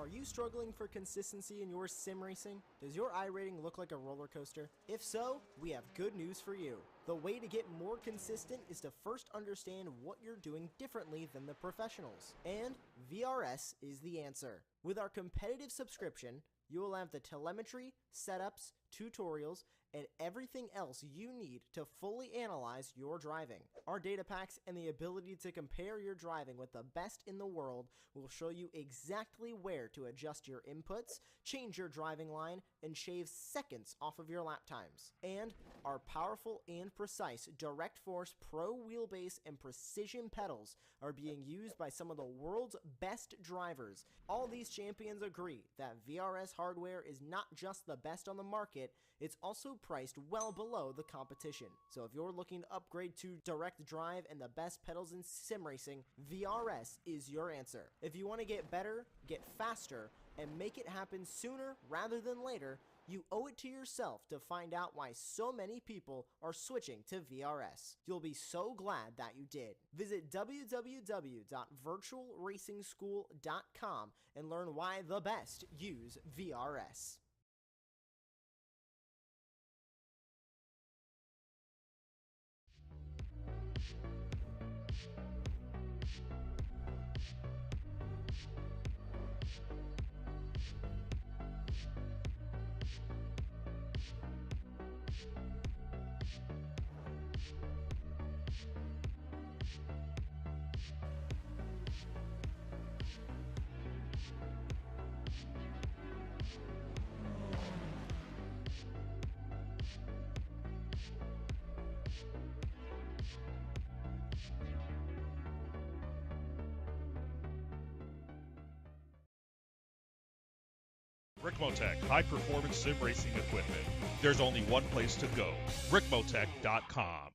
Are you struggling for consistency in your sim racing? Does your iRating look like a roller coaster? If so, we have good news for you. The way to get more consistent is to first understand what you're doing differently than the professionals. And VRS is the answer. With our competitive subscription, you will have the telemetry, setups, tutorials, and everything else you need to fully analyze your driving. Our data packs and the ability to compare your driving with the best in the world will show you exactly where to adjust your inputs, change your driving line, and shave seconds off of your lap times. And our powerful and precise Direct Force Pro wheelbase and precision pedals are being used by some of the world's best drivers. All these champions agree that VRS hardware is not just the best on the market, it's also priced well below the competition. So if you're looking to upgrade to direct drive and the best pedals in sim racing, VRS is your answer. If you want to get better, get faster, and make it happen sooner rather than later, you owe it to yourself to find out why so many people are switching to VRS. You'll be so glad that you did. Visit www.virtualracingschool.com and learn why the best use VRS. Ricmotech, high-performance sim racing equipment. There's only one place to go, Ricmotech.com.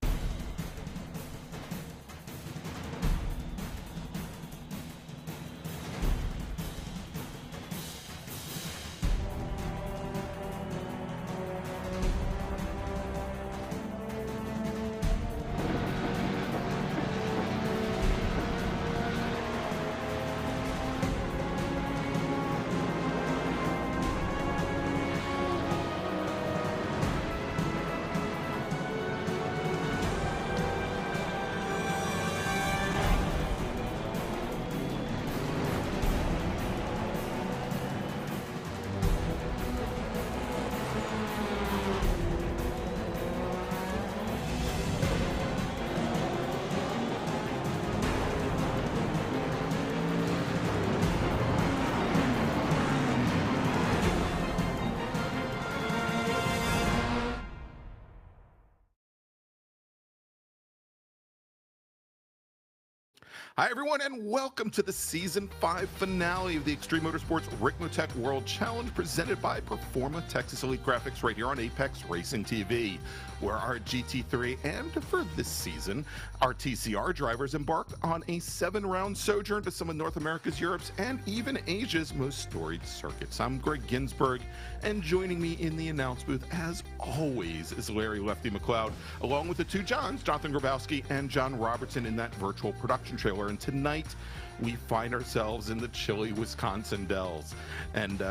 Hi, everyone, and welcome to the Season 5 finale of the Extreme Motorsports Ricmotech World Challenge presented by Performa Texas Elite Graphics right here on Apex Racing TV, where our GT3 and, for this season, our TCR drivers embark on a 7-round sojourn to some of North America's, Europe's, and even Asia's most storied circuits. I'm Greg Ginsburg, and joining me in the announce booth, as always, is Larry Lefty McLeod, along with the two Johns, Jonathan Grabowski and John Robertson, in that virtual production trailer. And tonight, we find ourselves in the chilly Wisconsin Dells. And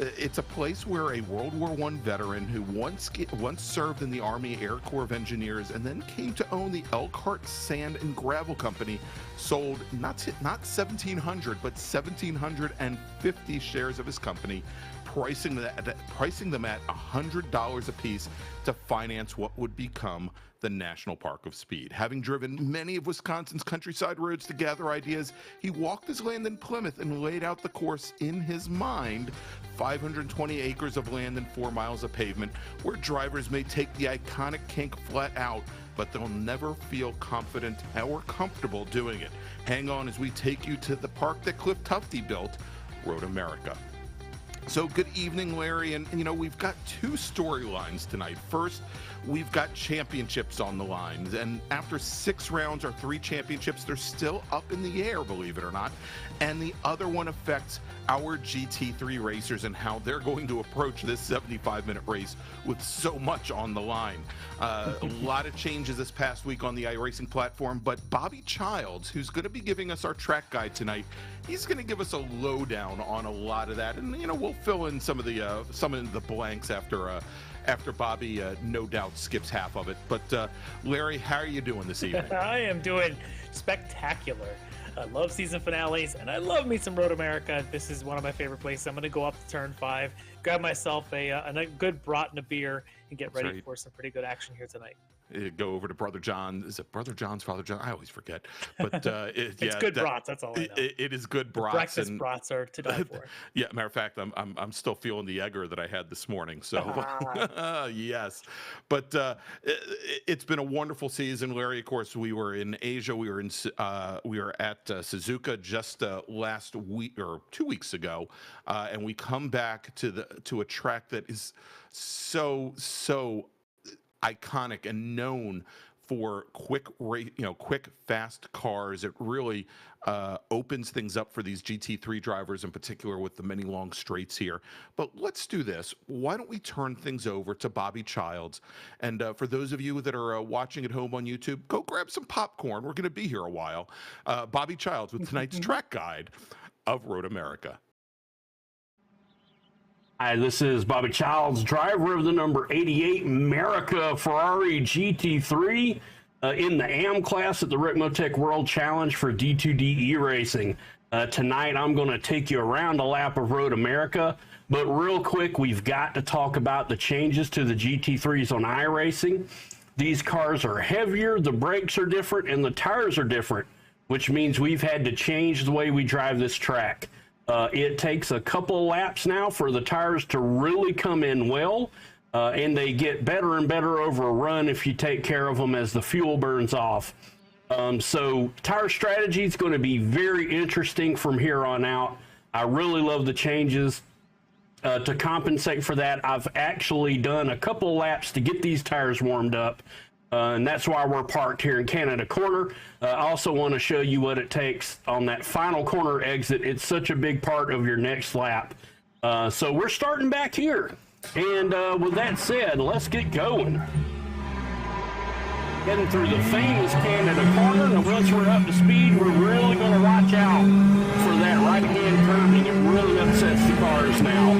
it's a place where a World War I veteran who once served in the Army Air Corps of Engineers and then came to own the Elkhart Sand and Gravel Company sold not 1,700, but 1,750 shares of his company, pricing them at $100 a piece to finance what would become the National Park of Speed. Having driven many of Wisconsin's countryside roads to gather ideas, he walked his land in Plymouth and laid out the course in his mind: 520 acres of land and 4 miles of pavement, where drivers may take the iconic kink flat out, but they'll never feel confident or comfortable doing it. Hang on as we take you to the park that Cliff Tufte built, Road America. So good evening, Larry. And, you know, we've got two storylines tonight. First, we've got championships on the line. And after 6 rounds or 3 championships, they're still up in the air, believe it or not. And the other one affects our GT3 racers and how they're going to approach this 75-minute race with so much on the line. A lot of changes this past week on the iRacing platform, but Bobby Childs, who's going to be giving us our track guide tonight, he's going to give us a lowdown on a lot of that, and you know, we'll fill in some of the blanks after Bobby no doubt skips half of it. But Larry, how are you doing this evening? I am doing spectacular. I love season finales, and I love me some Road America. This is one of my favorite places. I'm going to go up to turn 5, grab myself a good brat and a beer, and get ready for some pretty good action here tonight. Go over to Brother John. Is it Brother John's, Father John? I always forget. But it's good brats. That's all I know. It is good brats. Breakfast brats are to die for. Yeah, matter of fact, I'm still feeling the egger that I had this morning. So yes, but it's been a wonderful season, Larry. Of course, we were in Asia. We were at Suzuka just last week or 2 weeks ago, and we come back to a track that is so iconic and known for quick, fast cars. It really opens things up for these GT3 drivers in particular with the many long straights here. But let's do this. Why don't we turn things over to Bobby Childs? And for those of you that are watching at home on YouTube, go grab some popcorn. We're going to be here a while. Bobby Childs with tonight's track guide of Road America. Hi, this is Bobby Childs, driver of the number 88 America Ferrari GT3 in the AM class at the Ricmotech World Challenge for D2D racing. Tonight, I'm going to take you around a lap of Road America, but real quick, we've got to talk about the changes to the GT3s on iRacing. These cars are heavier, the brakes are different, and the tires are different, which means we've had to change the way we drive this track. It takes a couple laps now for the tires to really come in well, and they get better and better over a run if you take care of them as the fuel burns off. So tire strategy is going to be very interesting from here on out. I really love the changes. To compensate for that, I've actually done a couple laps to get these tires warmed up. And that's why we're parked here in Canada Corner. I also want to show you what it takes on that final corner exit. It's such a big part of your next lap. So we're starting back here. And with that said, let's get going. Heading through the famous Canada Corner. And once we're up to speed, we're really going to watch out for that right-hand curbing. It really upsets the cars now.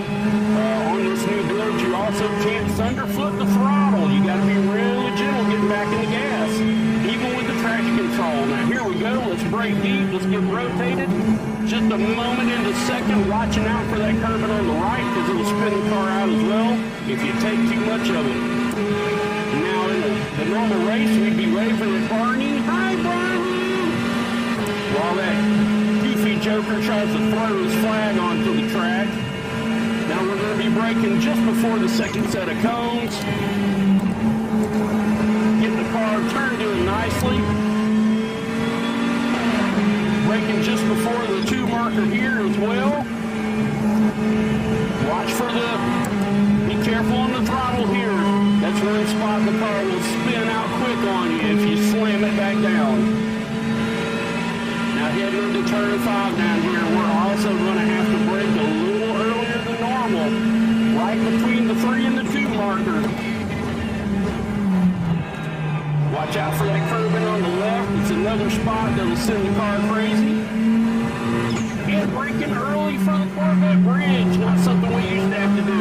On this new build, you also can't underfoot the throttle. You got to be really gentle getting back in the gas, even with the traction control. Now here we go. Let's brake deep. Let's get rotated. Just a moment into second, watching out for that curbing on the right because it'll spin the car out as well if you take too much of it. Now in the normal race, we'd be waving at Barney. Hi, Barney! While that goofy joker tries to throw his flag onto the track. Now we're going to be braking just before the second set of cones. Get the car turned in nicely. Braking just before the 2 marker here as well. Watch for be careful on the throttle here. That's one spot the car will spin out quick on you if you slam it back down. Now heading into turn 5 down here, we're also going to have to brake a little earlier than normal, right between the 3 and the 2 marker. Watch out for that curbing on the left. It's another spot that'll send the car crazy. And braking early for the Corvette bridge, not something we used to have to do.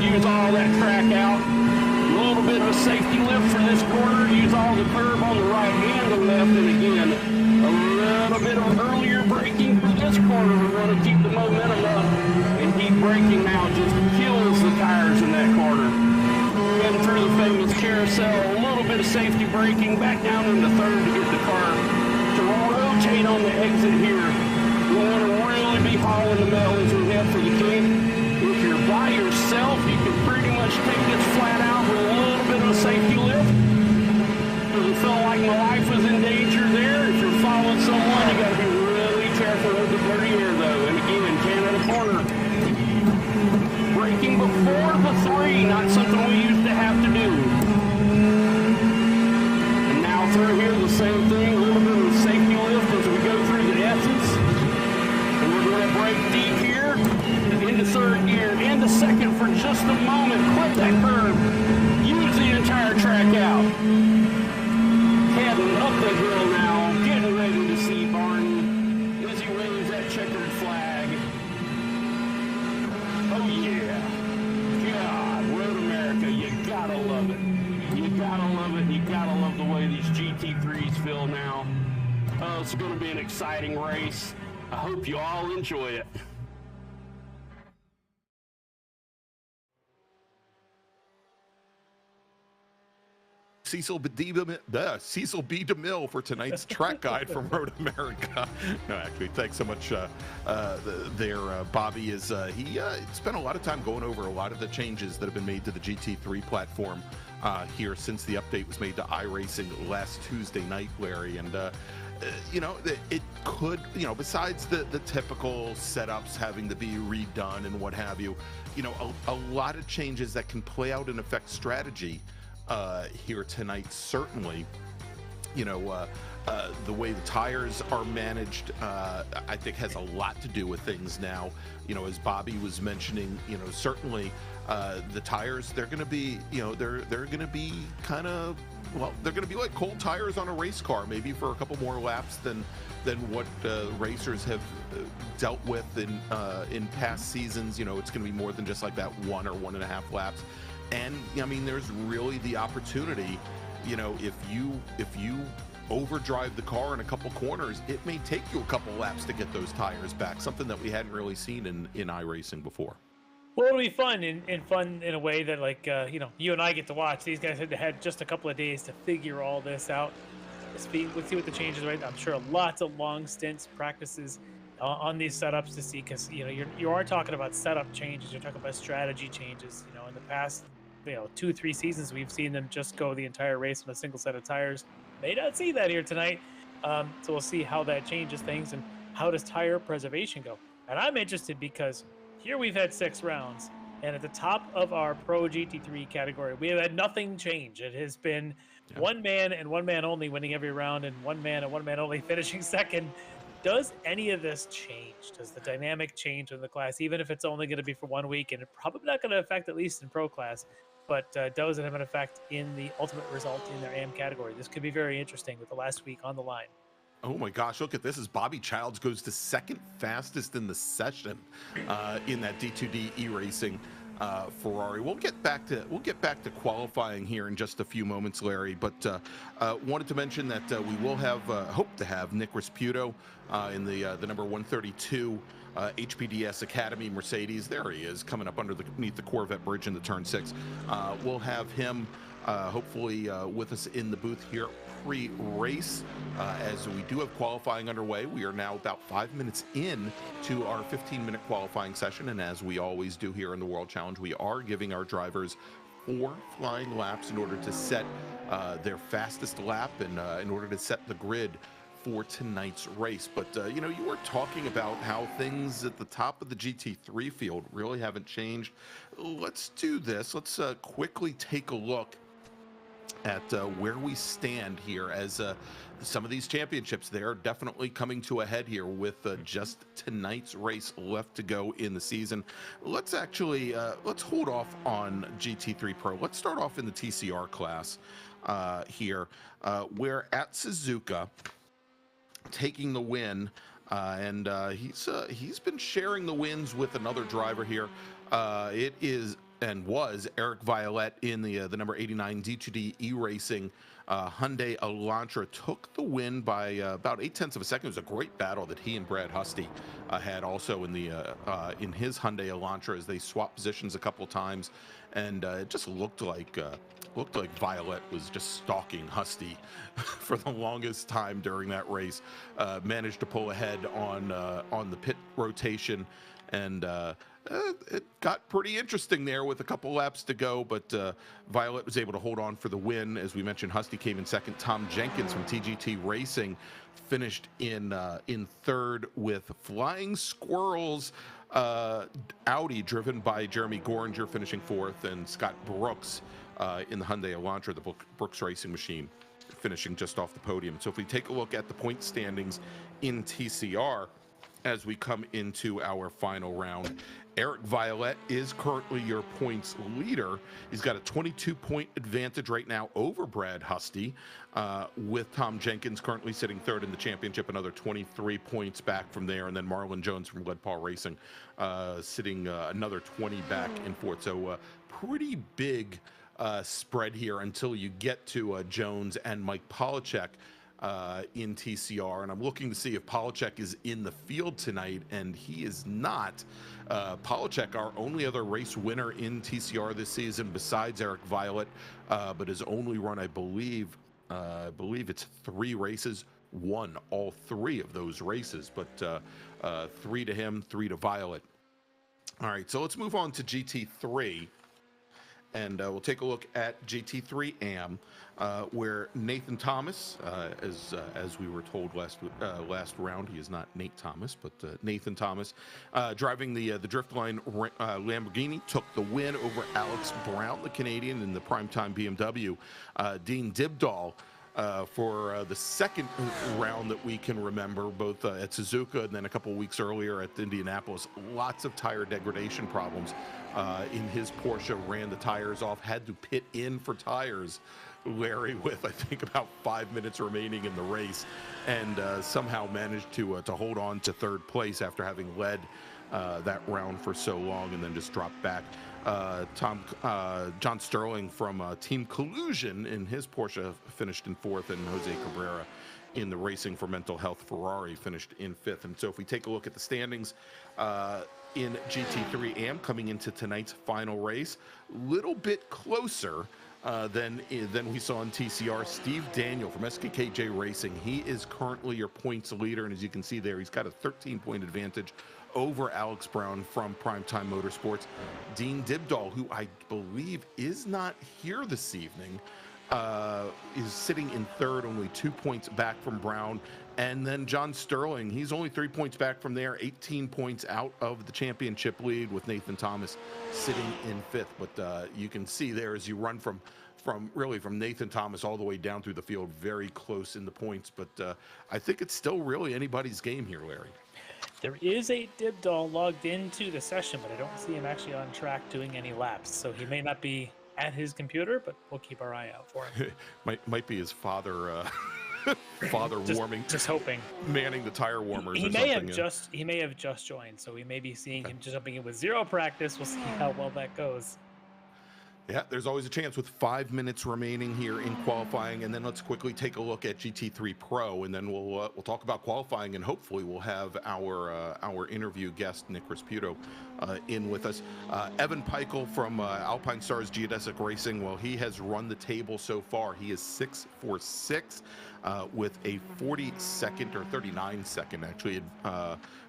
Use all that track out. A little bit of a safety lift for this corner. Use all the curb on the right and the left. And again, a little bit of earlier braking for this corner. We're going to keep the momentum up. And deep braking now just kills the tires in that corner. Heading through the famous carousel. A little bit of safety braking. Back down in the third to get the car to rotate on the exit here. We want to really be hauling the metal as we head for the king. If you're by yourself, you can pretty much take this flat out with a little bit of a safety lift. Doesn't feel like my life was in danger there. If you're following someone, you got to be really careful with the dirty air, though. And again, Canada Corner, the hill now, getting ready to see Barney as he waves that checkered flag. Oh yeah. God, Road America, you gotta love it. You gotta love it. You gotta love the way these GT3s feel now. Oh, it's going to be an exciting race. I hope you all enjoy it. Cecil B. DeMille for tonight's track guide from Road America. No, actually, thanks so much Bobby. He spent a lot of time going over a lot of the changes that have been made to the GT3 platform here since the update was made to iRacing last Tuesday night, Larry. And, it could, besides the typical setups having to be redone and what have you, a lot of changes that can play out and affect strategy here tonight. Certainly, the way the tires are managed, I think has a lot to do with things now. As Bobby was mentioning, certainly the tires, they're going to be, they're going to be kind of, they're going to be like cold tires on a race car, maybe for a couple more laps than what racers have dealt with in past seasons. It's going to be more than just like that 1 or 1.5 laps. And I mean, there's really the opportunity, if you overdrive the car in a couple corners, it may take you a couple laps to get those tires back, something that we hadn't really seen in iRacing before. Well, it'll be fun and fun in a way that, like, you and I get to watch. These guys had just a couple of days to figure all this out. Let's see what the changes are. Right? I'm sure lots of long stints, practices on these setups to see, because you are talking about setup changes. You're talking about strategy changes. In the past 2-3 seasons, we've seen them just go the entire race on a single set of tires. May not see that here tonight. So we'll see how that changes things, and how does tire preservation go. And I'm interested because here we've had 6 rounds, and at the top of our Pro GT3 category, we have had nothing change. It has been one man and one man only winning every round, and one man and one man only finishing second. Does any of this change? Does the dynamic change in the class, even if it's only going to be for 1 week, and it's probably not going to affect, at least in Pro class, but does it have an effect in the ultimate result in their AM category? This could be very interesting with the last week on the line. Oh my gosh, look at this as Bobby Childs goes to second fastest in the session in that D2D e-racing Ferrari. We'll get back to qualifying here in just a few moments, Larry, but wanted to mention that we will have hope to have Nick Resputo in the number 132 HPDS Academy Mercedes. There he is, coming up underneath the Corvette bridge in the turn 6. We'll have him hopefully with us in the booth here pre-race as we do have qualifying underway. We are now about 5 minutes in to our 15-minute qualifying session, and as we always do here in the World Challenge, we are giving our drivers 4 flying laps in order to set their fastest lap and in order to set the grid for tonight's race. But you were talking about how things at the top of the GT3 field really haven't changed. Let's do this. Let's quickly take a look at where we stand here, as some of these championships, they're definitely coming to a head here with just tonight's race left to go in the season. Let's actually let's hold off on GT3 Pro. Let's start off in the TCR class here, where at Suzuka taking the win, and he's been sharing the wins with another driver here. It is and was Eric Violette in the number 89 D2D e-racing Hyundai Elantra. Took the win by about 0.8 of a second. It was a great battle that he and Brad Husty had also in his Hyundai Elantra, as they swapped positions a couple times, and it just looked like Violette was just stalking Husty for the longest time during that race. Managed to pull ahead on the pit rotation, and it got pretty interesting there with a couple laps to go, but Violet was able to hold on for the win. As we mentioned, Husty came in second. Tom Jenkins from TGT Racing finished in third, with Flying Squirrels Audi driven by Jeremy Goringer finishing fourth, and Scott Brooks in the Hyundai Elantra, the Brooks Racing Machine, finishing just off the podium. So if we take a look at the point standings in TCR as we come into our final round, Eric Violette is currently your points leader. He's got a 22-point advantage right now over Brad Husty, with Tom Jenkins currently sitting third in the championship, another 23 points back from there, and then Marlon Jones from Lead Paw Racing sitting another 20 back in fourth. So pretty big spread here until you get to Jones and Mike Polachek in TCR, and I'm looking to see if Polachek is in the field tonight, and he is not. Polachek, our only other race winner in TCR this season besides Eric Violette, but has only run, I believe it's 3 races, won all 3 of those races, but 3 to him, 3 to Violette. All right, so let's move on to GT3. And we'll take a look at GT3 AM, where Nathan Thomas, as we were told last round, he is not Nate Thomas, but Nathan Thomas, driving the Driftline Lamborghini, took the win over Alex Brown, the Canadian, in the primetime BMW. Dean Dibdahl, for the second round that we can remember, both at Suzuka and then a couple weeks earlier at Indianapolis, lots of tire degradation problems in his Porsche, ran the tires off, had to pit in for tires, Larry, with I think about 5 minutes remaining in the race, and somehow managed to hold on to third place after having led that round for so long, and then just dropped back. John Sterling from Team Collusion in his Porsche finished in fourth, and Jose Cabrera in the Racing for Mental Health Ferrari finished in fifth. And so if we take a look at the standings in GT3 AM coming into tonight's final race, little bit closer than we saw in TCR. Steve Daniel from SKKJ Racing, he is currently your points leader, and as you can see there, he's got a 13-point advantage over Alex Brown from Primetime Motorsports. Dean Dibdahl, who I believe is not here this evening, is sitting in third, only 2 points back from Brown. And then John Sterling, he's only 3 points back from there, 18 points out of the championship lead, with Nathan Thomas sitting in fifth. But you can see there, as you run from Nathan Thomas all the way down through the field, very close in the points. But I think it's still really anybody's game here, Larry. There is a Dibdahl logged into the session, but I don't see him actually on track doing any laps. So he may not be at his computer, but we'll keep our eye out for him. might be his father warming, just hoping, manning the tire warmers. He may have just joined, so we may be seeing him jumping in with 0 practice. We'll see how well that goes. Yeah, there's always a chance with 5 minutes remaining here in qualifying, and then let's quickly take a look at GT3 Pro, and then we'll talk about qualifying, and hopefully we'll have our interview guest Nick Resputo in with us. Evan Peichel from Alpine Stars Geodesic Racing. Well, he has run the table so far. He is 6 for 6 with a 40-second or 39-second actually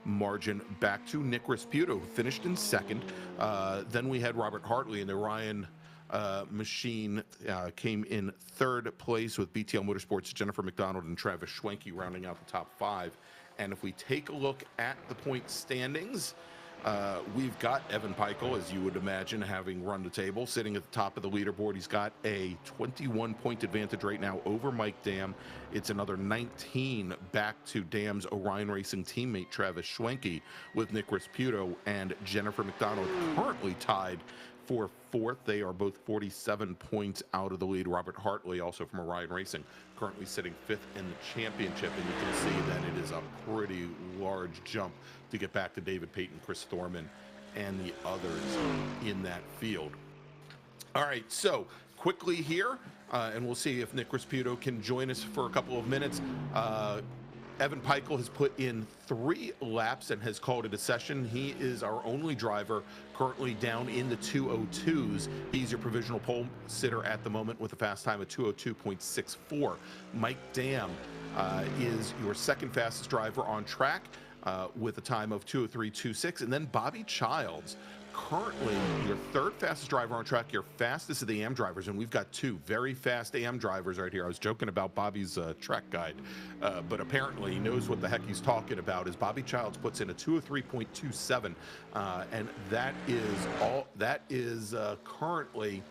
margin back to Nick Resputo, who finished in second. Then we had Robert Hartley in the Ryan machine, came in third place, with BTL Motorsports' Jennifer McDonald and Travis Schwenke rounding out the top 5. And if we take a look at the point standings, we've got Evan Peichel, as you would imagine, having run the table, sitting at the top of the leaderboard. He's got a 21-point advantage right now over Mike Dam. It's another 19 back to Dam's Orion Racing teammate Travis Schwenke, with Nick Resputo and Jennifer McDonald currently tied for fourth. They are both 47 points out of the lead. Robert Hartley, also from Orion Racing, currently sitting fifth in the championship, and you can see that it is a pretty large jump to get back to David Payton, Chris Thorman, and the others in that field. All right, so quickly here, and we'll see if Nick Resputo can join us for a couple of minutes. Evan Peichel has put in 3 laps and has called it a session. He is our only driver currently down in the 202s. He's your provisional pole sitter at the moment with a fast time of 202.64. Mike Dam is your second fastest driver on track with a time of 203.26. And then Bobby Childs, currently your third fastest driver on track, your fastest of the AM drivers, and we've got 2 very fast AM drivers right here. I was joking about Bobby's track guide, but apparently he knows what the heck he's talking about. As Bobby Childs puts in a 203.27, and that is currently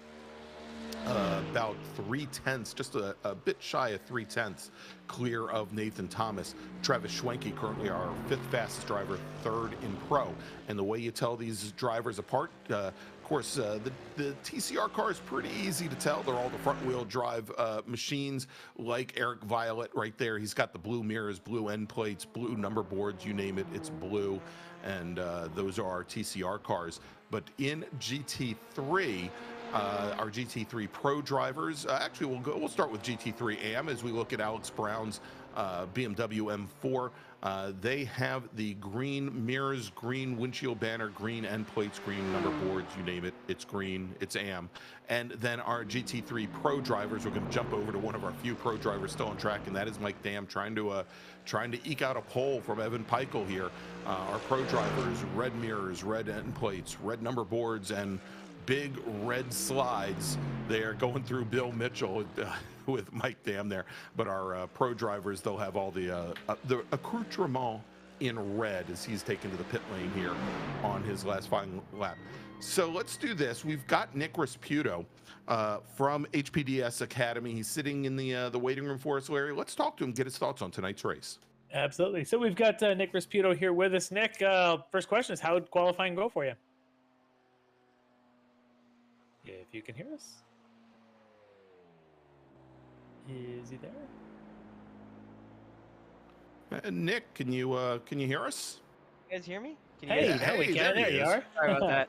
about 3/10, just a bit shy of 3/10 clear of Nathan Thomas. Travis Schwenke, currently our 5th fastest driver, 3rd in pro. And the way you tell these drivers apart, of course, the TCR car is pretty easy to tell. They're all the front-wheel drive machines, like Eric Violet right there. He's got the blue mirrors, blue end plates, blue number boards, you name it, it's blue. And those are our TCR cars. But in GT3, our GT3 Pro drivers, actually we'll start with GT3 AM as we look at Alex Brown's BMW M4. They have the green mirrors, green windshield banner, green end plates, green number boards, you name it, it's green, it's AM. And then our GT3 Pro drivers, we're going to jump over to one of our few Pro drivers still on track, and that is Mike Dam trying to eke out a pole from Evan Peichel here. Our Pro drivers, red mirrors, red end plates, red number boards, and big red slides. They're going through Bill Mitchell with Mike Dam there. But our Pro drivers, they'll have all the accoutrement in red as he's taken to the pit lane here on his last final lap. So let's do this. We've got Nick Rasputo from HPDS Academy. He's sitting in the waiting room for us, Larry. Let's talk to him, get his thoughts on tonight's race. Absolutely. So we've got Nick Rasputo here with us. Nick, first question is, how did qualifying go for you? If you can hear us. Is he there? Nick, can you hear us? You guys hear me? Can you Hey, guys- now we can. there There he you is. are. Sorry about that.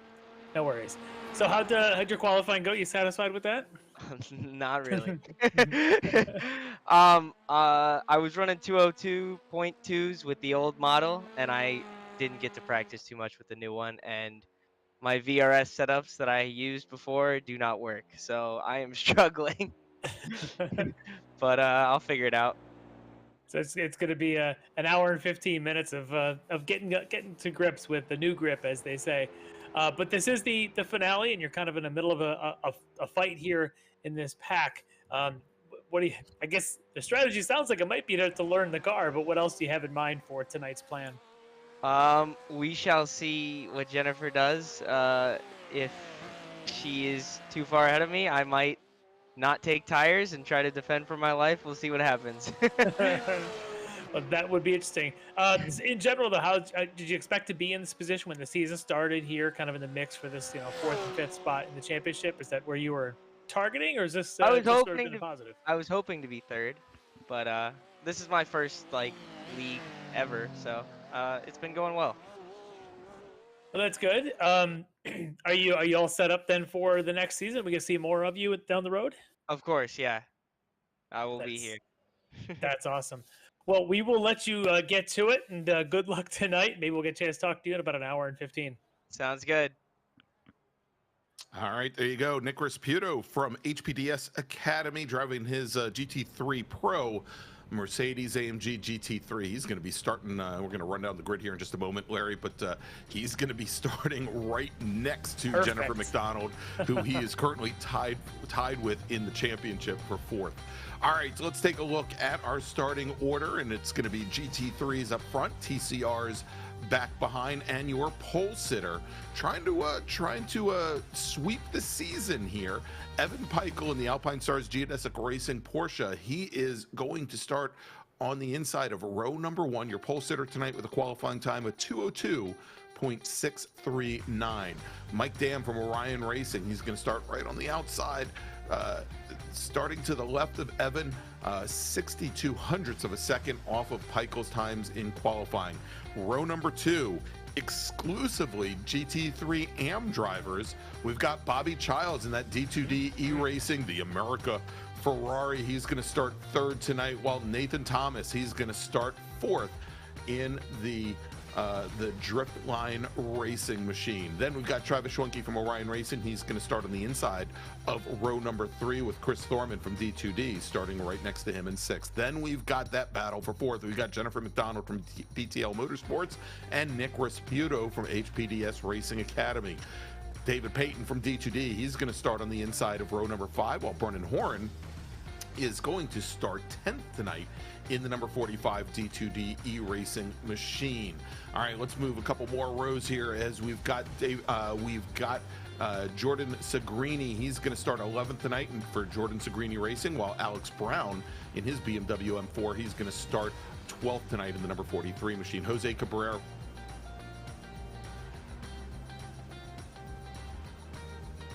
No worries. So how'd your qualifying go? You satisfied with that? Not really. I was running 202.2s with the old model, and I didn't get to practice too much with the new one, and my VRS setups that I used before do not work, so I am struggling. But I'll figure it out. So it's going to be an hour and 15 minutes of getting to grips with the new grip, as they say. But this is the finale, and you're kind of in the middle of a fight here in this pack. What do you? I guess the strategy sounds like it might be to learn the car, but what else do you have in mind for tonight's plan? We shall see what Jennifer does. If she is too far ahead of me, I might not take tires and try to defend for my life. We'll see what happens. Well, that would be interesting. In general, though, how did you expect to be in this position when the season started here, kind of in the mix for this, 4th and 5th spot in the championship? Is that where you were targeting, or is this I was just sort of hoping been a positive? I was hoping to be 3rd, but this is my first league ever, so it's been going well. Well, that's good. Are you all set up then for the next season? We can see more of you down the road. Of course, yeah. I will be here. That's awesome. Well, we will let you get to it, and good luck tonight. Maybe we'll get a chance to talk to you in about an hour and 15. Sounds good. All right, there you go. Nick Rasputo from HPDS Academy driving his GT3 Pro Mercedes-AMG GT3. He's going to be starting, we're going to run down the grid here in just a moment, Larry, but he's going to be starting right next to Perfect. Jennifer McDonald, who he is currently tied with in the championship for 4th. All right, so let's take a look at our starting order, and it's going to be GT3s up front, TCRs back behind, and your pole sitter trying to sweep the season here. Evan Peichel in the Alpine Stars GNSC Racing Porsche. He is going to start on the inside of row number 1. Your pole sitter tonight with a qualifying time of 2:02.639. Mike Dam from Orion Racing. He's going to start right on the outside. Starting to the left of Evan, 62 hundredths of a second off of Peichel's times in qualifying. Row number 2, exclusively GT3 AM drivers. We've got Bobby Childs in that D2D E-Racing, the America Ferrari. He's going to start 3rd tonight, while Nathan Thomas, he's going to start 4th in the Driftline Racing machine. Then we've got Travis Schwenke from Orion Racing. He's going to start on the inside of row number 3 with Chris Thorman from D2D starting right next to him in 6th. Then we've got that battle for 4th. We've got Jennifer McDonald from PTL Motorsports and Nick Rasputo from HPDS Racing Academy. David Payton from D2D, he's going to start on the inside of row number 5, while Brennan Horn is going to start 10th tonight in the number 45 D2D E-Racing machine. All right, let's move a couple more rows here as we've got Jordan Segrini, he's going to start 11th tonight for Jordan Segrini Racing, while Alex Brown in his BMW M4, he's going to start 12th tonight in the number 43 machine. Jose Cabrera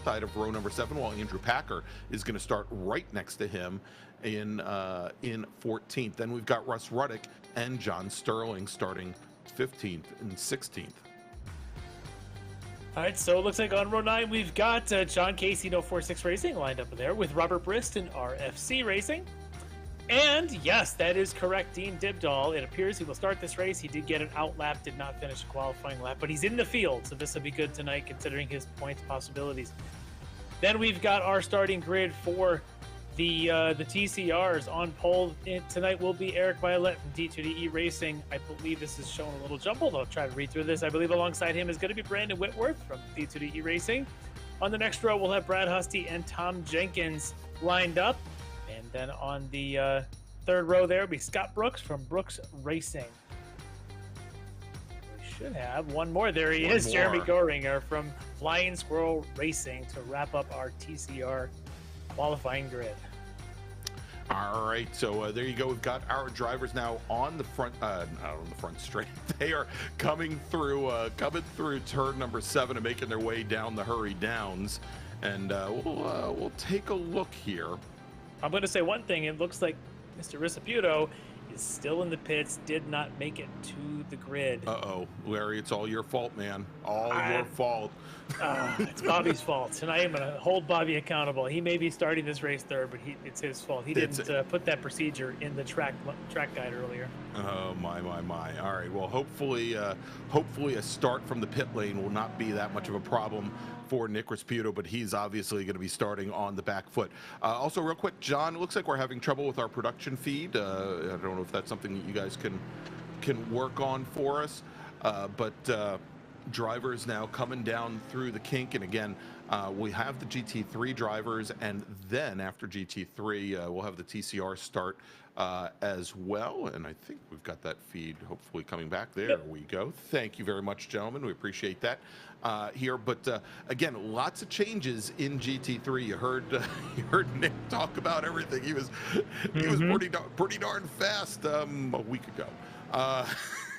side of row number 7, while Andrew Packer is going to start right next to him in 14th. Then we've got Russ Ruddick and John Sterling starting 15th and 16th. All right, so it looks like on row 9 we've got John Casey, No 46 Racing, lined up there with Robert Brist and RFC Racing. And yes, that is correct, Dean Dibdahl. It appears he will start this race. He did get an out lap, did not finish a qualifying lap, but he's in the field, so this will be good tonight considering his points possibilities. Then we've got our starting grid for the TCRs. On pole tonight will be Eric Violet from D2DE Racing. I believe this is shown a little jumbled. I'll try to read through this. I believe alongside him is going to be Brandon Whitworth from D2DE Racing. On the next row, we'll have Brad Husty and Tom Jenkins lined up. And then on the third row there will be Scott Brooks from Brooks Racing. We should have one more. There he is, Jeremy Goringer from Flying Squirrel Racing to wrap up our TCR qualifying grid. All right, so there you go. We've got our drivers now on the front, not on the front straight. They are coming through turn number 7 and making their way down the hurry downs. And we'll take a look here. I'm going to say one thing. It looks like Mr. Risaputo is still in the pits, did not make it to the grid. Uh-oh, Larry, it's all your fault, man. All your fault. It's Bobby's fault. Tonight I'm going to hold Bobby accountable. He may be starting this race third, but it's his fault. He didn't put that procedure in the track guide earlier. Oh, my. All right, well, hopefully a start from the pit lane will not be that much of a problem for Nick Risaputo, but he's obviously going to be starting on the back foot. Also, real quick, John, it looks like we're having trouble with our production feed. I don't know if that's something that you guys can work on for us, but drivers now coming down through the kink. And again, we have the GT3 drivers, and then after GT3, we'll have the TCR start as well. And I think we've got that feed hopefully coming back. There we go. Thank you very much, gentlemen. We appreciate that here. But again, lots of changes in GT3. You heard Nick talk about everything. He was pretty darn fast a week ago.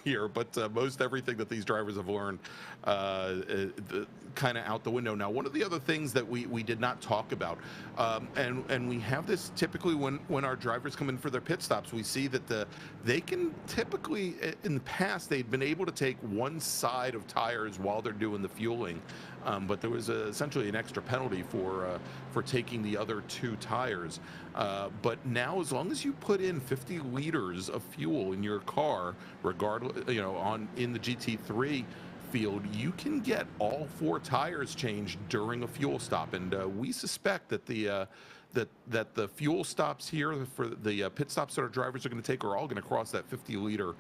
Here, but most everything that these drivers have learned kind of out the window. Now, one of the other things that we did not talk about, and we have this typically when our drivers come in for their pit stops, we see that they can typically, in the past, they'd been able to take one side of tires while they're doing the fueling, but there was essentially an extra penalty for taking the other 2 tires. But now, as long as you put in 50 liters of fuel in your car, regardless, in the GT3 field, you can get all 4 tires changed during a fuel stop. And we suspect that the fuel stops here for the pit stops that our drivers are going to take are all going to cross that 50-liter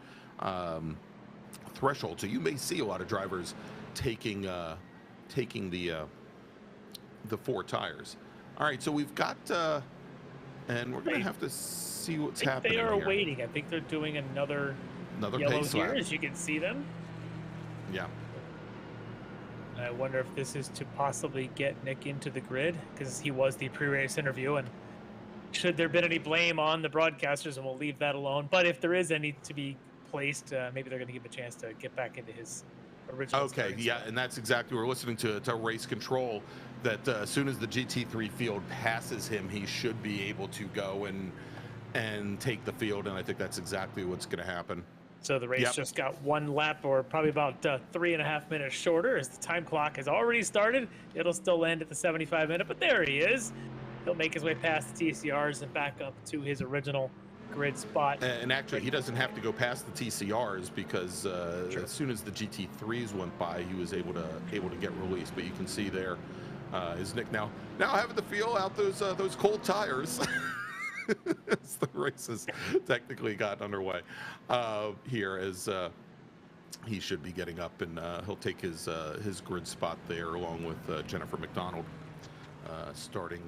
threshold. So you may see a lot of drivers taking the 4 tires. All right, so we've got. And we're going to have to see what's happening. They are here. Waiting. I think they're doing another yellow pace here, lap. as you can see them. Yeah. I wonder if this is to possibly get Nick into the grid, because he was the pre-race interview, and should there been any blame on the broadcasters, and we'll leave that alone. But if there is any to be placed, maybe they're going to give him a chance to get back into his original. Okay, yeah, and that's exactly, we're listening to race control, that as soon as the GT3 field passes him, he should be able to go and take the field, and I think that's exactly what's going to happen. So the race just got 1 lap, or probably about 3.5 minutes shorter, as the time clock has already started. It'll still end at the 75-minute, but there he is. He'll make his way past the TCRs and back up to his original grid spot. And actually, he doesn't have to go past the TCRs, because as soon as the GT3s went by, he was able to get released. But you can see there is Nick now having to feel out those cold tires. As the race has technically gotten underway here, as he should be getting up, and he'll take his grid spot there along with Jennifer McDonald, starting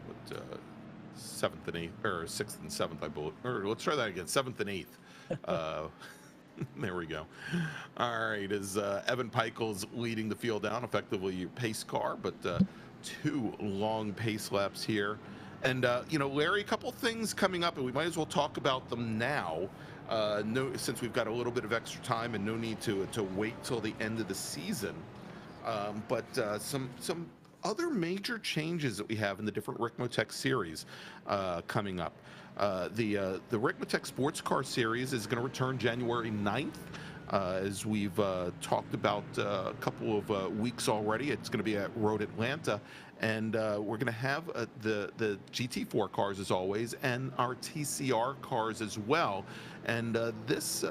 with 7th and 8th, or 6th and 7th, I believe. Or let's try that again, 7th and 8th There we go. All right, as Evan Peichels leading the field down, effectively your pace car, but 2 long pace laps here. And, you know, Larry, a couple things coming up, and we might as well talk about them now, since we've got a little bit of extra time and no need to wait till the end of the season. But some other major changes that we have in the different Ricmotech series coming up. The Ricmotech Sports Car Series is going to return January 9th. As we've talked about a couple of weeks already. It's going to be at Road Atlanta, and we're going to have the GT4 cars as always, and our TCR cars as well. And this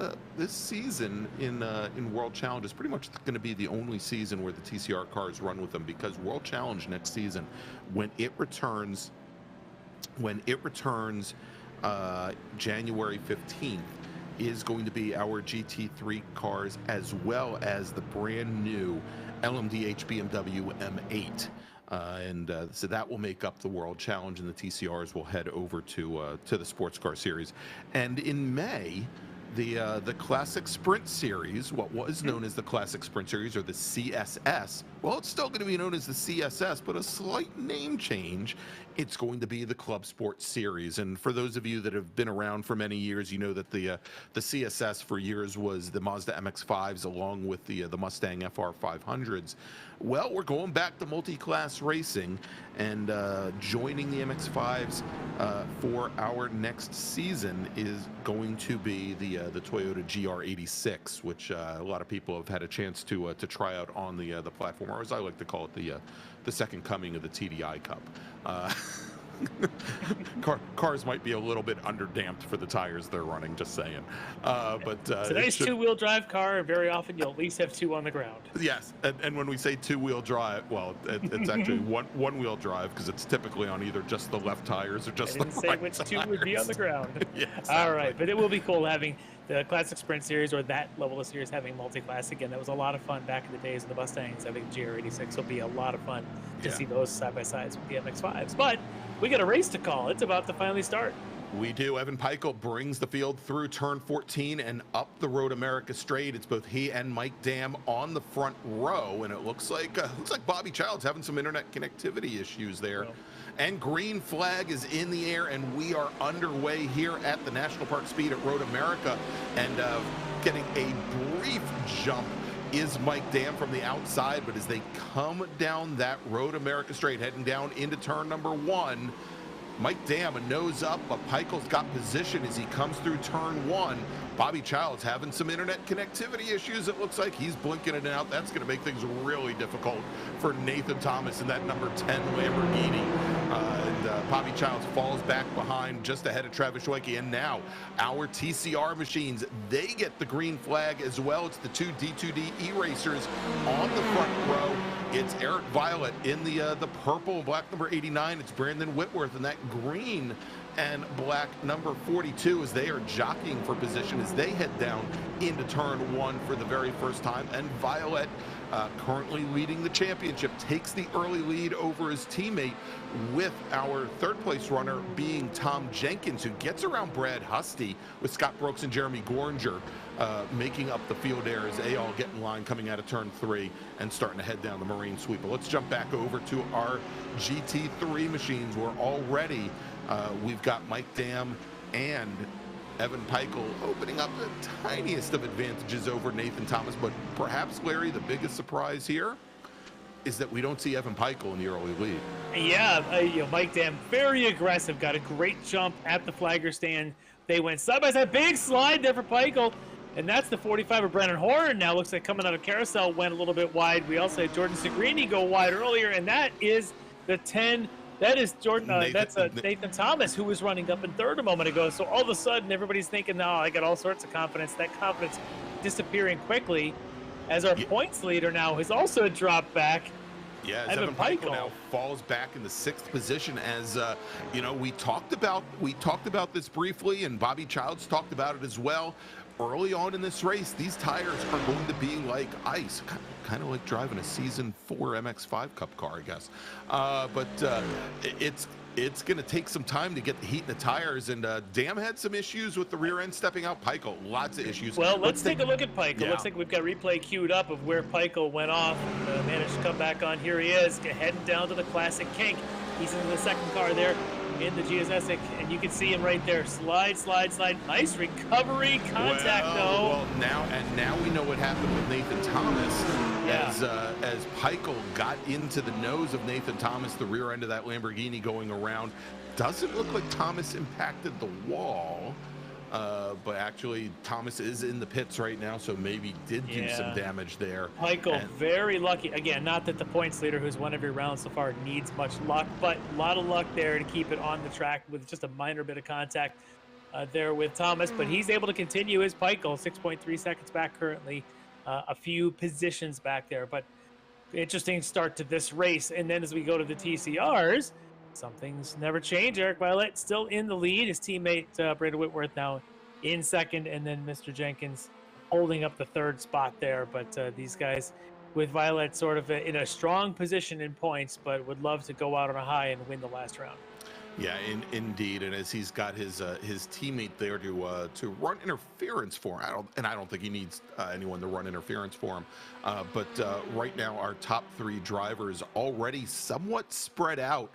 season in World Challenge is pretty much going to be the only season where the TCR cars run with them, because World Challenge next season, when it returns January 15th, is going to be our GT3 cars, as well as the brand new LMDH BMW M8. So that will make up the World Challenge, and the TCRs will head over to the Sports Car Series. And in May, the Classic Sprint Series, what was known as the Classic Sprint Series, or the CSS, well, it's still going to be known as the CSS, but a slight name change. It's going to be the Club Sport Series. And for those of you that have been around for many years, you know that the CSS for years was the Mazda MX-5s along with the Mustang FR500s. Well, we're going back to multi-class racing, and joining the MX-5s for our next season is going to be the Toyota GR86, which a lot of people have had a chance to try out on the platform, or as I like to call it, the second coming of the TDI Cup. Cars might be a little bit underdamped for the tires they're running, just saying. But it's a nice two-wheel drive car, and very often you'll at least have 2 on the ground. Yes, and when we say two-wheel drive, well, it's actually one-wheel drive, because it's typically on either just the left tires or just the right tires. I didn't say which 2 would be on the ground. Yeah, exactly. All right, but it will be cool having the Classic Sprint Series, or that level of series, having multi-class again. That was a lot of fun back in the days of the Mustangs. I think GR86 will be a lot of fun to see those side-by-sides with the MX-5s. But we got a race to call. It's about to finally start. We do. Evan Peichel brings the field through turn 14 and up the Road America straight. It's both he and Mike Dam on the front row, and it looks like Bobby Childs having some internet connectivity issues there. Well, and green flag is in the air, and we are underway here at the National Park Speed at Road America, and getting a brief jump is Mike Dam from the outside. But as they come down that Road America straight, heading down into turn number 1, Mike Dam a nose up, but Peichel's got position as he comes through turn 1. Bobby Childs having some internet connectivity issues. It looks like he's blinking in and out. That's going to make things really difficult for Nathan Thomas in that number 10 Lamborghini. Bobby Childs falls back behind just ahead of Travis Schwenke. And now our TCR machines, they get the green flag as well. It's the 2 D2D E-Racers on the front row. It's Eric Violet in the purple and black number 89. It's Brandon Whitworth in that green and black number 42 as they are jockeying for position as they head down into turn 1 for the very first time. And Violet, currently leading the championship, takes the early lead over his teammate, with our third place runner being Tom Jenkins, who gets around Brad Husty, with Scott Brooks and Jeremy Goringer making up the field there as they all get in line coming out of turn 3 and starting to head down the Marine Sweep. But let's jump back over to our GT3 machines, where already we've got Mike Dam and Evan Peichel opening up the tiniest of advantages over Nathan Thomas. But perhaps, Larry, the biggest surprise here is that we don't see Evan Peichel in the early lead. Yeah, Mike Dam, very aggressive, got a great jump at the flagger stand. They went side by side, big slide there for Peichel, and that's the 45 of Brennan Horn. Now looks like coming out of carousel went a little bit wide. We also had Jordan Segrini go wide earlier, and that is the 10. That is Jordan. That's Nathan Thomas, who was running up in third a moment ago. So all of a sudden, everybody's thinking, "Oh, I got all sorts of confidence." That confidence disappearing quickly, as our points leader now has also dropped back. Yeah, Evan Peichel now falls back in the 6th position. As we talked about this briefly, and Bobby Childs talked about it as well. Early on in this race, these tires are going to be like ice, kind of like driving a Season 4 MX-5 Cup car, I guess. But it's going to take some time to get the heat in the tires, and Dam had some issues with the rear end stepping out. Peichel, lots of issues. Well, let's take a look at Peichel. Yeah. Looks like we've got replay queued up of where Peichel went off and managed to come back on. Here he is, heading down to the Classic Kink. He's in the second car there in the GSS, and you can see him right there. Slide, slide, slide. Nice recovery contact, though. Well, now we know what happened with Nathan Thomas. Yeah. As Peichel got into the nose of Nathan Thomas, the rear end of that Lamborghini going around. Doesn't look like Thomas impacted the wall, but actually Thomas is in the pits right now, so maybe did do some damage there. Peichel, very lucky. Again, not that the points leader who's won every round so far needs much luck, but a lot of luck there to keep it on the track with just a minor bit of contact there with Thomas. But he's able to continue his Peichel, 6.3 seconds back currently, a few positions back there. But interesting start to this race. And then as we go to the TCRs, some things never change. Eric Violet still in the lead. His teammate Brandon Whitworth now in second, and then Mr. Jenkins holding up the third spot there. But these guys with Violet sort of in a strong position in points, but would love to go out on a high and win the last round. Yeah, indeed, and as he's got his teammate there to run interference for him, I don't think he needs anyone to run interference for him. But right now, our top three drivers already somewhat spread out,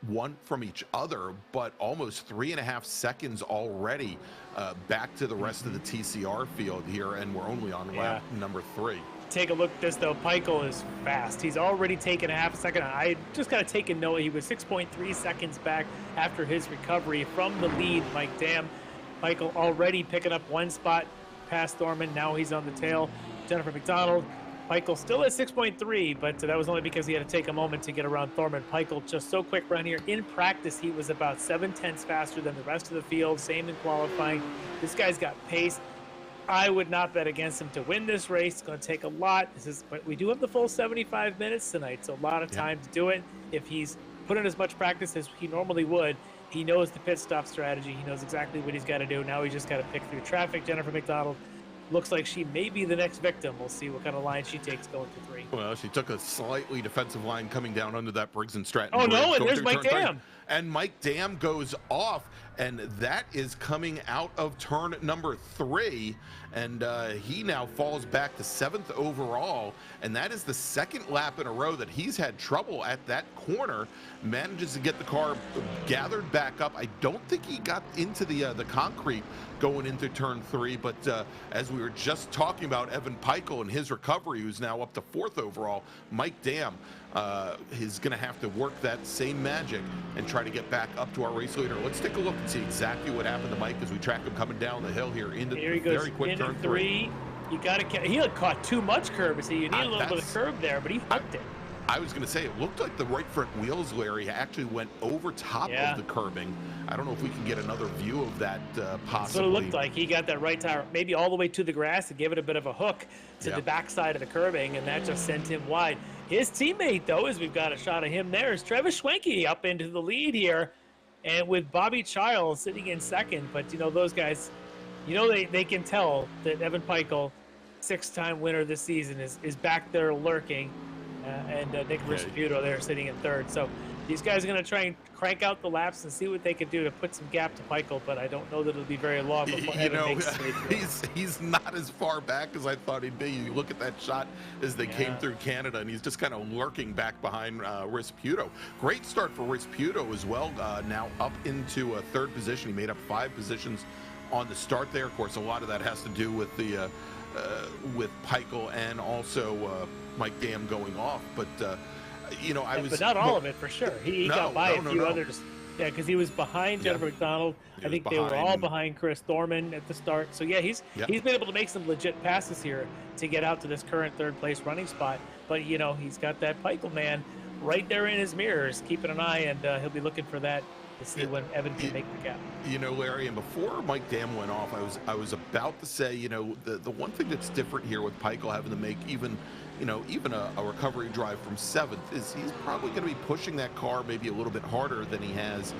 one from each other, but almost 3.5 seconds already back to the rest of the TCR field here, and we're only on lap number 3. Take a look at this, though. Peichel is fast. He's already taken a half a second. I just got to take a note. He was 6.3 seconds back after his recovery from the lead, Mike Dam. Peichel already picking up one spot past Thorman. Now he's on the tail. Jennifer McDonald. Peichel still at 6.3, but that was only because he had to take a moment to get around Thorman. Peichel just so quick around here. In practice, he was about 7/10 faster than the rest of the field. Same in qualifying. This guy's got pace. I would not bet against him to win this race. It's going to take a lot. But we do have the full 75 minutes tonight, so a lot of time to do it. If he's put in as much practice as he normally would, he knows the pit stop strategy. He knows exactly what he's got to do. Now he's just got to pick through traffic. Jennifer McDonald looks like she may be the next victim. We'll see what kind of line she takes going to 3. Well, she took a slightly defensive line coming down under that Briggs and Stratton. Oh, bridge, no, and going there's through Mike turn 3. Dam. And Mike Dam goes off, and that is coming out of turn number 3. And he now falls back to 7th overall, and that is the second lap in a row that he's had trouble at that corner. Manages to get the car gathered back up. I don't think he got into the concrete going into turn 3, but as we were just talking about Evan Peichel and his recovery, who's now up to 4th overall, Mike Dam is going to have to work that same magic and try to get back up to our race leader. Let's take a look and see exactly what happened to Mike as we track him coming down the hill here into Here he the goes very quick into turn 3. You got to. He had caught too much curb. So you need a little bit of curb there, but he hugged it. I was going to say, it looked like the right front wheels, Larry, actually went over top of the curbing. I don't know if we can get another view of that possibly. That's what it looked like. He got that right tire maybe all the way to the grass and gave it a bit of a hook to the backside of the curbing, and that just sent him wide. His teammate, though, as we've got a shot of him there, is Travis Schwenke up into the lead here, and with Bobby Childs sitting in second. But, you know, those guys, you know, they can tell that Evan Peichel, 6-time winner this season, is back there lurking. And Nick Risputo there sitting in 3rd. So these guys are going to try and crank out the laps and see what they can do to put some gap to Peichel, but I don't know that it'll be very long before Evan makes his way through. He's not as far back as I thought he'd be. You look at that shot as they came through Canada, and he's just kind of lurking back behind Risputo. Great start for Risputo as well, now up into a 3rd position. He made up 5 positions on the start there. Of course, a lot of that has to do with the with Peichel and also Mike Dam going off, but you know, but not all of it for sure. He got by a few others. Yeah, because he was behind Jennifer McDonald. I think they were all behind Chris Thorman at the start. So yeah, he's been able to make some legit passes here to get out to this current 3rd place running spot. But you know, he's got that Peichel man right there in his mirrors, keeping an eye, and he'll be looking for that to see when Evan can make the gap. You know, Larry, and before Mike Dam went off, I was about to say, you know, the one thing that's different here with Peichel having to make even a recovery drive from 7th is he's probably going to be pushing that car maybe a little bit harder than he has,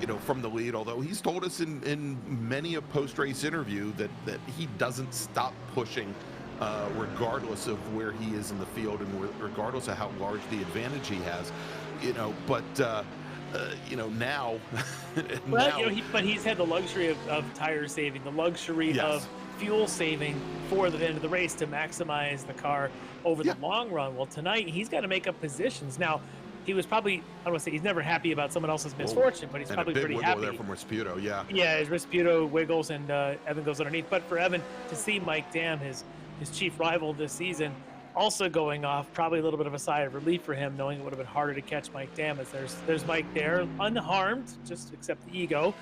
you know, from the lead. Although he's told us in many a post-race interview that he doesn't stop pushing regardless of where he is in the field and regardless of how large the advantage he has, you know. But now, Well, now, but he's had the luxury of tire saving, the luxury Yes. of fuel saving for the end of the race to maximize the car over Yeah. the long run. Well, tonight he's got to make up positions. Now, he was probably, I don't want to say he's never happy about someone else's misfortune, but he's and probably a big pretty wiggle happy. there from Resputo, yeah. Yeah, his Resputo wiggles and Evan goes underneath. But for Evan to see Mike Dam, his chief rival this season, also going off, probably a little bit of a sigh of relief for him, knowing it would have been harder to catch Mike Dam, as there's Mike there, unharmed, just except the ego.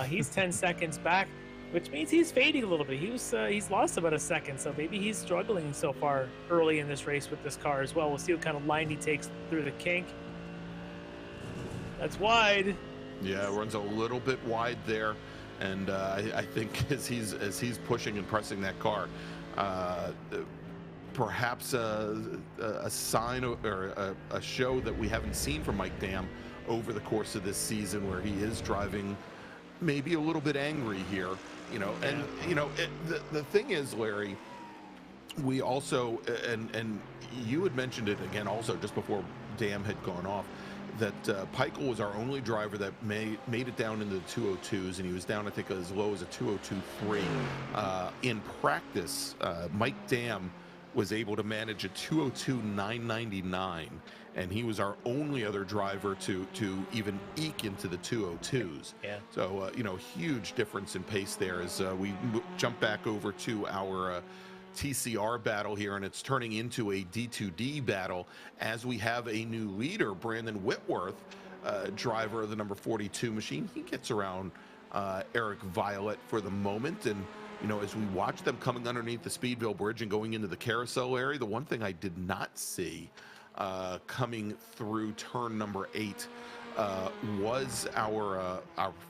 He's 10 seconds back, which means he's fading a little bit. He's lost about a second, so maybe he's struggling so far early in this race with this car as well. We'll see what kind of line he takes through the kink. That's wide. Yeah, runs a little bit wide there, and I think as he's pushing and pressing that car, perhaps a sign or a show that we haven't seen from Mike Dam over the course of this season, where he is driving maybe a little bit angry here, and the thing is, Larry, we also, and you had mentioned it again also just before Dam had gone off, that Peichel was our only driver that made it down into the 202s, and he was down, I think, as low as a 202.3. In practice, Mike Dam was able to manage a 202.999, and he was our only other driver to even eke into the 202s. Yeah. So, huge difference in pace there as we jump back over to our TCR battle here, and it's turning into a D2D battle as we have a new leader, Brandon Whitworth, driver of the number 42 machine. He gets around Eric Violet for the moment, and as we watch them coming underneath the Speedville Bridge and going into the carousel area, the one thing I did not see coming through turn number 8 was our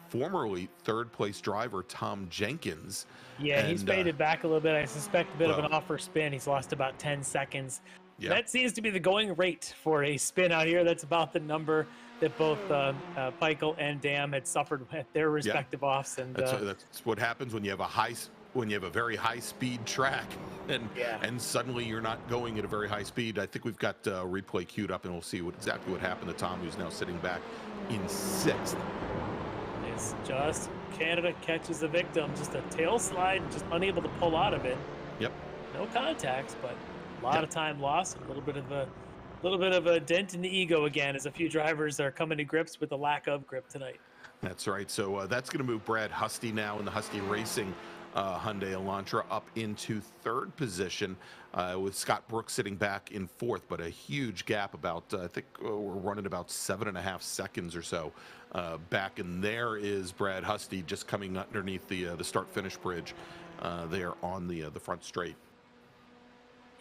formerly third place driver, Tom Jenkins. Yeah, he's faded back a little bit. I suspect a bit of an off for spin. He's lost about 10 seconds. Yeah. That seems to be the going rate for a spin out here. That's about the number that both Peichel and Dam had suffered at their respective offs. And that's what happens when you have a very high speed track, and suddenly you're not going at a very high speed. I think we've got replay queued up, and we'll see exactly what happened to Tom, who's now sitting back in 6th. It's just Canada catches a victim, just a tail slide, just unable to pull out of it. Yep. No contacts, but a lot of time lost, a little bit of a dent in the ego again, as a few drivers are coming to grips with the lack of grip tonight. That's right. So that's going to move Brad Husty now in the Husty Racing Hyundai Elantra up into 3rd position, with Scott Brooks sitting back in 4th, but a huge gap, about I think we're running about 7.5 seconds or so back, and there is Brad Husty just coming underneath the start-finish bridge there on the front straight.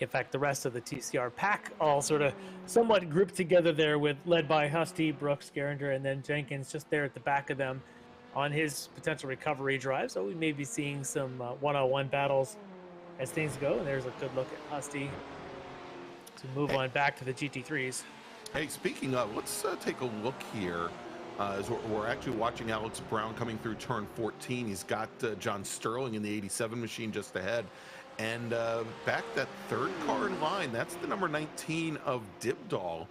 In fact, the rest of the TCR pack all sort of somewhat grouped together there, with led by Husty, Brooks, Geringer, and then Jenkins just there at the back of them on his potential recovery drive. So we may be seeing some one-on-one battles as things go. And there's a good look at Husty to move on back to the GT3s. Hey, speaking of, let's take a look here. As we're actually watching Alex Brown coming through turn 14. He's got John Sterling in the 87 machine just ahead. And back that 3rd car in line, that's the number 19 of Dibdall,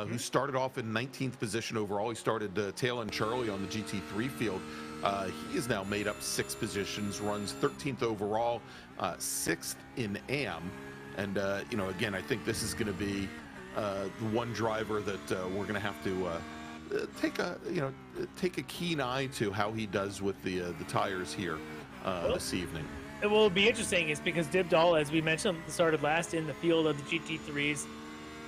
who started off in 19th position overall. He started tailing Charlie on the GT3 field. He has now made up 6 positions, runs 13th overall, 6th in AM. And, again, I think this is going to be the one driver that we're going to have to take a keen eye to how he does with the tires here this evening. It will be interesting is because Dibdall, as we mentioned, started last in the field of the GT3s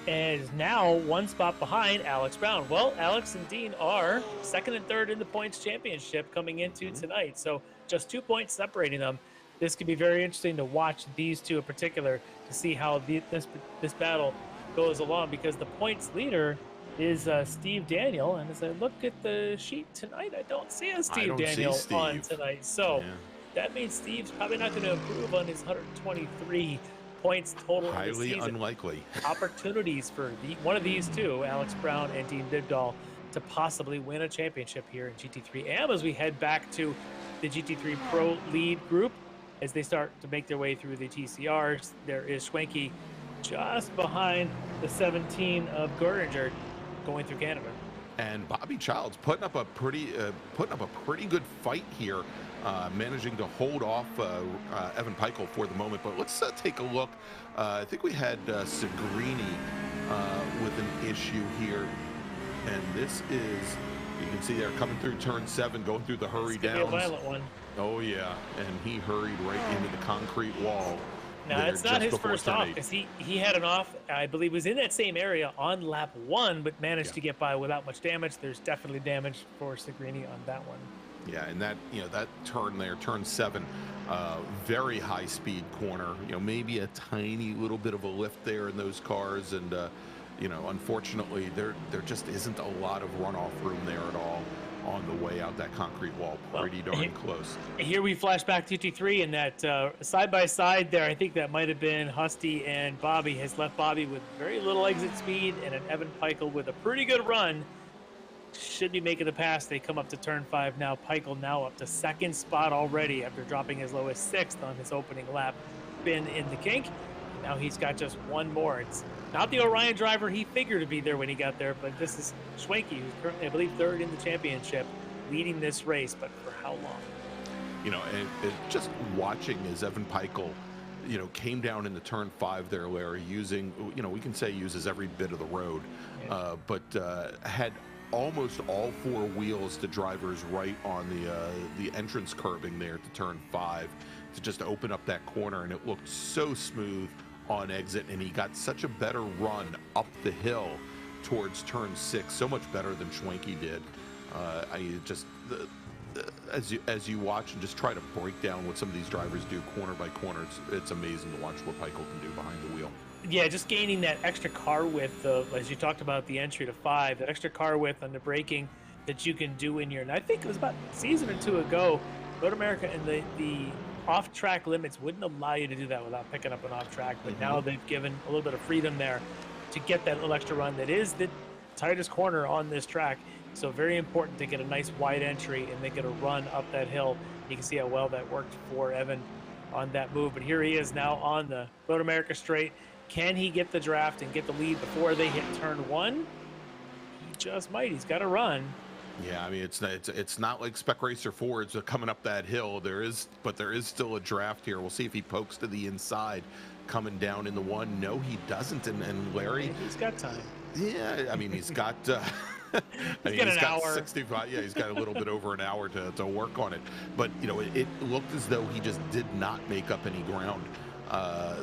and is now 1 spot behind Alex Brown. Well, Alex and Dean are 2nd and 3rd in the points championship coming into tonight. So just 2 points separating them. This could be very interesting to watch these two in particular to see how this battle goes along, because the points leader is Steve Daniel. And as I look at the sheet tonight, I don't see a Steve Daniel on tonight. So that means Steve's probably not going to improve on his 123 points total. Highly unlikely. Opportunities for one of these two, Alex Brown and Dean Dibdall, to possibly win a championship here in GT3 AM as we head back to the GT3 Pro lead group as they start to make their way through the TCRs. There is Schwenke just behind the 17 of Geringer going through Canada. And Bobby Childs putting up a pretty good fight here, managing to hold off Evan Peichel for the moment. But let's take a look. I think we had Segrini with an issue here, and this is, you can see they're coming through turn 7, going through the hurry downs. A violent one. Oh yeah, and he hurried right into the concrete wall. Now, it's not his first off, because he had an off, I believe, was in that same area on lap 1, but managed to get by without much damage. There's definitely damage for Segrini on that one. Yeah, and that, that turn there, turn 7, very high speed corner. Maybe a tiny little bit of a lift there in those cars, and unfortunately, there just isn't a lot of runoff room there at all on the way out that concrete wall. Pretty darn close. Here we flash back to T3, and that side-by-side there, I think that might have been Husty and Bobby, has left Bobby with very little exit speed, and an Evan Peichel with a pretty good run. Should be making the pass. They come up to turn 5 now. Peichel now up to 2nd spot already after dropping as low as 6th on his opening lap. Been in the kink. Now he's got just one more. It's not the Orion driver he figured to be there when he got there, but this is Schwenke, who's currently, I believe, 3rd in the championship, leading this race, but for how long? And just watching as Evan Peichel, came down into turn 5 there, Larry, using, we can say uses every bit of the road, but had almost all 4 wheels to drivers right on the entrance curbing there to turn 5 to just open up that corner, and it looked so smooth on exit, and he got such a better run up the hill towards turn 6, so much better than Schwenke did. As you watch and just try to break down what some of these drivers do corner by corner, it's amazing to watch what Peichel can do behind the wheel. Yeah, just gaining that extra car width, as you talked about the entry to 5, that extra car width on the braking that you can do in your, and I think it was about a season or 2 ago, Road America and the off-track limits wouldn't allow you to do that without picking up an off-track, but now they've given a little bit of freedom there to get that little extra run that is the tightest corner on this track. So very important to get a nice wide entry and then get a run up that hill. You can see how well that worked for Evan on that move. But here he is now on the Road America straight. Can he get the draft and get the lead before they hit turn 1? He just might. He's got to run. Yeah, I mean, it's not like Spec Racer Fords are coming up that hill. There is still a draft here. We'll see if he pokes to the inside, coming down in the 1. No, he doesn't. And Larry, he's got time. Yeah, I mean, he's got. He's got 65. Yeah, he's got a little bit over an hour to work on it. But it looked as though he just did not make up any ground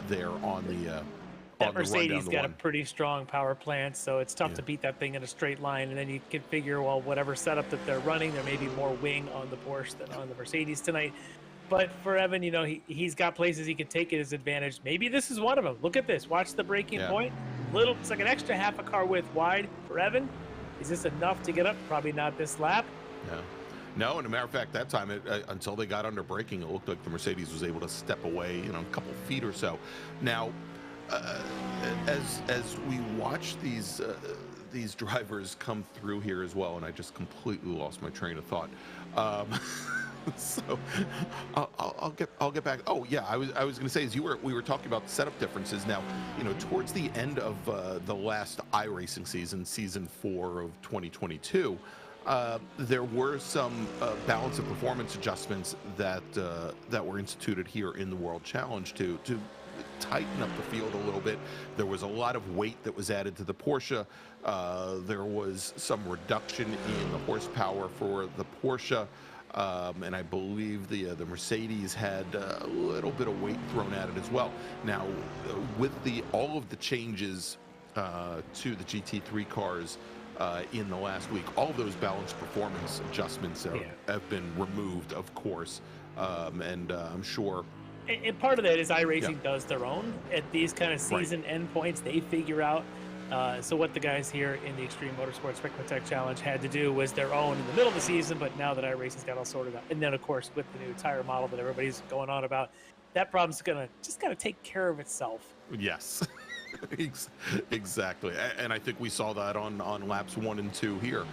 there on the. That Mercedes got a pretty strong power plant, so it's tough to beat that thing in a straight line. And then you can figure, well, whatever setup that they're running, there may be more wing on the Porsche than on the Mercedes tonight. But for Evan, he's got places he could take at his advantage. Maybe this is one of them. Look at this. Watch the braking point. It's like an extra half a car width wide for Evan. Is this enough to get up? Probably not this lap. No, and a matter of fact, that time, until they got under braking, it looked like the Mercedes was able to step away, a couple feet or so. Now, as we watch these drivers come through here as well, and I just completely lost my train of thought. So I'll get back. Oh yeah, I was going to say, as we were talking about setup differences. Now, towards the end of the last iRacing season 4 of 2022, there were some balance of performance adjustments that were instituted here in the World Challenge to tighten up the field a little bit. There was a lot of weight that was added to the Porsche. There was some reduction in the horsepower for the Porsche. And I believe the Mercedes had a little bit of weight thrown at it as well. Now, with all of the changes to the GT3 cars in the last week, all of those balanced performance adjustments have been removed, of course, and I'm sure. And part of that is iRacing does their own at these kind of season endpoints. They figure out. So what the guys here in the Extreme Motorsports Ricmotech Challenge had to do was their own in the middle of the season, but now that iRacing's got all sorted out, and then of course with the new tire model that everybody's going on about, that problem's gonna take care of itself. Yes, exactly. And I think we saw that on laps 1 and 2 here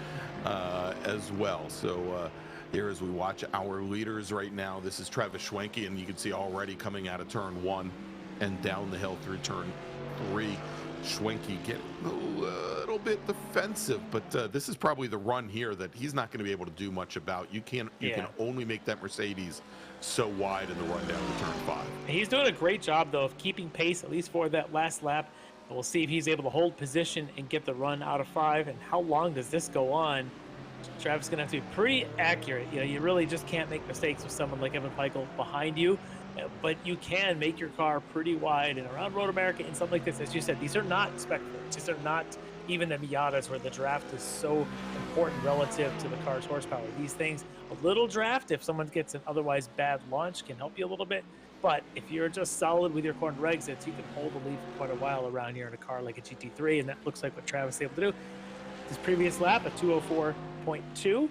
as well. So here as we watch our leaders right now, this is Travis Schwenke, and you can see already coming out of turn 1 and down the hill through turn 3. Schwenke getting a little bit defensive, but this is probably the run here that he's not going to be able to do much about. You can only make that Mercedes so wide in the run down to turn 5. He's doing a great job, though, of keeping pace, at least for that last lap. We'll see if he's able to hold position and get the run out of 5. And how long does this go on? Travis is going to have to be pretty accurate. You know, you really just can't make mistakes with someone like Evan Peichel behind you. But you can make your car pretty wide. And around Road America and something like this, as you said, these are not spec cars. These are not even the Miatas where the draft is so important relative to the car's horsepower. These things, a little draft, if someone gets an otherwise bad launch, can help you a little bit. But if you're just solid with your corner exits, you can hold the lead for quite a while around here in a car like a GT3, and that looks like what Travis is able to do. His previous lap, a 2:04.2.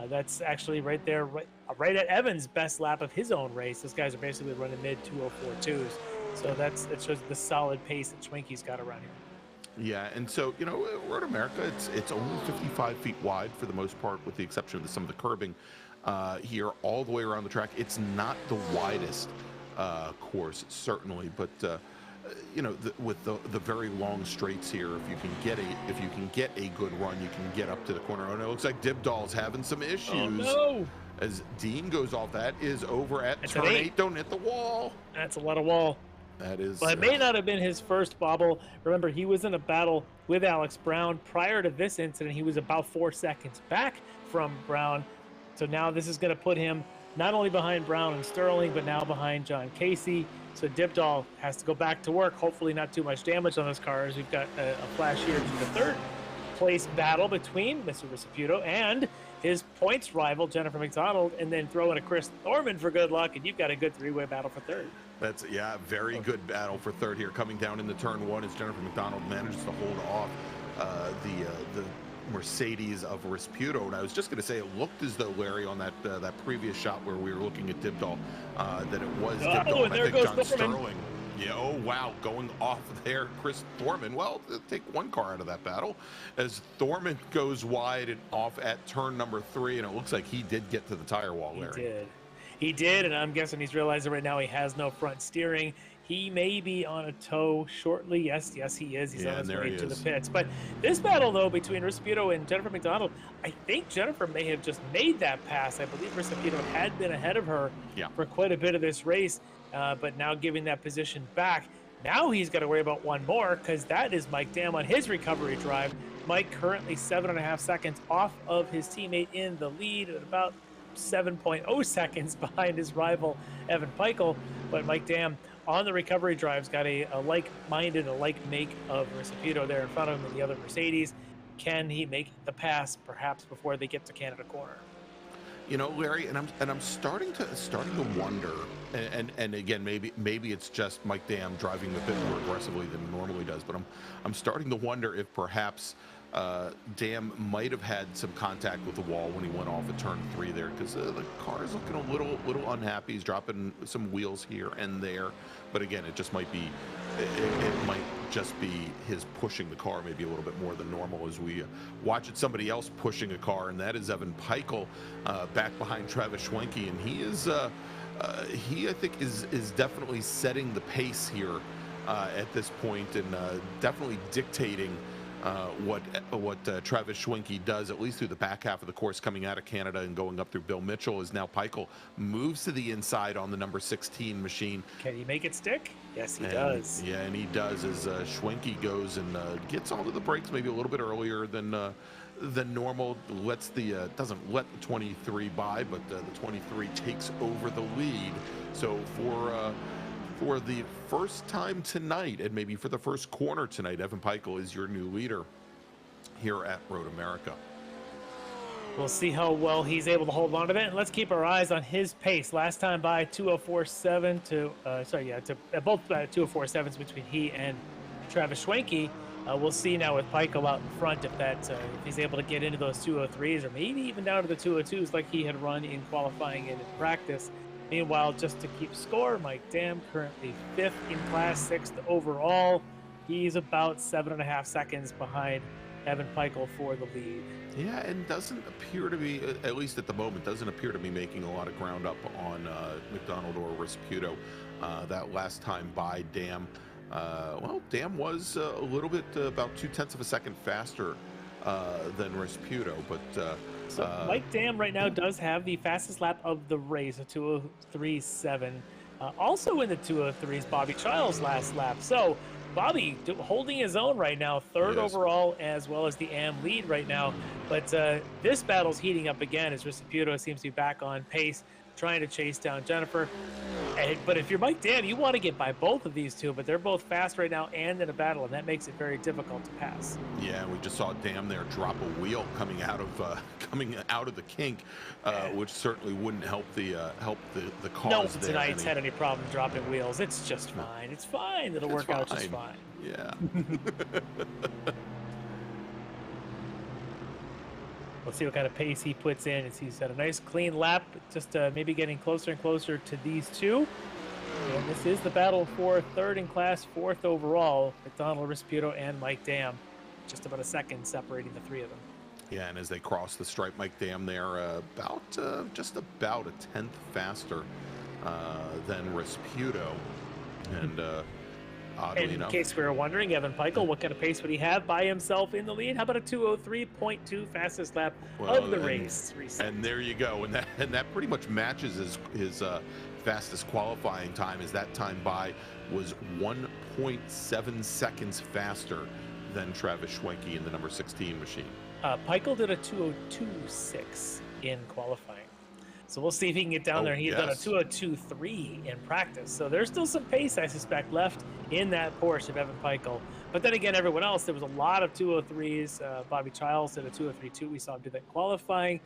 That's actually right there, right at Evan's best lap of his own race. Those guys are basically running mid 2:04.2s. So it shows the solid pace that Schwenke's got around here. Yeah, and so, you know, Road America, it's only 55 feet wide for the most part, with the exception of some of the curbing here all the way around the track. It's not the widest course, certainly, but you know, with the very long straights here, if you can get a good run, you can get up to the corner. Oh no, it looks like Dibdall's having some issues. Oh no! As Dean goes off, that is over at turn 8. Don't hit the wall. That's a lot of wall. That is. But it may not have been his first bobble. Remember, he was in a battle with Alex Brown prior to this incident. He was about 4 seconds back from Brown. So now this is going to put him not only behind Brown and Sterling, but now behind John Casey. So Dibdall has to go back to work. Hopefully not too much damage on his cars. We've got a flash here to the third place battle between Mr. Ricipputo and his points rival, Jennifer McDonald, and then throw in a Chris Thorman for good luck, and you've got a good three-way battle for third. That's, yeah, very good battle for third here. Coming down into turn 1 as Jennifer McDonald manages to hold off the Mercedes of Ricipputo. And I was just going to say, it looked as though, Larry, on that previous shot where we were looking at Dibdall, that it was Dibdall. And there goes John Thorman. Sterling. Yeah, oh, wow, going off there, Chris Thorman. Well, take one car out of that battle as Thorman goes wide and off at turn number 3, and it looks like he did get to the tire wall, Larry. He did, and I'm guessing he's realizing right now he has no front steering. He may be on a tow shortly. Yes, he is. He's on his way to the pits. But this battle, though, between Ricipputo and Jennifer McDonald, I think Jennifer may have just made that pass. I believe Ricipputo had been ahead of her for quite a bit of this race, but now giving that position back. Now he's got to worry about one more, because that is Mike Dam on his recovery drive. Mike currently 7.5 seconds off of his teammate in the lead, at about 7.0 seconds behind his rival Evan Peichel. But Mike Dam on the recovery drive's got a like-minded, a like-make of Ricipputo there in front of him in the other Mercedes. Can he make the pass perhaps before they get to Canada Corner? You know, Larry, and I'm starting to wonder, and again, maybe it's just Mike Dam driving a bit more aggressively than he normally does, but I'm starting to wonder if perhaps Dam might have had some contact with the wall when he went off at turn 3 there, because the car is looking a little unhappy. He's dropping some wheels here and there, but again, it just might be it might just be his pushing the car maybe a little bit more than normal as we watch it somebody else pushing a car, and that is Evan Peichel back behind Travis Schwenke, and he is he I think is definitely setting the pace here at this point, and definitely dictating what Travis Schwenke does, at least through the back half of the course, coming out of Canada and going up through Bill Mitchell. As now Peichel moves to the inside on the number 16 machine. Can he make it stick? Yes, he does. Yeah, and he does, as Schwenke goes and gets onto the brakes maybe a little bit earlier than normal. Doesn't let the 23 by, but the 23 takes over the lead. So for the first time tonight, and maybe for the first corner tonight, Evan Peichel is your new leader here at Road America. We'll see how well he's able to hold on to that, and let's keep our eyes on his pace. Last time by 2:04.7 to both 2:04.7s between he and Travis Schwenke. We'll see now with Peichel out in front if he's able to get into those 2:03s, or maybe even down to the 2:02s like he had run in qualifying and in practice. Meanwhile, just to keep score, Mike Dam currently 5th in class, 6th overall. He's about 7.5 seconds behind Evan Peichel for the lead. Yeah, and doesn't appear to be, at least at the moment, doesn't appear to be making a lot of ground up on McDonald or Ricipputo. That last time by Dam Well, Dam was a little bit about 0.2 of a second faster than Resputo, but so Mike Dam right now does have the fastest lap of the race, a 2:03.7. Also in the 2:03s, Bobby Childs' last lap. So Bobby holding his own right now, third overall, as well as the AM lead right now. But this battle's heating up again as Resputo seems to be back on pace, trying to chase down Jennifer. But if you're Mike Dam, you want to get by both of these two, but they're both fast right now and in a battle, and that makes it very difficult to pass. Yeah, we just saw Dam there drop a wheel coming out of the kink, which certainly wouldn't help the cause. No one tonight's had any problem dropping wheels. It's just fine. It's fine. It'll work out just fine. Yeah. Let's see what kind of pace he puts in. He's had a nice clean lap, just maybe getting closer and closer to these two. And this is the battle for third in class, fourth overall. McDonald, Resputo, and Mike Dam. Just about a second separating the three of them. Yeah, and as they cross the stripe, Mike Dam there just about a 10th faster than Resputo. And oddly enough, in case we were wondering, Evan Peichel, what kind of pace would he have by himself in the lead? How about a 2:03.2 fastest lap of the race? And there you go, and that pretty much matches his fastest qualifying time. As that time by was 1.7 seconds faster than Travis Schwenke in the number 16 machine. Peichel did a 2:02.6 in qualifying. So we'll see if he can get down there. He's done a 2:02.3 in practice. So there's still some pace, I suspect, left in that Porsche of Evan Peichel. But then again, everyone else, there was a lot of 2:03s. Bobby Childs did a 2:03.2. We saw him do that in qualifying.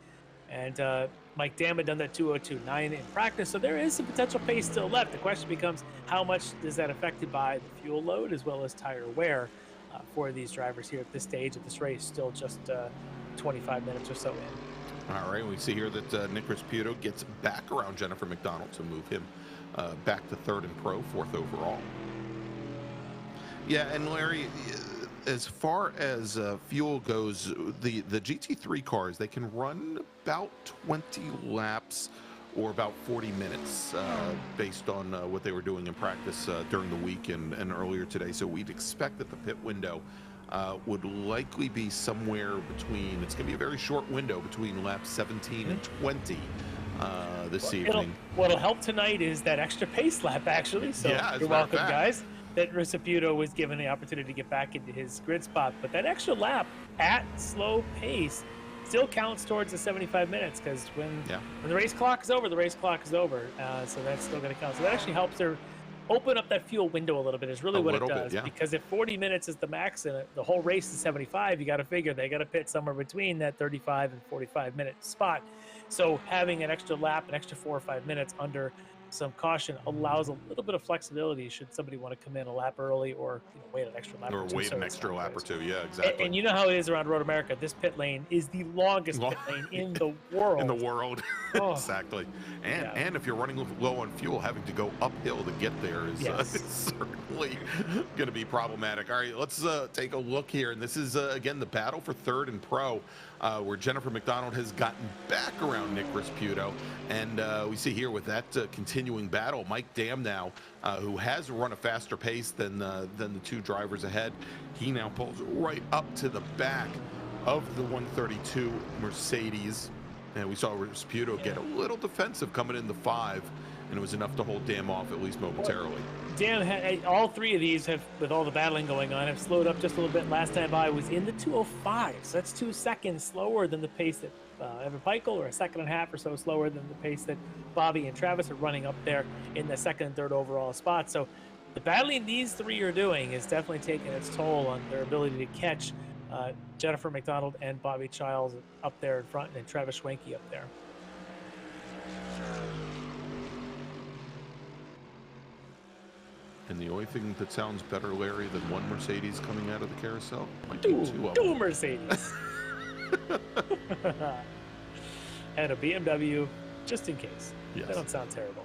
And Mike Dam had done that 2:02.9 in practice. So there is some potential pace still left. The question becomes, how much is that affected by the fuel load as well as tire wear for these drivers here at this stage of this race? Still just 25 minutes or so in. All right, we see here that Nick Resputo gets back around Jennifer McDonald to move him back to third in pro, fourth overall. Yeah, and Larry, as far as fuel goes, the GT3 cars, they can run about 20 laps or about 40 minutes based on what they were doing in practice during the week and earlier today. So we'd expect that the pit window would likely be somewhere between, it's going to be a very short window between laps 17 and 20 this evening. What'll help tonight is that extra pace lap, actually. So yeah, you're welcome, guys. That Resputo was given the opportunity to get back into his grid spot. But that extra lap at slow pace still counts towards the 75 minutes, because when the race clock is over, the race clock is over. So that's still going to count. So that actually helps her open up that fuel window a little bit is really what it does. Because if 40 minutes is the max and the whole race is 75, you got to figure they got to pit somewhere between that 35 and 45 minute spot. So having an extra lap, an extra 4 or 5 minutes under some caution allows a little bit of flexibility should somebody want to come in a lap early or wait an extra lap or two. Wait an extra lap or two. Yeah, exactly. And you know how it is around Road America. This pit lane is the longest pit lane in the world. In the world. Exactly. And if you're running low on fuel, having to go uphill to get there is certainly going to be problematic. All right, let's take a look here. And this is, again, the battle for third and pro, where Jennifer McDonald has gotten back around Nick Resputo. And we see here with that continuing battle, Mike Dam now, who has run a faster pace than the two drivers ahead. He now pulls right up to the back of the 132 Mercedes. And we saw Resputo get a little defensive coming in the 5, and it was enough to hold Dam off at least momentarily. Dam had, all three of these have, with all the battling going on, have slowed up just a little bit. Last time by was in the 2:05, so that's 2 seconds slower than the pace that Evan Peichel, or a second and a half or so slower than the pace that Bobby and Travis are running up there in the second and third overall spot. So the battling these three are doing is definitely taking its toll on their ability to catch Jennifer McDonald and Bobby Childs up there in front, and Travis Schwenke up there. And the only thing that sounds better, Larry, than one Mercedes coming out of the carousel might be two Mercedes. And a BMW, just in case. Yes. They don't sound terrible.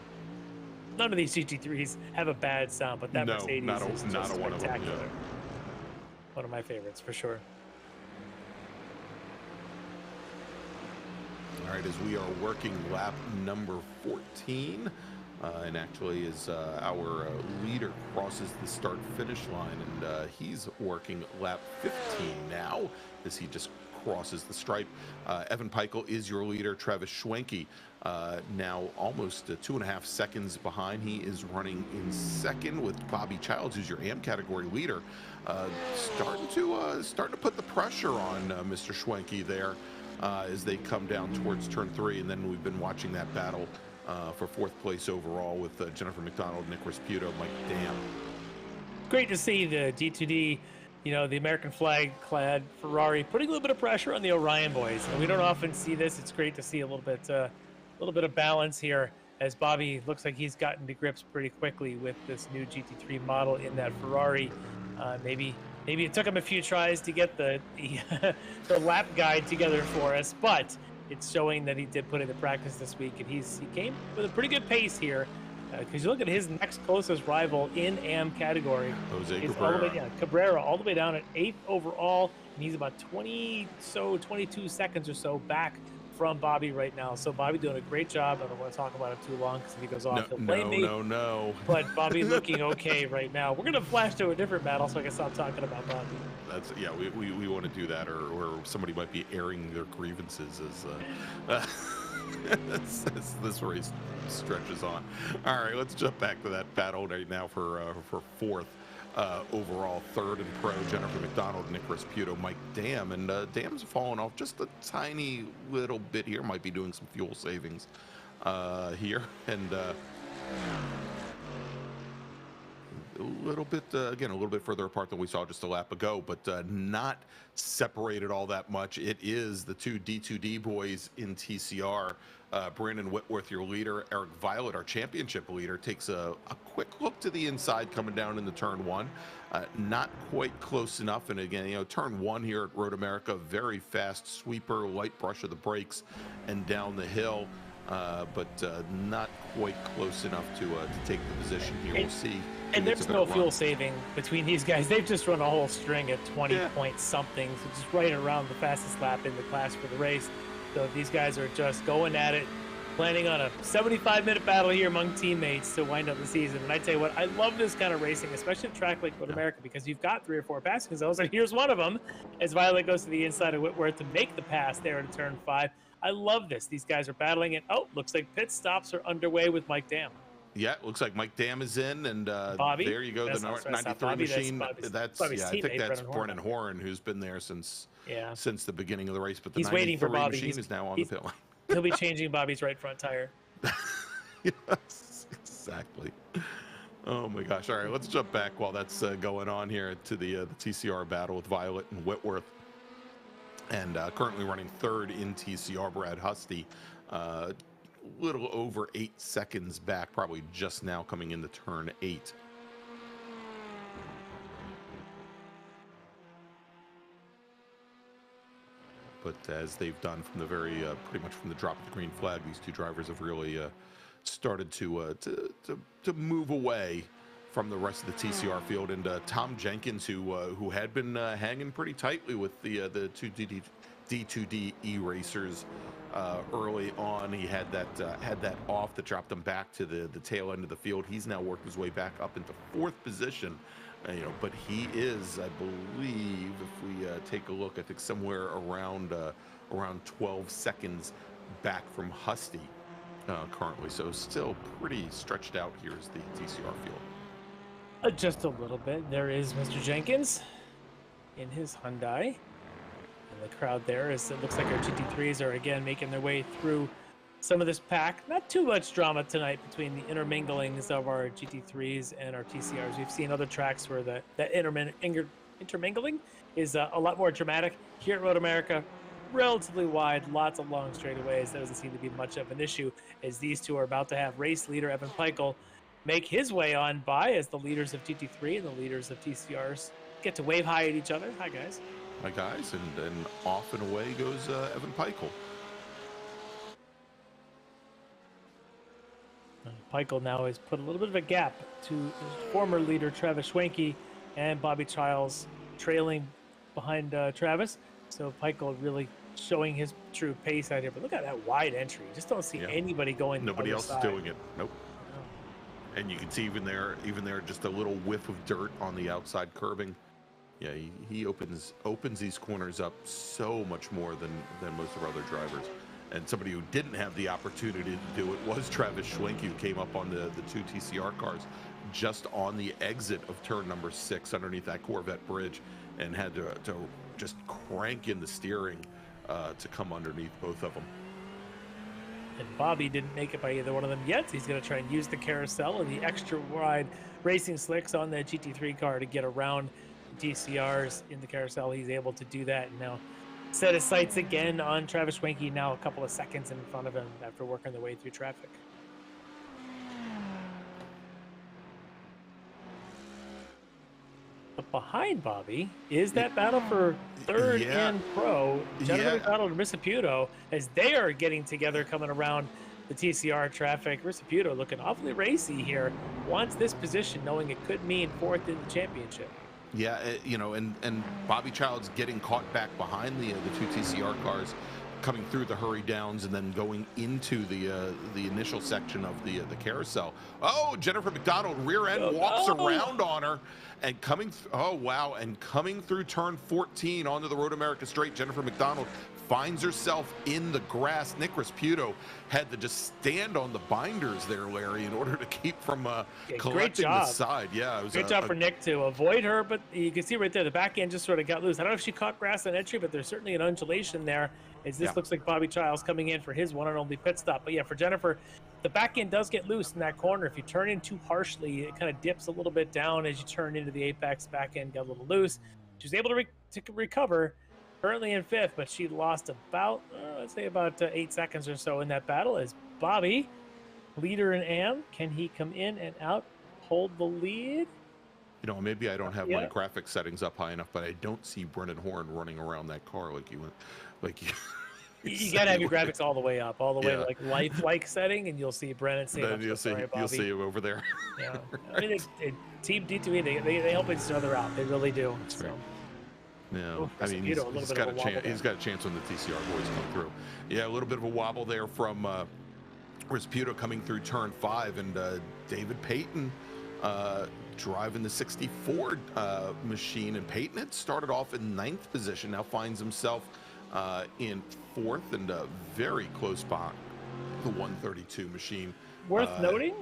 None of these GT3s have a bad sound, but that Mercedes is just spectacular. One of my favorites, for sure. All right, as we are working lap number 14 and actually is our leader crosses the start-finish line, and he's working lap 15 now as he just crosses the stripe. Evan Peichel is your leader. Travis Schwenke now almost 2.5 seconds behind. He is running in second with Bobby Childs, who's your AM category leader, starting to put the pressure on Mr. Schwenke there as they come down towards turn 3. And then we've been watching that battle for 4th place overall with Jennifer McDonald, Nick Rasputo, Mike Dam. Great to see the D2D, you know, the American flag clad Ferrari putting a little bit of pressure on the Orion boys. And we don't often see this. It's great to see a little bit of balance here as Bobby looks like he's gotten to grips pretty quickly with this new GT3 model in that Ferrari. Maybe it took him a few tries to get the lap guide together for us, but it's showing that he did put in the practice this week, and he came with a pretty good pace here. Because you look at his next closest rival in AM category, Jose Cabrera, all the way down at 8th overall, and he's about 22 seconds or so back from Bobby right now. So Bobby doing a great job. I don't want to talk about it too long because if he goes off, he'll blame me. No. But Bobby looking okay right now. We're gonna flash to a different battle so I can stop talking about Bobby. That's we want to do that, or somebody might be airing their grievances as this race stretches on. All right, let's jump back to that battle right now for 4th overall. 3rd in pro, Jennifer McDonald, Nick Rasputo, Mike Dam, and Dam's fallen off just a tiny little bit here. Might be doing some fuel savings here, and a little bit again a little bit further apart than we saw just a lap ago, but not separated all that much. It is the two D2D boys in TCR. Brandon Whitworth, your leader. Eric Violet, our championship leader, takes a quick look to the inside coming down into turn 1. Not quite close enough, and again, you know, turn 1 here at Road America, very fast sweeper, light brush of the brakes and down the hill, but not quite close enough to take the position here. We'll see. And there's no fuel saving between these guys. They've just run a whole string at 20 point something, so just right around the fastest lap in the class for the race. So these guys are just going at it, planning on a 75-minute battle here among teammates to wind up the season. And I tell you what, I love this kind of racing, especially at a track like Road America, because you've got 3 or 4 passing zones, and here's one of them as Violet goes to the inside of Whitworth to make the pass there in turn 5. I love this. These guys are battling it. Oh, looks like pit stops are underway with Mike Dam. Yeah, it looks like Mike Dam is in, and Bobby, there you go, the 93 Bobby, machine. That's I think that's Brennan Horan, who's been there since the beginning of the race. But the he's waiting for Bobby. Machine is now on the pit line. He'll be changing Bobby's right front tire. Yes, exactly. Oh my gosh! All right, let's jump back while that's going on here to the TCR battle with Violet and Whitworth, and currently running 3rd in TCR, Brad Husty. Little over 8 seconds back, probably just now coming into turn 8. But as they've done from the very pretty much from the drop of the green flag, these two drivers have really started to move away from the rest of the TCR field. And Tom Jenkins, who had been hanging pretty tightly with the two D2D E-racers early on, he had that off that dropped him back to the tail end of the field. He's now worked his way back up into 4th position, but he is, I believe, if we take a look, I think somewhere around 12 seconds back from Husty currently. So still pretty stretched out here is the TCR field. Just a little bit. There is Mr. Jenkins in his Hyundai. And the crowd there, as it looks like our GT3s are again making their way through some of this pack. Not too much drama tonight between the interminglings of our GT3s and our TCRs. We've seen other tracks where that intermingling is a lot more dramatic. Here at Road America, relatively wide, lots of long straightaways. That doesn't seem to be much of an issue, as these two are about to have race leader Evan Peichel make his way on by as the leaders of GT3 and the leaders of TCRs get to wave hi at each other. Hi, guys. Hi, guys. And off and away goes Evan Peichel. Peichel now has put a little bit of a gap to his former leader Travis Schwenke and Bobby Childs trailing behind Travis. So Peichel really showing his true pace out here. But look at that wide entry. You just don't see anybody going. Nobody else is doing it. Nope. And you can see even there, just a little whiff of dirt on the outside curbing. Yeah, he opens these corners up so much more than most of our other drivers. And somebody who didn't have the opportunity to do it was Travis Schwenke, who came up on the two TCR cars just on the exit of turn number 6 underneath that Corvette bridge, and had to just crank in the steering to come underneath both of them. And Bobby didn't make it by either one of them yet. So he's going to try and use the carousel and the extra wide racing slicks on the GT3 car to get around DCRs in the carousel. He's able to do that and now set his sights again on Travis Schwenke, now a couple of seconds in front of him after working their way through traffic. But behind Bobby is that battle for third and pro, Jennifer McDonald and Ricmotech, as they are getting together, coming around the TCR traffic. Ricmotech looking awfully racy here, wants this position knowing it could mean 4th in the championship. Yeah, you know, and Bobby Childs getting caught back behind the two TCR cars, coming through the hurry downs and then going into the initial section of the carousel. Oh, Jennifer McDonald rear end walks around on her, and coming through turn 14 onto the Road America straight. Jennifer McDonald finds herself in the grass. Nick Ricmotech had to just stand on the binders there, Larry, in order to keep from collecting the side. Yeah, it was great job for Nick to avoid her, but you can see right there the back end just sort of got loose. I don't know if she caught grass on entry, but there's certainly an undulation there, as this looks like Bobby Childs coming in for his one and only pit stop. But yeah, for Jennifer, the back end does get loose in that corner. If you turn in too harshly, it kind of dips a little bit down as you turn into the apex. Back end got a little loose. She was able to recover. Currently in 5th, but she lost about, let's say about 8 seconds or so in that battle. As Bobby, leader in AM, can he come in and out, hold the lead? You know, maybe I don't have my graphic settings up high enough, but I don't see Brennan Horn running around that car like you went, you gotta have your graphics all the way up, all the way like lifelike setting, and you'll see Brennan saying, then you'll see him over there. Yeah, I mean, Team D2E, they help each other out. They really do. That's right. Yeah, I mean, he's got a chance. He's got a chance when the TCR boys come through. Yeah, a little bit of a wobble there from Ricmotech coming through turn 5, and David Payton driving the 64 machine. And Payton had started off in 9th position, now finds himself in 4th and very close by the 132 machine. Worth noting,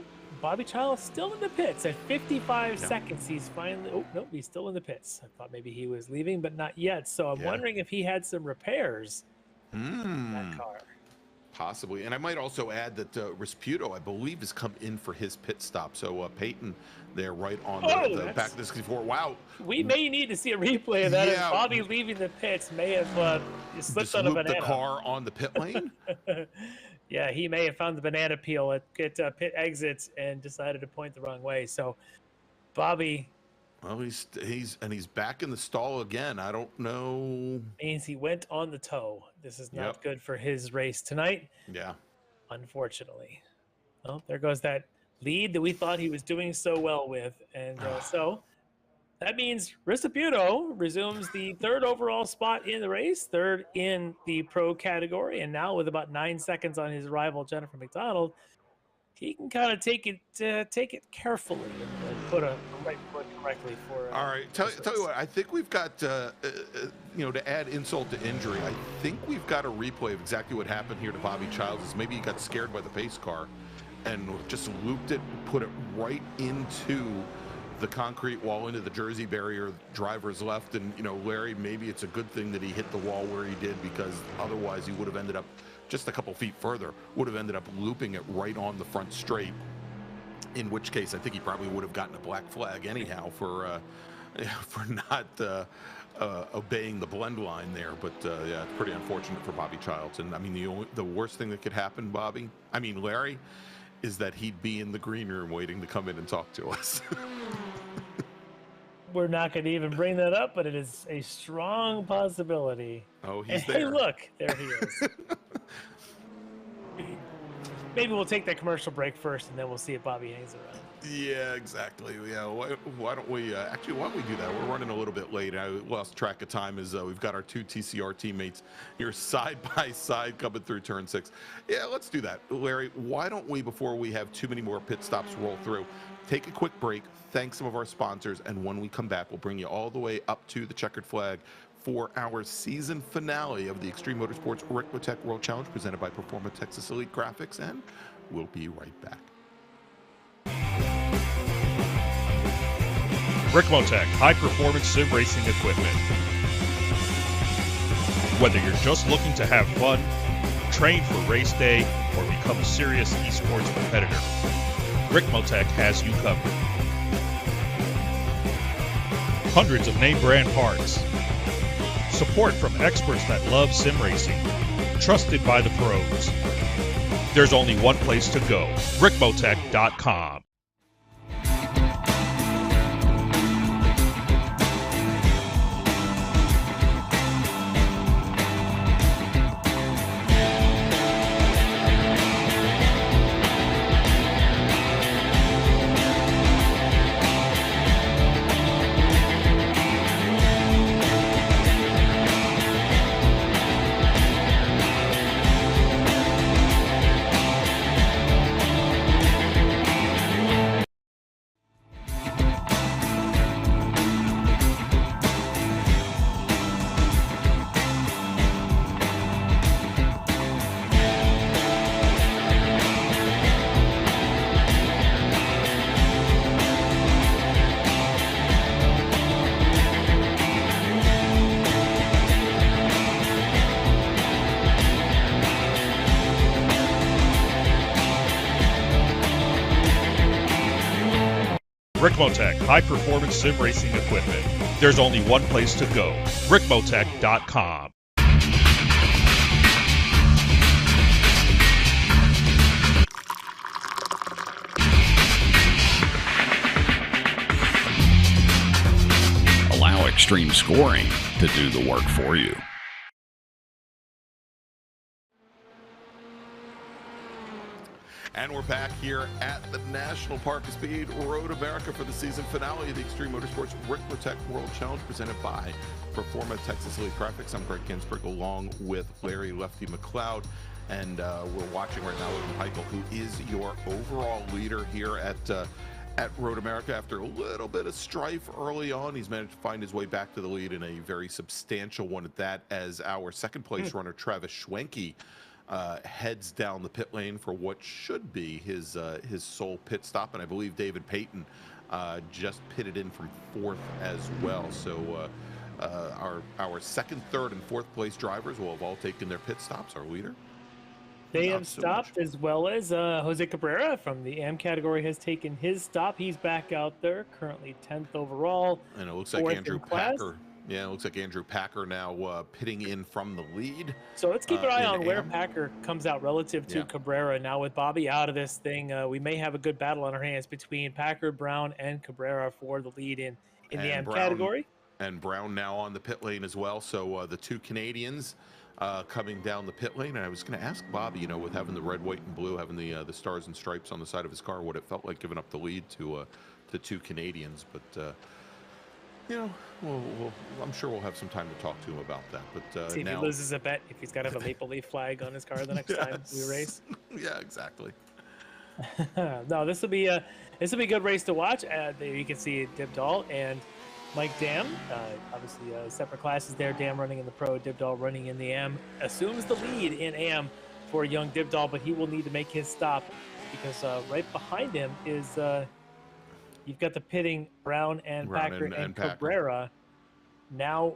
Bobby Childs still in the pits at 55 seconds. He's finally, he's still in the pits. I thought maybe he was leaving, but not yet. So I'm wondering if he had some repairs in that car. Possibly. And I might also add that Ricmotech, I believe, has come in for his pit stop. So Payton there right on the back of the 64. Wow. We may need to see a replay of that. As Bobby leaving the pits may have slipped on a banana. The car on the pit lane? Yeah, he may have found the banana peel at pit exits and decided to point the wrong way. So, Bobby. Well, he's back in the stall again. I don't know. Means he went on the toe. This is not good for his race tonight. Yeah. Unfortunately. Well, there goes that lead that we thought he was doing so well with, and so that means Ricmotech resumes the 3rd overall spot in the race, 3rd in the pro category, and now with about 9 seconds on his rival Jennifer McDonald, he can kind of take it carefully and put a right foot correctly for. All right, tell you what, I think we've got to add insult to injury. I think we've got a replay of exactly what happened here to Bobby Childs. Maybe he got scared by the pace car and just looped it, put it right into the concrete wall, into the Jersey barrier, driver's left. And, Larry, maybe it's a good thing that he hit the wall where he did, because otherwise he would have ended up just a couple feet further, would have ended up looping it right on the front straight, in which case I think he probably would have gotten a black flag anyhow for not obeying the blend line there. But yeah, it's pretty unfortunate for Bobby Childs. And I mean, the worst thing that could happen, Larry, is that he'd be in the green room waiting to come in and talk to us. We're not going to even bring that up, but it is a strong possibility. Oh, he's there. Hey, look, there he is. maybe we'll take that commercial break first, and then we'll see if Bobby hangs around. Yeah, exactly. Yeah, why don't we actually? Why don't we do that? We're running a little bit late. I lost track of time. As we've got our two TCR teammates here side by side coming through turn 6. Yeah, let's do that, Larry. Why don't we, before we have too many more pit stops roll through, take a quick break, thank some of our sponsors, and when we come back, we'll bring you all the way up to the checkered flag for our season finale of the Extreme Motorsports Ricmotech World Challenge presented by Performa Texas Elite Graphics, and we'll be right back. Ricmotech high-performance sim racing equipment. Whether you're just looking to have fun, train for race day, or become a serious esports competitor, Ricmotech has you covered. Hundreds of name brand parts. Support from experts that love sim racing. Trusted by the pros. There's only one place to go, Ricmotech.com. Ricmotech high-performance sim racing equipment. There's only one place to go, Ricmotech.com. Allow extreme scoring to do the work for you. And we're back here at the National Park of Speed Road America for the season finale of the Extreme Motorsports Ricmotech World Challenge presented by Performa Texas Elite Graphics. I'm Greg Ginsburg along with Larry Lefty McLeod. And we're watching right now with Michael, who is your overall leader here at Road America. After a little bit of strife early on, he's managed to find his way back to the lead in a very substantial one at that, as our second place runner, Travis Schwenke, heads down the pit lane for what should be his sole pit stop. And I believe David Payton just pitted in from 4th as well. So our second, third, and 4th place drivers will have all taken their pit stops. Our leader, they have stopped, as well as Jose Cabrera from the AM category has taken his stop. He's back out there, currently 10th overall. And it looks like Andrew Packer. Yeah, it looks like Andrew Packer now pitting in from the lead. So let's keep an eye on where Packer comes out relative to Cabrera. Now with Bobby out of this thing, we may have a good battle on our hands between Packer, Brown, and Cabrera for the lead in the AM category. And Brown now on the pit lane as well. So the two Canadians coming down the pit lane. And I was going to ask Bobby, you know, with having the red, white, and blue, having the stars and stripes on the side of his car, what it felt like giving up the lead to two Canadians. But you know, I'm sure we'll have some time to talk to him about that. But see if he loses a bet, if he's got to have a Maple Leaf flag on his car the next time we race. Yeah, exactly. No, this will be a good race to watch. There you can see Dibdall and Mike Dam. Obviously, separate classes there. Dam running in the Pro, Dibdall running in the AM. Assumes the lead in AM for young Dibdall, but he will need to make his stop because right behind him is. You've got the pitting Brown and Packer and Cabrera. Now,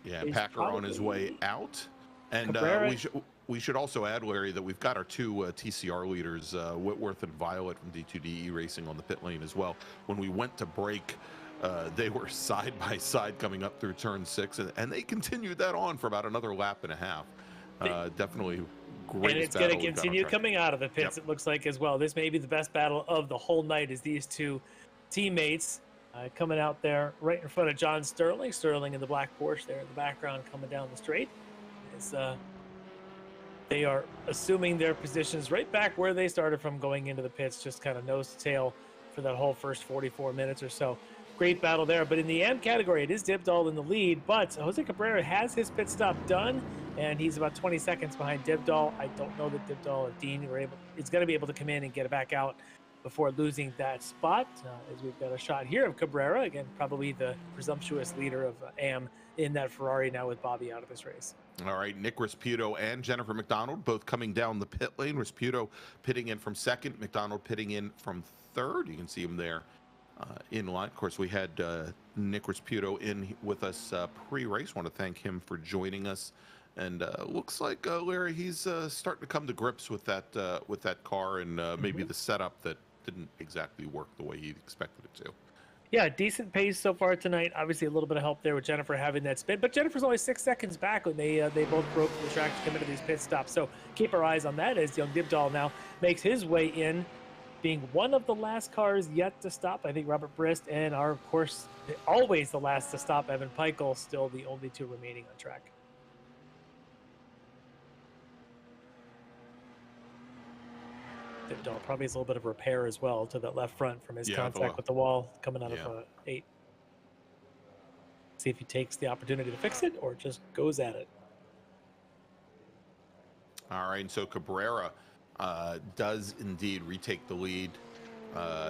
yeah, Packer on his way out, and we should also add, Larry, that we've got our two TCR leaders, Whitworth and Violet from D2D Racing, on the pit lane as well. When we went to break, they were side by side coming up through turn 6, and they continued that on for about another lap and a half. Definitely. And it's going to continue coming out of the pits, Yep. It looks like, as well. This may be the best battle of the whole night, as these two teammates coming out there right in front of John Sterling. Sterling in the black Porsche there in the background coming down the straight. As They are assuming their positions right back where they started from going into the pits, just kind of nose to tail for that whole first 44 minutes or so. Great battle there. But in the AM category, it is Dibdall in the lead, but Jose Cabrera has his pit stop done, and he's about 20 seconds behind Dibdall. I don't know that Dibdall or Dean is going to be able to come in and get it back out before losing that spot, as we've got a shot here of Cabrera, again, probably the presumptuous leader of AM in that Ferrari now with Bobby out of this race. All right, Nick Rasputo and Jennifer McDonald both coming down the pit lane. Rasputo pitting in from second, McDonald pitting in from third. You can see him there in line. Of course, we had Nick Rasputo in with us pre-race. Want to thank him for joining us. And looks like Larry, he's starting to come to grips with that car and maybe the setup that didn't exactly work the way he expected it to. Yeah, decent pace so far tonight. Obviously, a little bit of help there with Jennifer having that spin, but Jennifer's only 6 seconds back when they both broke the track to come into these pit stops. So keep our eyes on that as young Dibdall now makes his way in, being one of the last cars yet to stop. I think Robert Brist and our, of course, always the last to stop, Evan Peichel, still the only two remaining on track. Dibdall probably has a little bit of repair as well to that left front from his contact with the wall coming out of 8. See if he takes the opportunity to fix it or just goes at it. All right, and so Cabrera does indeed retake the lead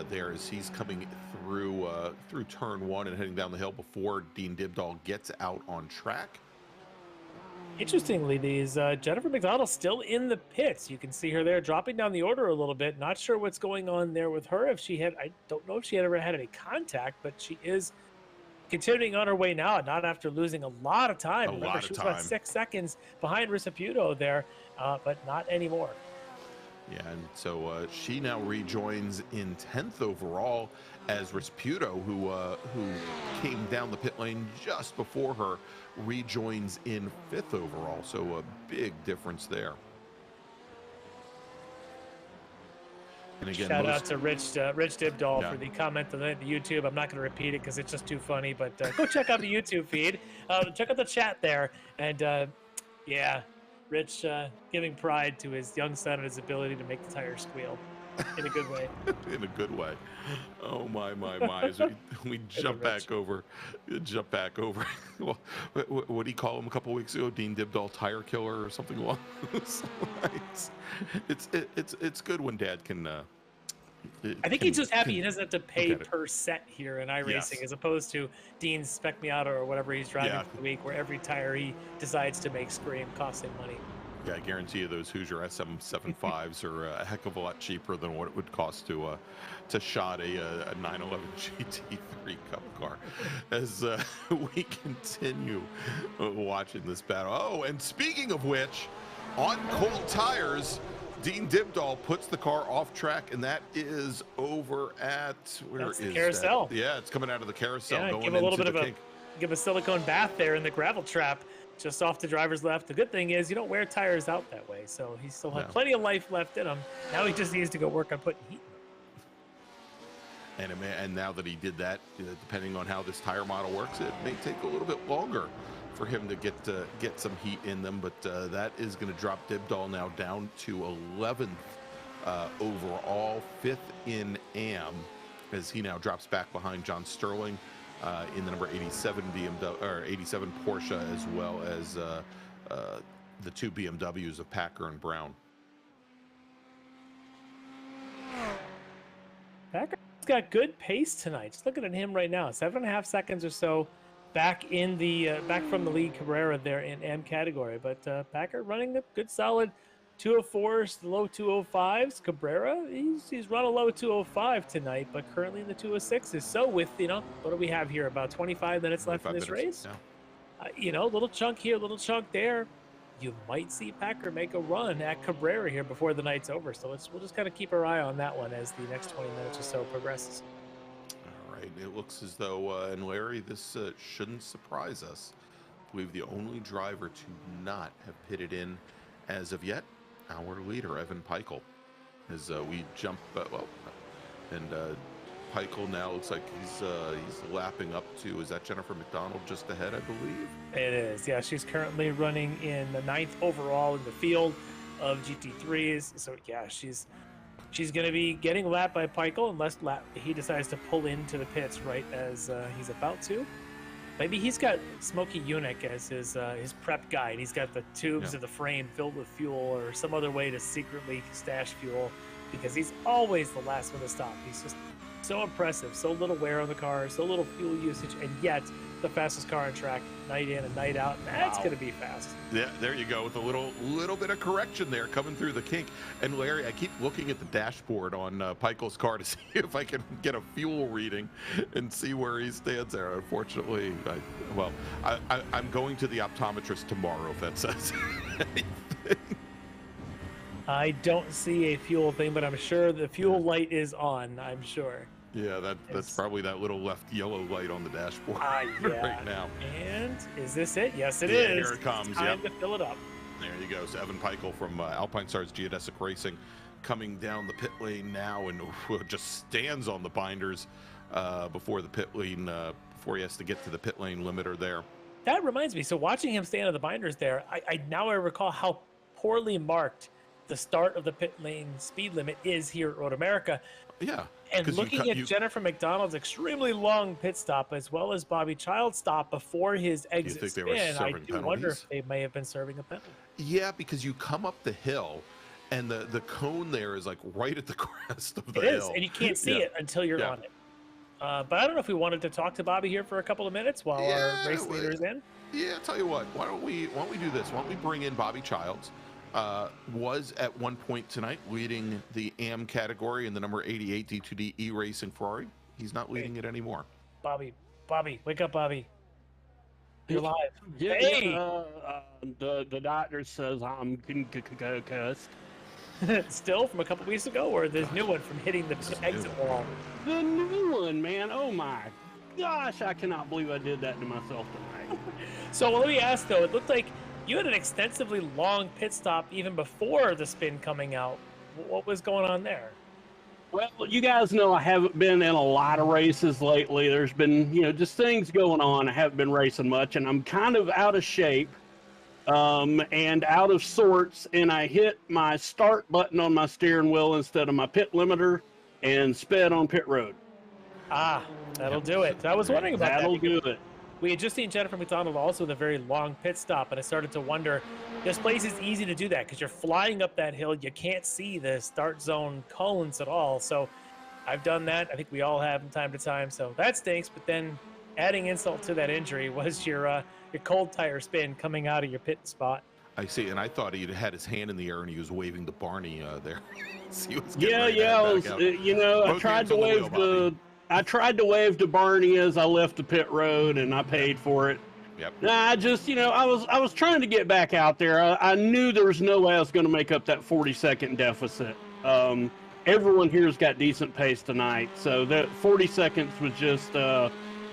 there as he's coming through turn 1 and heading down the hill before Dean Dibdall gets out on track. Interestingly, these Jennifer McDonald still in the pits. You can see her there dropping down the order a little bit. Not sure what's going on there with her. If she had, I don't know if she had ever had any contact, but she is continuing on her way now, not after losing a lot of time. Remember, she was about 6 seconds behind Rasputo there, but not anymore. Yeah, and so she now rejoins in 10th overall as Rasputo, who came down the pit lane just before her, rejoins in 5th overall. So a big difference there. And again, shout out to Rich Dibdall for the comment on the YouTube. I'm not going to repeat it because it's just too funny, but go check out the YouTube feed. Check out the chat there. And yeah, Rich giving pride to his young son and his ability to make the tires squeal in a good way. In a good way. Oh my. As we jump back over. Well, what did he call him a couple weeks ago? Dean Dibdall tire killer or something along those lines. It's good when Dad can. I think he's just happy he doesn't have to pay per set here in iRacing, as opposed to Dean's Spec Miata or whatever he's driving for the week, where every tire he decides to make scream costs him money. Yeah, I guarantee you those Hoosier SM75s are a heck of a lot cheaper than what it would cost to shot a 911 GT3 Cup car. As we continue watching this battle. Oh, and speaking of which, on cold tires, Dean Dibdall puts the car off track, and that is over at the carousel. That? Yeah, it's coming out of the carousel. Yeah, going give a little bit of give a silicone bath there in the gravel trap, just off the driver's left. The good thing is you don't wear tires out that way, so he still has plenty of life left in him. Now he just needs to go work on putting heat in them. And now that he did that, depending on how this tire model works, it may take a little bit longer for him to get some heat in them, but that is going to drop Dibdall now down to 11th overall, 5th in AM, as he now drops back behind John Sterling in the number 87 BMW or 87 Porsche, as well as the 2 BMWs of Packer and Brown. Packer's got good pace tonight. Just looking at him right now, 7.5 seconds or so back in the back from the lead Cabrera there in M category. But Packer running a good solid 204s, low 205s. Cabrera, he's run a low 205 tonight, but currently in the 206s. So with, what do we have here? About 25 minutes left in this race. Yeah. Little chunk here, little chunk there. You might see Packer make a run at Cabrera here before the night's over. So we'll just kind of keep our eye on that one as the next 20 minutes or so progresses. All right. It looks as though, and Larry, this shouldn't surprise us. I believe the only driver to not have pitted in as of yet, our leader, Evan Peichel, as we jump, and Peichel now looks like he's lapping up to, is that Jennifer McDonald just ahead, I believe? It is, yeah. She's currently running in the 9th overall in the field. of GT3s. So yeah, she's going to be getting lapped by Pikel unless he decides to pull into the pits right as he's about to. Maybe he's got Smokey Eunuch as his prep guide. He's got the tubes of the frame filled with fuel or some other way to secretly stash fuel, because he's always the last one to stop. He's just so impressive, so little wear on the car, so little fuel usage, and yet the fastest car on track, night in and night out. That's going to be fast. Yeah, there you go, with a little bit of correction there coming through the kink. And Larry, I keep looking at the dashboard on Pikel's car to see if I can get a fuel reading and see where he stands there. Unfortunately, I'm going to the optometrist tomorrow if that says anything. I don't see a fuel thing, but I'm sure the fuel light is on, I'm sure. Yeah, that's probably that little left yellow light on the dashboard right now. And is this it? Yes, it is. Here it comes. It's time to fill it up. There you go. So Evan Pikel from Alpine Stars Geodesic Racing coming down the pit lane now and just stands on the binders before the pit lane, before he has to get to the pit lane limiter there. That reminds me. So watching him stand on the binders there, I recall how poorly marked the start of the pit lane speed limit is here at Road America. Yeah. And looking at Jennifer McDonald's extremely long pit stop, as well as Bobby Child's stop before his exit spin, I do wonder if they may have been serving a penalty. Yeah, because you come up the hill, and the cone there is like right at the crest of the hill. It is, and you can't see it until you're on it. But I don't know if we wanted to talk to Bobby here for a couple of minutes while our race leader is in. Yeah, tell you what, why don't we do this? Why don't we bring in Bobby Childs? Was at one point tonight leading the AM category in the number 88 D2D E-Racing Ferrari. He's not leading it anymore. Bobby, wake up, Bobby. You're live. Yeah, hey! The doctor says I'm concussed. Still from a couple weeks ago, or this new one from hitting the exit wall? The new one, man. Oh my gosh, I cannot believe I did that to myself tonight. So let me ask though, it looked like you had an extensively long pit stop even before the spin coming out. What was going on there? Well, you guys know I haven't been in a lot of races lately. There's been, just things going on. I haven't been racing much, and I'm kind of out of shape and out of sorts, and I hit my start button on my steering wheel instead of my pit limiter and sped on pit road. That'll do it. I was wondering about that. That'll do it. We had just seen Jennifer McDonald also with a very long pit stop, and I started to wonder, this place is easy to do that because you're flying up that hill. You can't see the start zone cones at all. So I've done that. I think we all have from time to time. So that stinks. But then adding insult to that injury was your cold tire spin coming out of your pit spot. I see, and I thought he had his hand in the air and he was waving to Barney there. I tried to wave to Barney as I left the pit road, and I paid for it. Yep. I just, I was trying to get back out there. I knew there was no way I was going to make up that 40-second deficit. Everyone here's got decent pace tonight, so that 40 seconds was just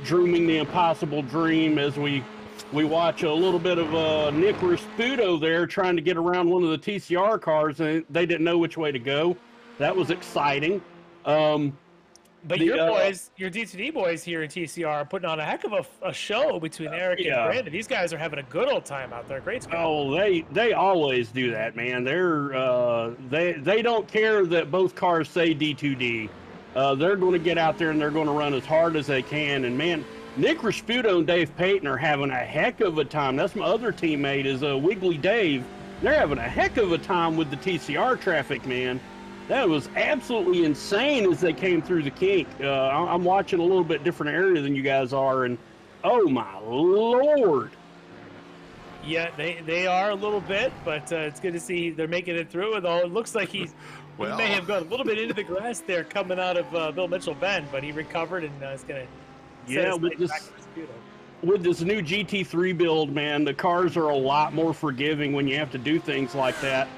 dreaming the impossible dream as we watch a little bit of Nick Rasputo there trying to get around one of the TCR cars, and they didn't know which way to go. That was exciting. But your D2D boys here in TCR are putting on a heck of a show between Eric and Brandon. These guys are having a good old time out there. Great squad. Oh, they always do that, man. They don't care that both cars say D2D. They're going to get out there and they're going to run as hard as they can. And man, Nick Rasputo and Dave Payton are having a heck of a time. That's my other teammate is Wiggly Dave. They're having a heck of a time with the TCR traffic, man. That was absolutely insane as they came through the kink. I'm watching a little bit different area than you guys are, and oh my Lord. Yeah, they are a little bit, but it's good to see they're making it through. Although it looks like he may have gone a little bit into the grass there coming out of Bill Mitchell Bend, but he recovered and is going to with this new GT3 build, man, the cars are a lot more forgiving when you have to do things like that.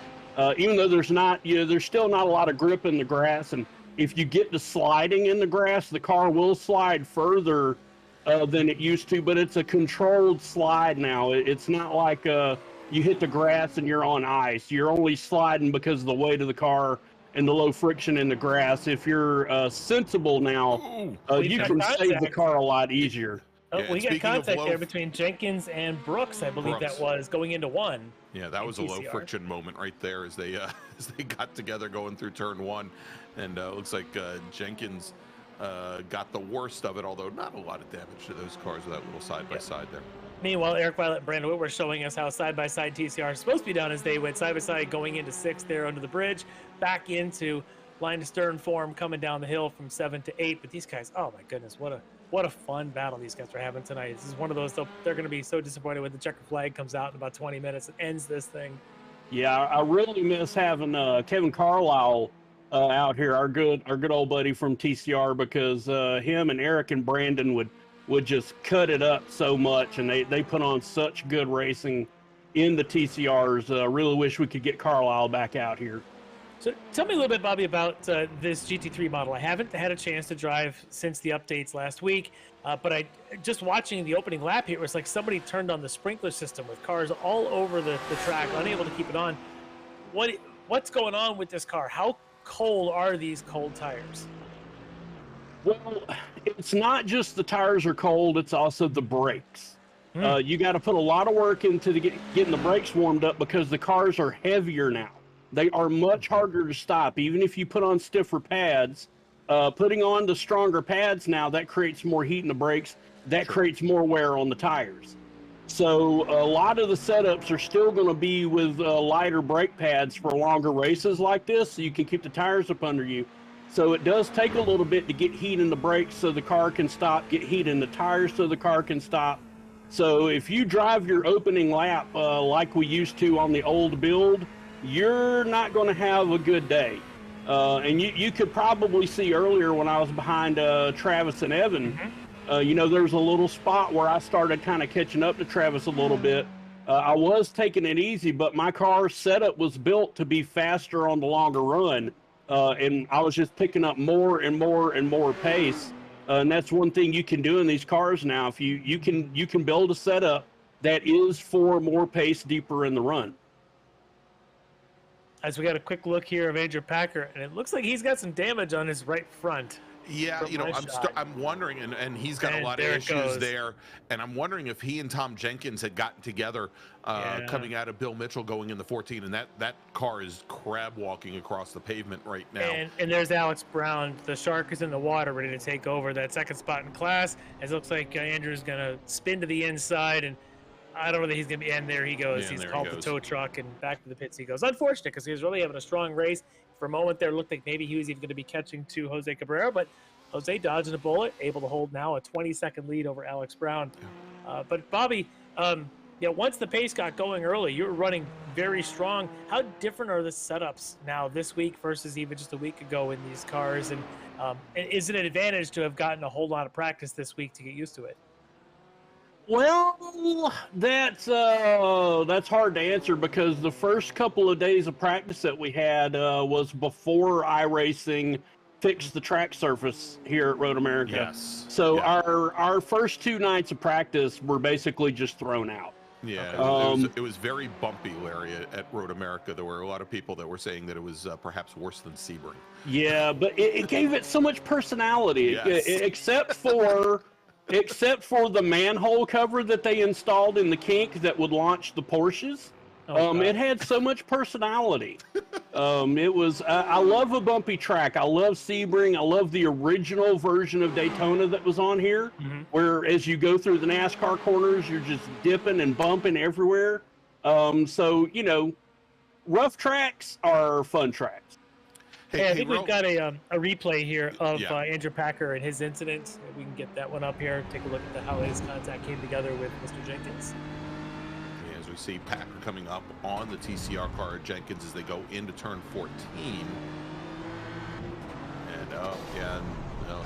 Even though there's still not a lot of grip in the grass, and if you get to sliding in the grass, the car will slide further than it used to, but it's a controlled slide now. It's not like you hit the grass and you're on ice. You're only sliding because of the weight of the car and the low friction in the grass. If you're sensible now, you can save the car a lot easier. Oh, Yeah, we and got speaking of contact low there between Jenkins and Brooks, I believe Brooks. that was going into one. Yeah, that in was a low TCR. friction moment right there as they as they got together going through turn one, and looks like Jenkins got the worst of it, although not a lot of damage to those cars with that little side by side there. Meanwhile, Eric Violet and Brandon Wood were showing us how side-by-side TCR is supposed to be done as they went side-by-side going into 6 there under the bridge, back into line to stern form coming down the hill from 7 to 8. But these guys, oh my goodness, what a fun battle these guys are having tonight. This is one of those they're going to be so disappointed when the checker flag comes out in about 20 minutes and ends this thing. Yeah, I really miss having Kevin Carlisle out here, our good old buddy from TCR, because him and Eric and Brandon would just cut it up so much, and they put on such good racing in the TCRs. Really wish we could get Carlisle back out here. So tell me a little bit, Bobby, about this GT3 model. I haven't had a chance to drive since the updates last week, but I just watching the opening lap here, it was like somebody turned on the sprinkler system with cars all over the track, unable to keep it on. What's going on with this car? How cold are these cold tires? Well, it's not just the tires are cold, it's also the brakes. You got to put a lot of work into getting the brakes warmed up because the cars are heavier now. They are much harder to stop. Even if you put on stiffer pads, putting on the stronger pads now, that creates more heat in the brakes. That creates more wear on the tires. So a lot of the setups are still going to be with lighter brake pads for longer races like this, so you can keep the tires up under you. So it does take a little bit to get heat in the brakes so the car can stop, get heat in the tires so the car can stop. So if you drive your opening lap like we used to on the old build, you're not going to have a good day. And you could probably see earlier when I was behind Travis and Evan, you know, there's a little spot where I started kind of catching up to Travis a little bit. I was taking it easy, but my car's setup was built to be faster on the longer run. And I was just picking up more and more and more pace. And that's one thing you can do in these cars now. If you can build a setup that is for more pace deeper in the run. As we got a quick look here of Andrew Packer, and it looks like he's got some damage on his right front. Yeah, you know, I'm wondering, and he's got a lot of issues there, and I'm wondering if he and Tom Jenkins had gotten together coming out of Bill Mitchell going in the 14, and that car is crab walking across the pavement right now. And there's Alex Brown. The Shark is in the water, ready to take over that second spot in class. As it looks like Andrew's going to spin to the inside, and I don't know that he's going to be, and there he goes. Yeah, he's there called he the goes. tow truck, and back to the pits he goes. Unfortunate, because he was really having a strong race. For a moment there, it looked like maybe he was even going to be catching to Jose Cabrera, but Jose dodging a bullet, able to hold now a 20-second lead over Alex Brown. But Bobby, you know, once the pace got going early, you were running very strong. How different are the setups now this week versus even just a week ago in these cars? And is it an advantage to have gotten a whole lot of practice this week to get used to it? Well, that's hard to answer because the first couple of days of practice that we had was before iRacing fixed the track surface here at Road America. Yes. So our first 2 nights of practice were basically just thrown out. Yeah, it was very bumpy, Larry, at Road America. There were a lot of people that were saying that it was perhaps worse than Sebring. Yeah, but it gave it so much personality, Yes. except for the manhole cover that they installed in the kink that would launch the Porsches. It had so much personality. It was, I love a bumpy track. I love Sebring. I love the original version of Daytona that was on here, where as you go through the NASCAR corners, you're just dipping and bumping everywhere. So, you know, rough tracks are fun tracks. Hey, I think we've got a replay here of Andrew Packer and his incident. We can get that one up here. Take a look at how his contact came together with Mr. Jenkins. As we see Packer coming up on the TCR car, Jenkins as they go into turn 14. And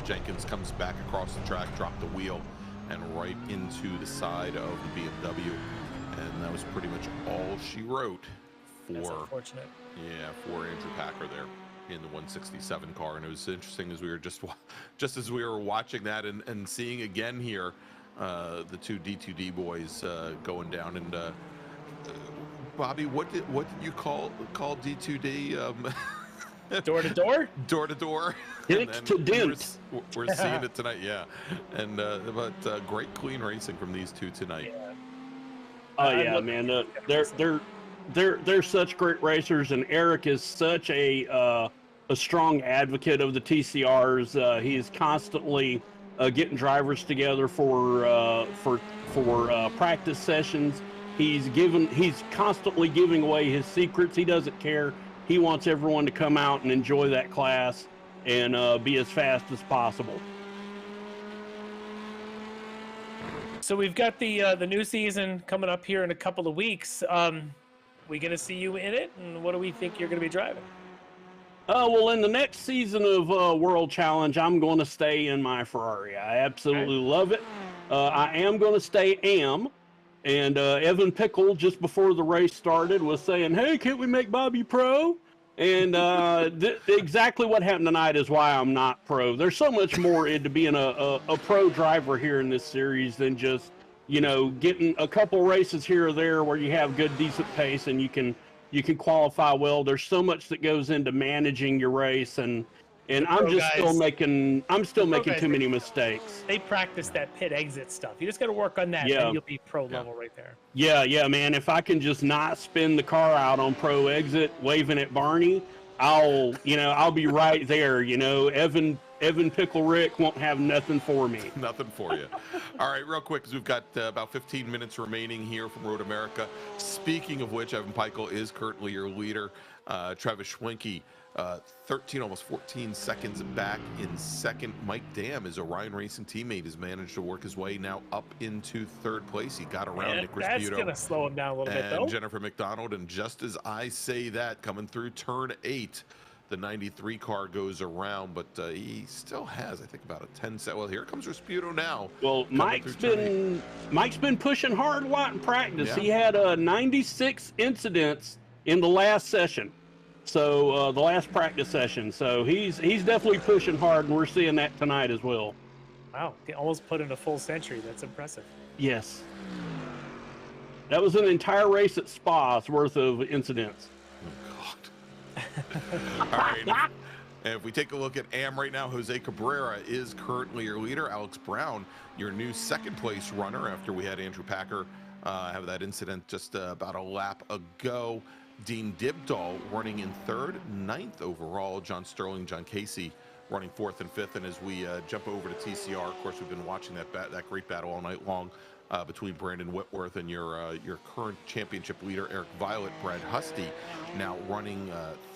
Jenkins comes back across the track, dropped the wheel, and right into the side of the BMW. And that was pretty much all she wrote for, That's unfortunate. For Andrew Packer there in the 167 car. And it was interesting as we were just as we were watching that and seeing again here the two D2D boys going down. And Bobby, what did you call D2D? Door to door? Door to door. Dent to dent. We're seeing it tonight, yeah. And but great clean racing from these two tonight. Yeah. Oh yeah, man. They're such great racers, and Eric is such a strong advocate of the TCRs. He's constantly getting drivers together for practice sessions. He's constantly giving away his secrets. He doesn't care. He wants everyone to come out and enjoy that class and be as fast as possible. So we've got the new season coming up here in a couple of weeks. We gonna see you in it, and what do we think you're gonna be driving? Well, in the next season of World Challenge, I'm going to stay in my Ferrari. I absolutely love it. I am going to stay AM. And Evan Pickle, just before the race started, was saying, hey, can't we make Bobby pro? And exactly what happened tonight is why I'm not pro. There's so much more into being a pro driver here in this series than just, getting a couple races here or there where you have good, decent pace and you can qualify well. There's so much that goes into managing your race, and I'm still making too many mistakes. They practice that pit exit stuff. You just got to work on that, and you'll be pro level right there. Yeah, man. If I can just not spin the car out on pro exit, waving at Barney, I'll be right there. Evan Pickle Rick won't have nothing for me. Nothing for you. All right, real quick, because we've got about 15 minutes remaining here from Road America. Speaking of which, Evan Pickle is currently your leader. Travis Schwenke, 13, almost 14 seconds back in second. Mike Dam, his Orion Racing teammate, has managed to work his way now up into third place. He got around Nick Resputo. That's going to slow him down a little bit, though. Jennifer McDonald, and just as I say that, coming through turn 8, the 93 car goes around, but he still has, I think, about a 10 set. Well, here comes Resputo now. Well, Mike's been pushing hard a lot in practice. Yeah. He had 96 incidents in the last session. So the last practice session. So he's definitely pushing hard, and we're seeing that tonight as well. Wow, he almost put in a full century. That's impressive. Yes. That was an entire race at Spa's worth of incidents. Oh, God. All right. And if we take a look at AM right now, Jose Cabrera is currently your leader. Alex Brown, your new second place runner after we had Andrew Packer have that incident just about a lap ago. Dean Dibdahl running in third, 9th overall. John Sterling, John Casey running 4th and 5th. And as we jump over to TCR, of course, we've been watching that great battle all night long between Brandon Whitworth and your current championship leader, Eric Violet. Brad Husty now running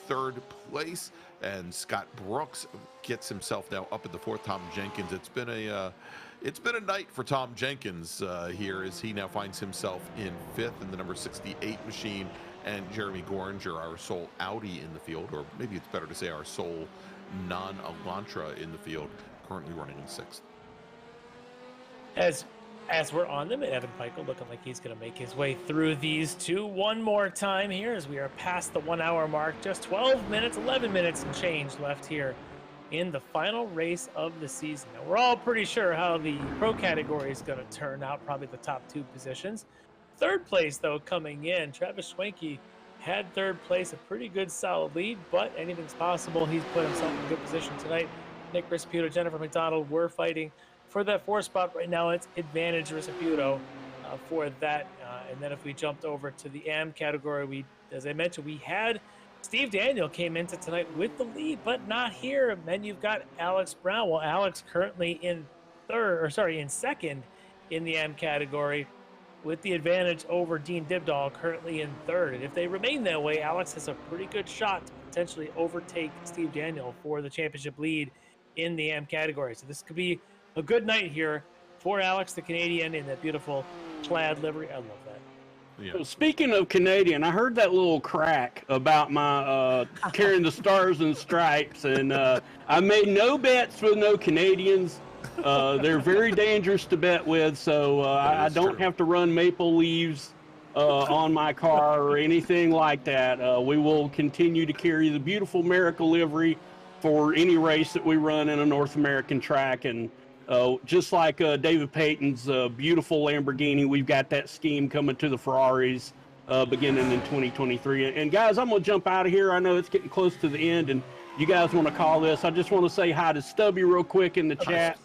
3rd place, and Scott Brooks gets himself now up at the 4th. Tom Jenkins, it's been a night for Tom Jenkins here as he now finds himself in 5th in the number 68 machine. And Jeremy Goringer, our sole Audi in the field, or maybe it's better to say our sole non-Elantra in the field, currently running in 6th. As we're on them, Evan Pickle looking like he's going to make his way through these two one more time here as we are past the 1 hour mark. Just 12 minutes, 11 minutes and change left here in the final race of the season. Now, we're all pretty sure how the pro category is going to turn out, probably the top 2 positions. 3rd place, though, coming in, Travis Schwenke had 3rd place, a pretty good solid lead, but anything's possible. He's put himself in a good position tonight. Nick Resputo, Jennifer McDonald were fighting for that 4th spot. Right now, it's advantage Resputo for that. And then if we jumped over to the AM category, as I mentioned, we had Steve Daniel came into tonight with the lead, but not here. And then you've got Alex Brown. Well, Alex currently in 2nd in the AM category, with the advantage over Dean Dibdahl, currently in 3rd. And if they remain that way, Alex has a pretty good shot to potentially overtake Steve Daniel for the championship lead in the AM category. So this could be a good night here for Alex, the Canadian, in that beautiful plaid livery. I love that. Yeah. So speaking of Canadian, I heard that little crack about my carrying the stars and stripes, and I made no bets with no Canadians. They're very dangerous to bet with, so I don't have to run maple leaves on my car or anything like that. We will continue to carry the beautiful America livery for any race that we run in a North American track. And just like David Payton's beautiful Lamborghini, we've got that scheme coming to the Ferraris beginning in 2023. And guys, I'm going to jump out of here. I know it's getting close to the end, and you guys want to call this. I just want to say hi to Stubby real quick in the chat.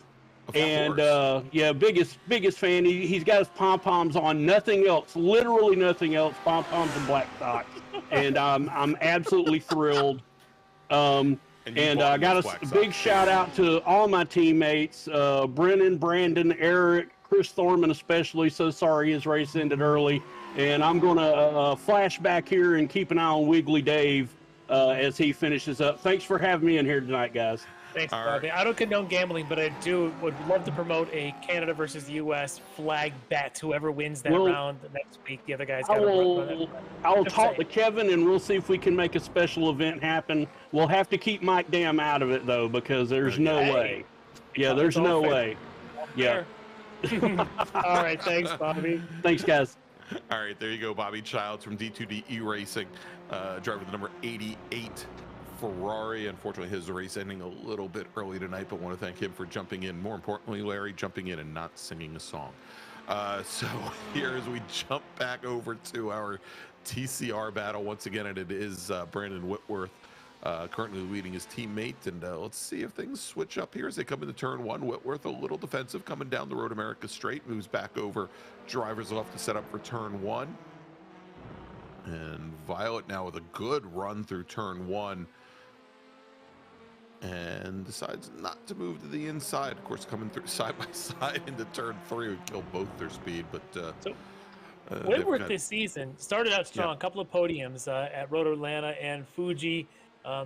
Of And course. yeah, biggest fan. He's got his pom poms on, nothing else, literally nothing else. Pom poms and black socks, and I'm absolutely thrilled. And I got a big shout out to all my teammates, Brennan, Brandon, Eric, Chris Thorman especially. So sorry his race ended early, and I'm gonna flash back here and keep an eye on Wiggly Dave as he finishes up. Thanks for having me in here tonight, guys. Thanks, All Bobby. right. I don't condone gambling, but I would love to promote a Canada versus U.S. flag bet. Whoever wins that round next week, the other guys got to run it. I will talk to Kevin, and we'll see if we can make a special event happen. We'll have to keep Mike Dam out of it, though, because there's no way. Yeah, there's no way. Yeah. All right, thanks, Bobby. Thanks, guys. All right, there you go, Bobby Childs from D2D E-Racing, driver the number 88 Ferrari. Unfortunately, his race ending a little bit early tonight, but want to thank him for jumping in. More importantly, Larry, jumping in and not singing a song. So here as we jump back over to our TCR battle once again, and it is Brandon Whitworth currently leading his teammate. And let's see if things switch up here as they come into turn one. Whitworth a little defensive coming down the Road America straight, moves back over driver's left to set up for turn one. And Violet now with a good run through turn one, and decides not to move to the inside. Of course, coming through side by side into turn three would kill both their speed. But Whitworth this season started out strong. A couple of podiums at Road Atlanta and Fuji. A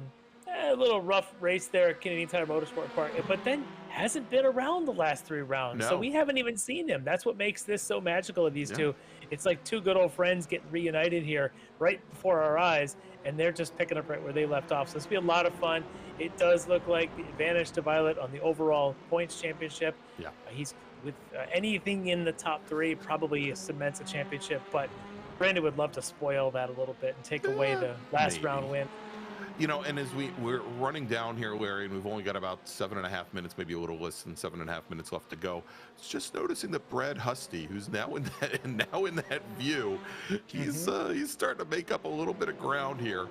little rough race there at Canadian Tire Motorsport Park, but then hasn't been around the last three rounds. No. So we haven't even seen him. That's what makes this so magical of these two. It's like two good old friends getting reunited here right before our eyes, and they're just picking up right where they left off. So this will be a lot of fun. It does look like the advantage to Violet on the overall points championship. Yeah. He's with anything in the top three probably cements a championship, but Brandon would love to spoil that a little bit and take away the last round win. You know, and as we're running down here, Larry, and we've only got about 7.5 minutes, maybe a little less than 7.5 minutes left to go. It's just noticing that Brad Husty, who's now in that view, he's starting to make up a little bit of ground here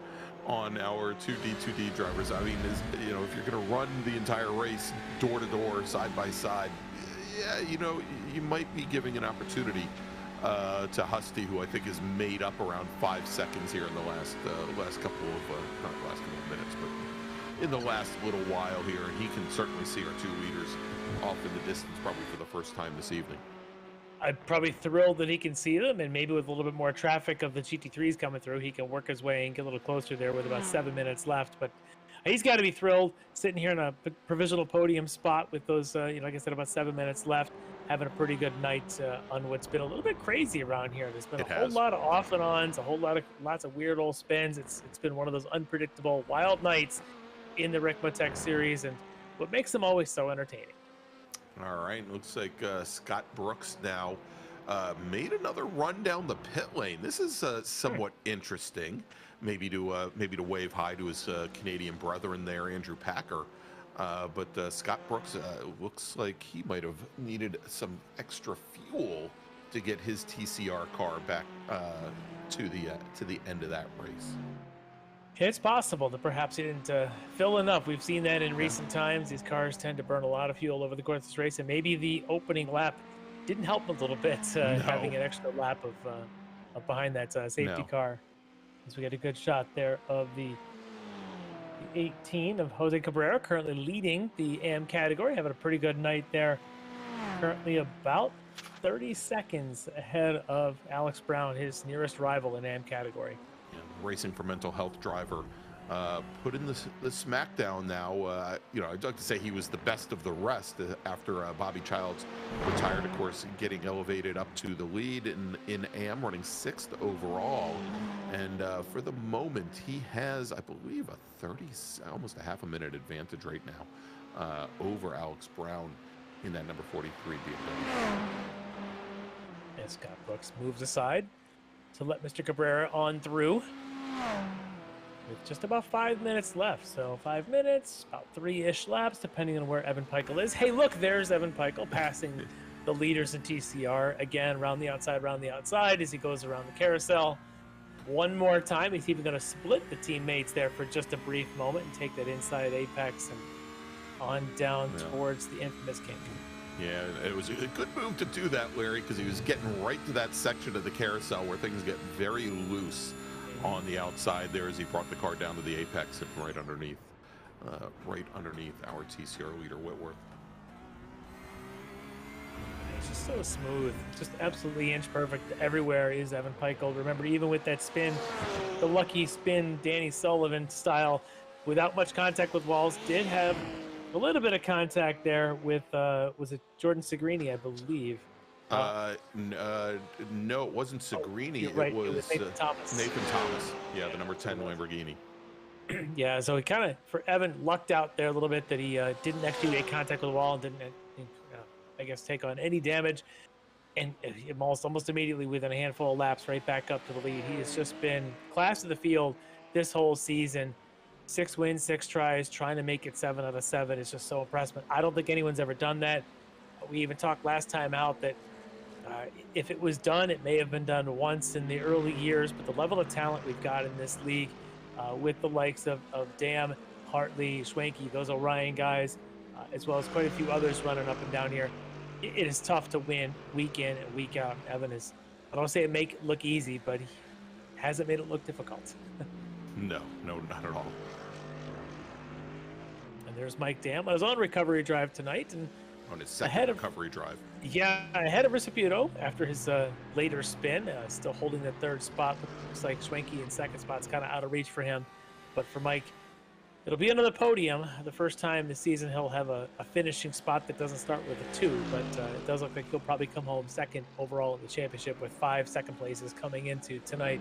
on our 2D drivers. I mean, if you're going to run the entire race door to door, side by side, yeah, you might be giving an opportunity to Husty, who I think has made up around 5 seconds here in the last couple of minutes, but in the last little while here, and he can certainly see our two leaders off in the distance, probably for the first time this evening. I'm probably thrilled that he can see them, and maybe with a little bit more traffic of the GT3s coming through, he can work his way and get a little closer there with about 7 minutes left. But he's got to be thrilled sitting here in a provisional podium spot with those, like I said, about 7 minutes left, having a pretty good night on what's been a little bit crazy around here. There's been a whole lot of off and ons, lots of weird old spins. It's been one of those unpredictable, wild nights in the Ricmotech series, and what makes them always so entertaining. All right, looks like Scott Brooks now made another run down the pit lane. This is somewhat interesting. Maybe to wave hi to his Canadian brethren there, Andrew Packer. But Scott Brooks looks like he might have needed some extra fuel to get his TCR car back to the end of that race. It's possible that perhaps he didn't fill enough. We've seen that in recent times. These cars tend to burn a lot of fuel over the course of this race, and maybe the opening lap didn't help a little bit, having an extra lap of behind that safety car. As we get a good shot there of the 18 of Jose Cabrera, currently leading the AM category, having a pretty good night there. Currently about 30 seconds ahead of Alex Brown, his nearest rival in AM category. Racing for Mental Health driver put in the smackdown now. I'd like to say he was the best of the rest after Bobby Childs retired, of course, getting elevated up to the lead in AM, running 6th overall. And for the moment, he has, I believe, almost a half a minute advantage right now over Alex Brown in that number 43 BMW. As Scott Brooks moves aside to let Mr. Cabrera on through. With just about 5 minutes left. So 5 minutes, about 3-ish laps, depending on where Evan Peichel is. Hey, look, there's Evan Peichel passing the leaders in TCR. Again, round the outside as he goes around the carousel. one more time. He's even going to split the teammates there for just a brief moment and take that inside apex and on down towards the infamous King. Yeah, it was a good move to do that, Larry, because he was getting right to that section of the carousel where things get very loose on the outside there as he brought the car down to the apex and right underneath our TCR leader, Whitworth. It's just so smooth, just absolutely inch perfect everywhere is Evan Peichel. Remember, even with that spin, the lucky spin, Danny Sullivan style, without much contact with walls, did have a little bit of contact there with, was it Jordan Segrini, I believe? No, it wasn't Segrini. Right. It was Nathan Thomas. Nathan Thomas. Yeah, the number 10 Lamborghini. Yeah, so he kind of, for Evan, lucked out there a little bit that he didn't actually make contact with the wall and didn't, I guess, take on any damage. And almost immediately within a handful of laps, right back up to the lead. He has just been class of the field this whole season. 6 wins, 6 tries, trying to make it 7 out of 7 is just so impressive. I don't think anyone's ever done that. We even talked last time out that if it was done, it may have been done once in the early years, but the level of talent we've got in this league with the likes of Dam, Hartley, Schwenke, those Orion guys, as well as quite a few others running up and down here, it is tough to win week in and week out. Evan is, I don't say it make it look easy, but he hasn't made it look difficult. No, not at all. And there's Mike Dam on his own recovery drive tonight, and on his second recovery drive. Yeah, ahead of Reciputo after his later spin, still holding the 3rd spot. Looks like Schwenke in 2nd spot's kind of out of reach for him, but for Mike, it'll be another podium. The first time this season he'll have a finishing spot that doesn't start with a 2, but it does look like he'll probably come home 2nd overall in the championship with 5 second places coming into tonight.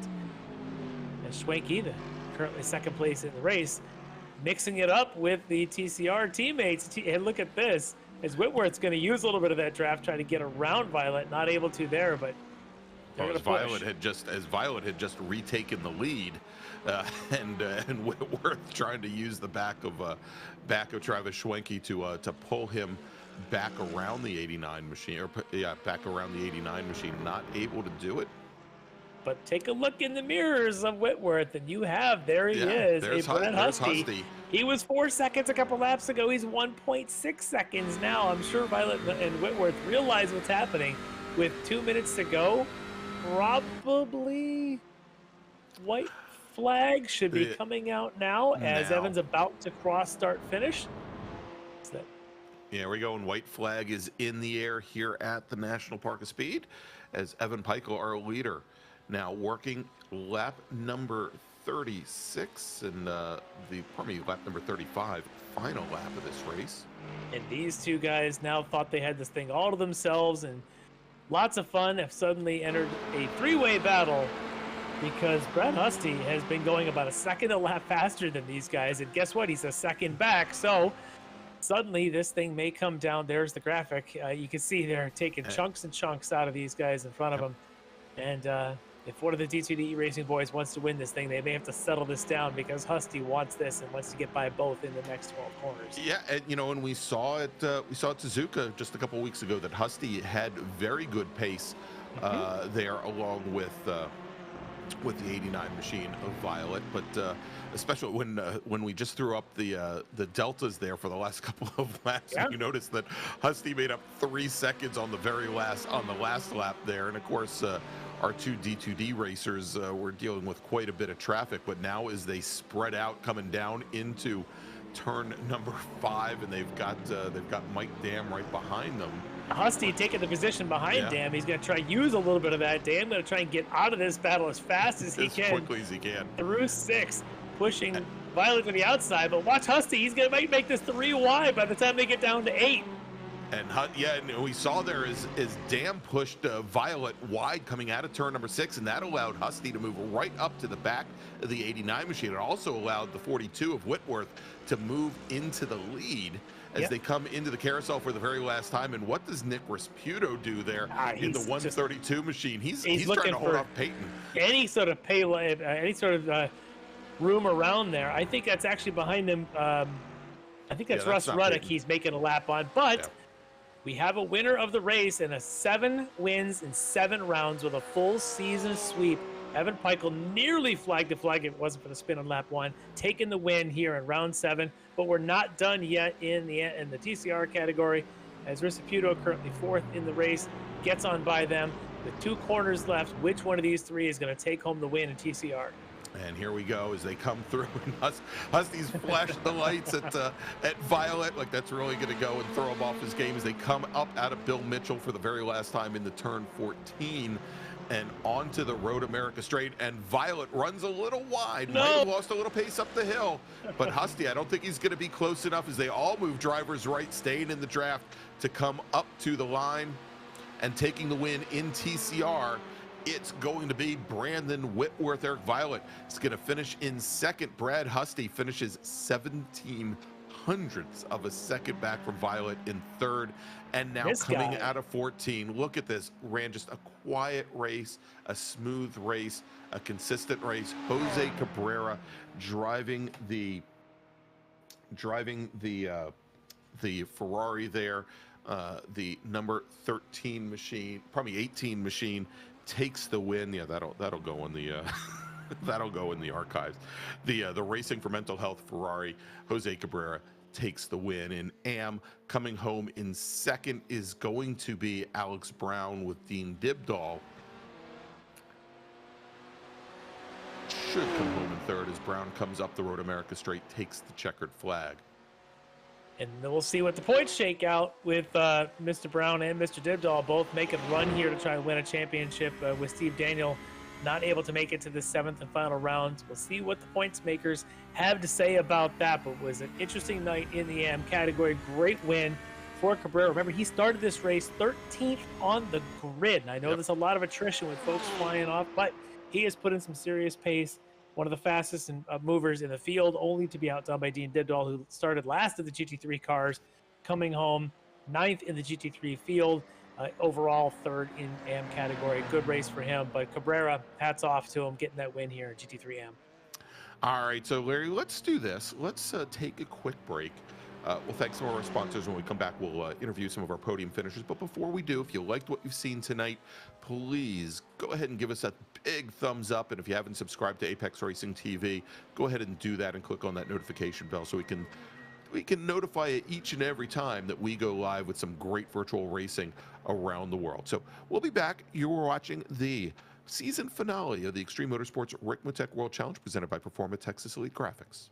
And Schwenke, currently 2nd place in the race, mixing it up with the TCR teammates. And look at this, as Whitworth's going to use a little bit of that draft, trying to get around Violet, not able to there, but as Violet had just retaken the lead, and Whitworth trying to use the back of Travis Schwenke to pull him back around the 89 machine, back around the 89 machine, not able to do it. But take a look in the mirrors of Whitworth, and you have, there he is, Brett Husty. He was 4 seconds a couple laps ago. He's 1.6 seconds now. I'm sure Violet and Whitworth realize what's happening. With 2 minutes to go, probably white flag should be coming out now as Evan's about to cross start finish. Yeah, we're going. White flag is in the air here at the National Park of Speed as Evan Peichel, our leader, now working lap number 36 and lap number 35, final lap of this race. And these two guys now thought they had this thing all to themselves, and lots of fun have suddenly entered a 3-way battle because Brett Husty has been going about a second a lap faster than these guys, and guess what? He's a second back, so suddenly this thing may come down. There's the graphic. You can see they're taking chunks and chunks out of these guys in front of them, and if one of the D2D Racing boys wants to win this thing, they may have to settle this down because Husty wants this and wants to get by both in the next 12 corners. Yeah, and and we saw it at Suzuka just a couple of weeks ago that Husty had very good pace there, along with the 89 machine of Violet, but especially when we just threw up the deltas there for the last couple of laps, you notice that Husty made up 3 seconds on the last lap there, and of course our 2 D2D racers were dealing with quite a bit of traffic, but now as they spread out coming down into turn number 5, and they've got Mike Dam right behind them. Husty taking the position behind Dam. He's going to try to use a little bit of that. Dam going to try and get out of this battle as fast as he can. As quickly as he can. Through 6, pushing Violet to the outside, but watch Husty. He's going to make this 3 wide by the time they get down to 8. And we saw there is Dam pushed Violet wide coming out of turn number 6, and that allowed Husty to move right up to the back of the 89 machine. It also allowed the 42 of Whitworth to move into the lead as they come into the carousel for the very last time. And what does Nick Rasputo do there in the 132 machine? He's trying to hold off Peyton. Any sort of room around there. I think that's actually behind him. I think that's Russ Ruddock he's making a lap on, but we have a winner of the race and a 7 wins in 7 rounds with a full season sweep Evan Peichel nearly flagged the flag if it wasn't for the spin on lap 1, taking the win here in round 7. But we're not done yet in the TCR category, as Ricmotech, currently 4th in the race, gets on by them. With 2 corners left, which one of these 3 is going to take home the win in TCR? And here we go as they come through, and Husty's flashing the lights at Violet, like that's really going to go and throw him off his game as they come up out of Bill Mitchell for the very last time in the turn 14 and onto the Road America straight. And Violet runs a little wide, might have lost a little pace up the hill, but Husty, I don't think he's going to be close enough as they all move drivers right, staying in the draft to come up to the line and taking the win in TCR. It's going to be Brandon Whitworth. Eric Violet is going to finish in second. Brad Husty finishes 17 hundredths of a second back from Violet in third. And now coming out of 14, look at this. Ran just a quiet race, a smooth race, a consistent race. Jose Cabrera driving the Ferrari there. The number 13 machine, probably 18 machine, takes the win. Yeah, that'll go in the that'll go in the archives. The Racing for Mental Health Ferrari, Jose Cabrera takes the win. And AM coming home in second is going to be Alex Brown with Dean Dibdahl. Should come home in third as Brown comes up the Road America straight, takes the checkered flag. And then we'll see what the points shake out with Mr. Brown and Mr. Dibdahl both making a run here to try to win a championship, with Steve Daniel not able to make it to the 7th and final round. We'll see what the points makers have to say about that, but it was an interesting night in the AM category. Great win for Cabrera. Remember, he started this race 13th on the grid. And I know there's a lot of attrition with folks flying off, but he has put in some serious pace. One of the fastest movers in the field, only to be outdone by Dean Dibdahl, who started last of the GT3 cars, coming home 9th in the GT3 field, overall 3rd in AM category. Good race for him, but Cabrera, hats off to him, getting that win here in GT3 AM. All right, so Larry, let's do this. Let's take a quick break. We'll thank some of our sponsors. When we come back, we'll interview some of our podium finishers. But before we do, if you liked what you've seen tonight, please go ahead and give us a big thumbs up. And if you haven't subscribed to Apex Racing TV, go ahead and do that and click on that notification bell so we can notify you each and every time that we go live with some great virtual racing around the world. So we'll be back. You were watching the season finale of the Extreme Motorsports Ricmotech World Challenge presented by Performa Texas Elite Graphics.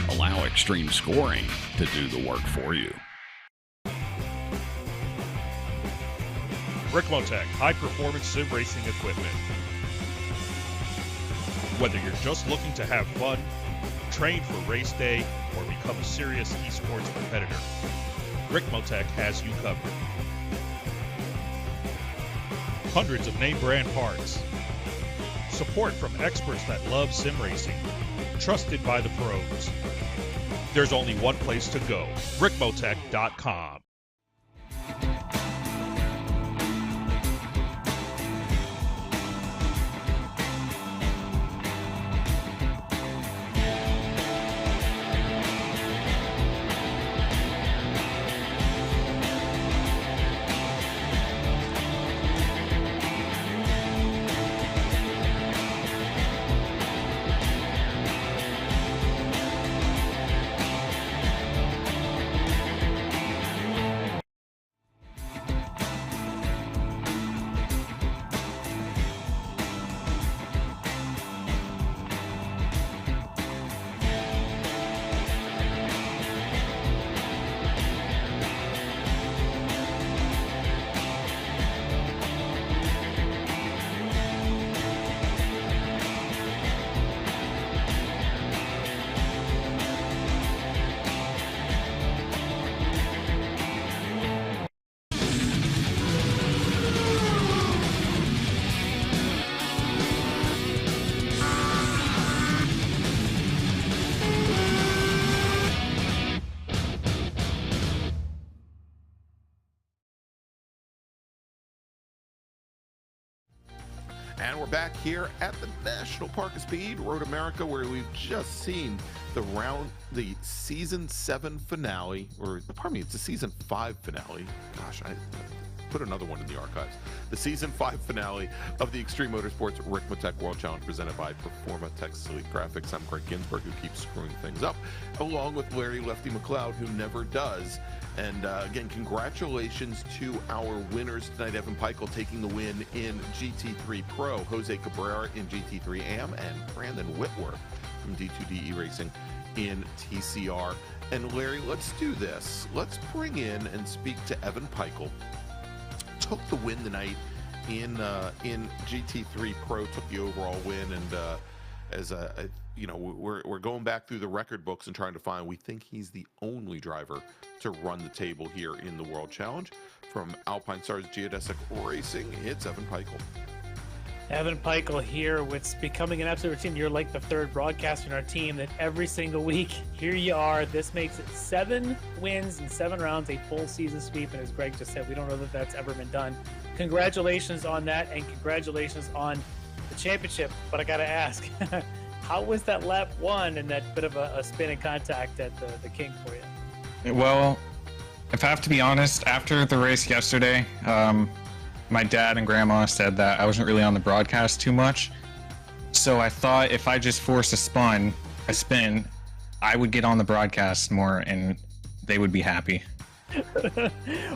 Allow extreme scoring to do the work for you. Ricmotech high-performance sim racing equipment. Whether you're just looking to have fun, train for race day, or become a serious esports competitor, Ricmotech has you covered. Hundreds of name brand parts. Support from experts that love sim racing. Trusted by the pros. There's only one place to go, Ricmotech.com. And we're back here at the National Park of Speed, Road America, where we've just seen the season 7 finale, or pardon me, it's the season 5 finale. Gosh, I put another one in the archives. The season 5 finale of the Extreme Motorsports Ricmotech World Challenge presented by Ricmotech Elite Graphics. I'm Greg Ginsberg, who keeps screwing things up, along with Larry Lefty McLeod, who never does. And again, congratulations to our winners tonight. Evan Peichel taking the win in GT3 Pro, Jose Cabrera in GT3 AM, and Brandon Whitworth from D2D E-Racing in TCR. And Larry, let's do this. Let's bring in and speak to Evan Peichel. Took the win tonight in GT3 Pro, took the overall win, and we're going back through the record books and trying to find. We think he's the only driver to run the table here in the World Challenge. From Alpine Stars Geodesic Racing, it's Evan Peichel. Evan Peichel here, with becoming an absolute routine. You're like the third broadcaster in our team that every single week, here you are. This makes it 7 wins in 7 rounds, a full season sweep. And as Greg just said, we don't know that that's ever been done. Congratulations on that, and congratulations on the championship. But I got to ask, how was that lap 1 and that bit of a spin and contact at the King for you? Well, if I have to be honest, after the race yesterday, my dad and grandma said that I wasn't really on the broadcast too much. So I thought if I just forced a spin, I would get on the broadcast more and they would be happy.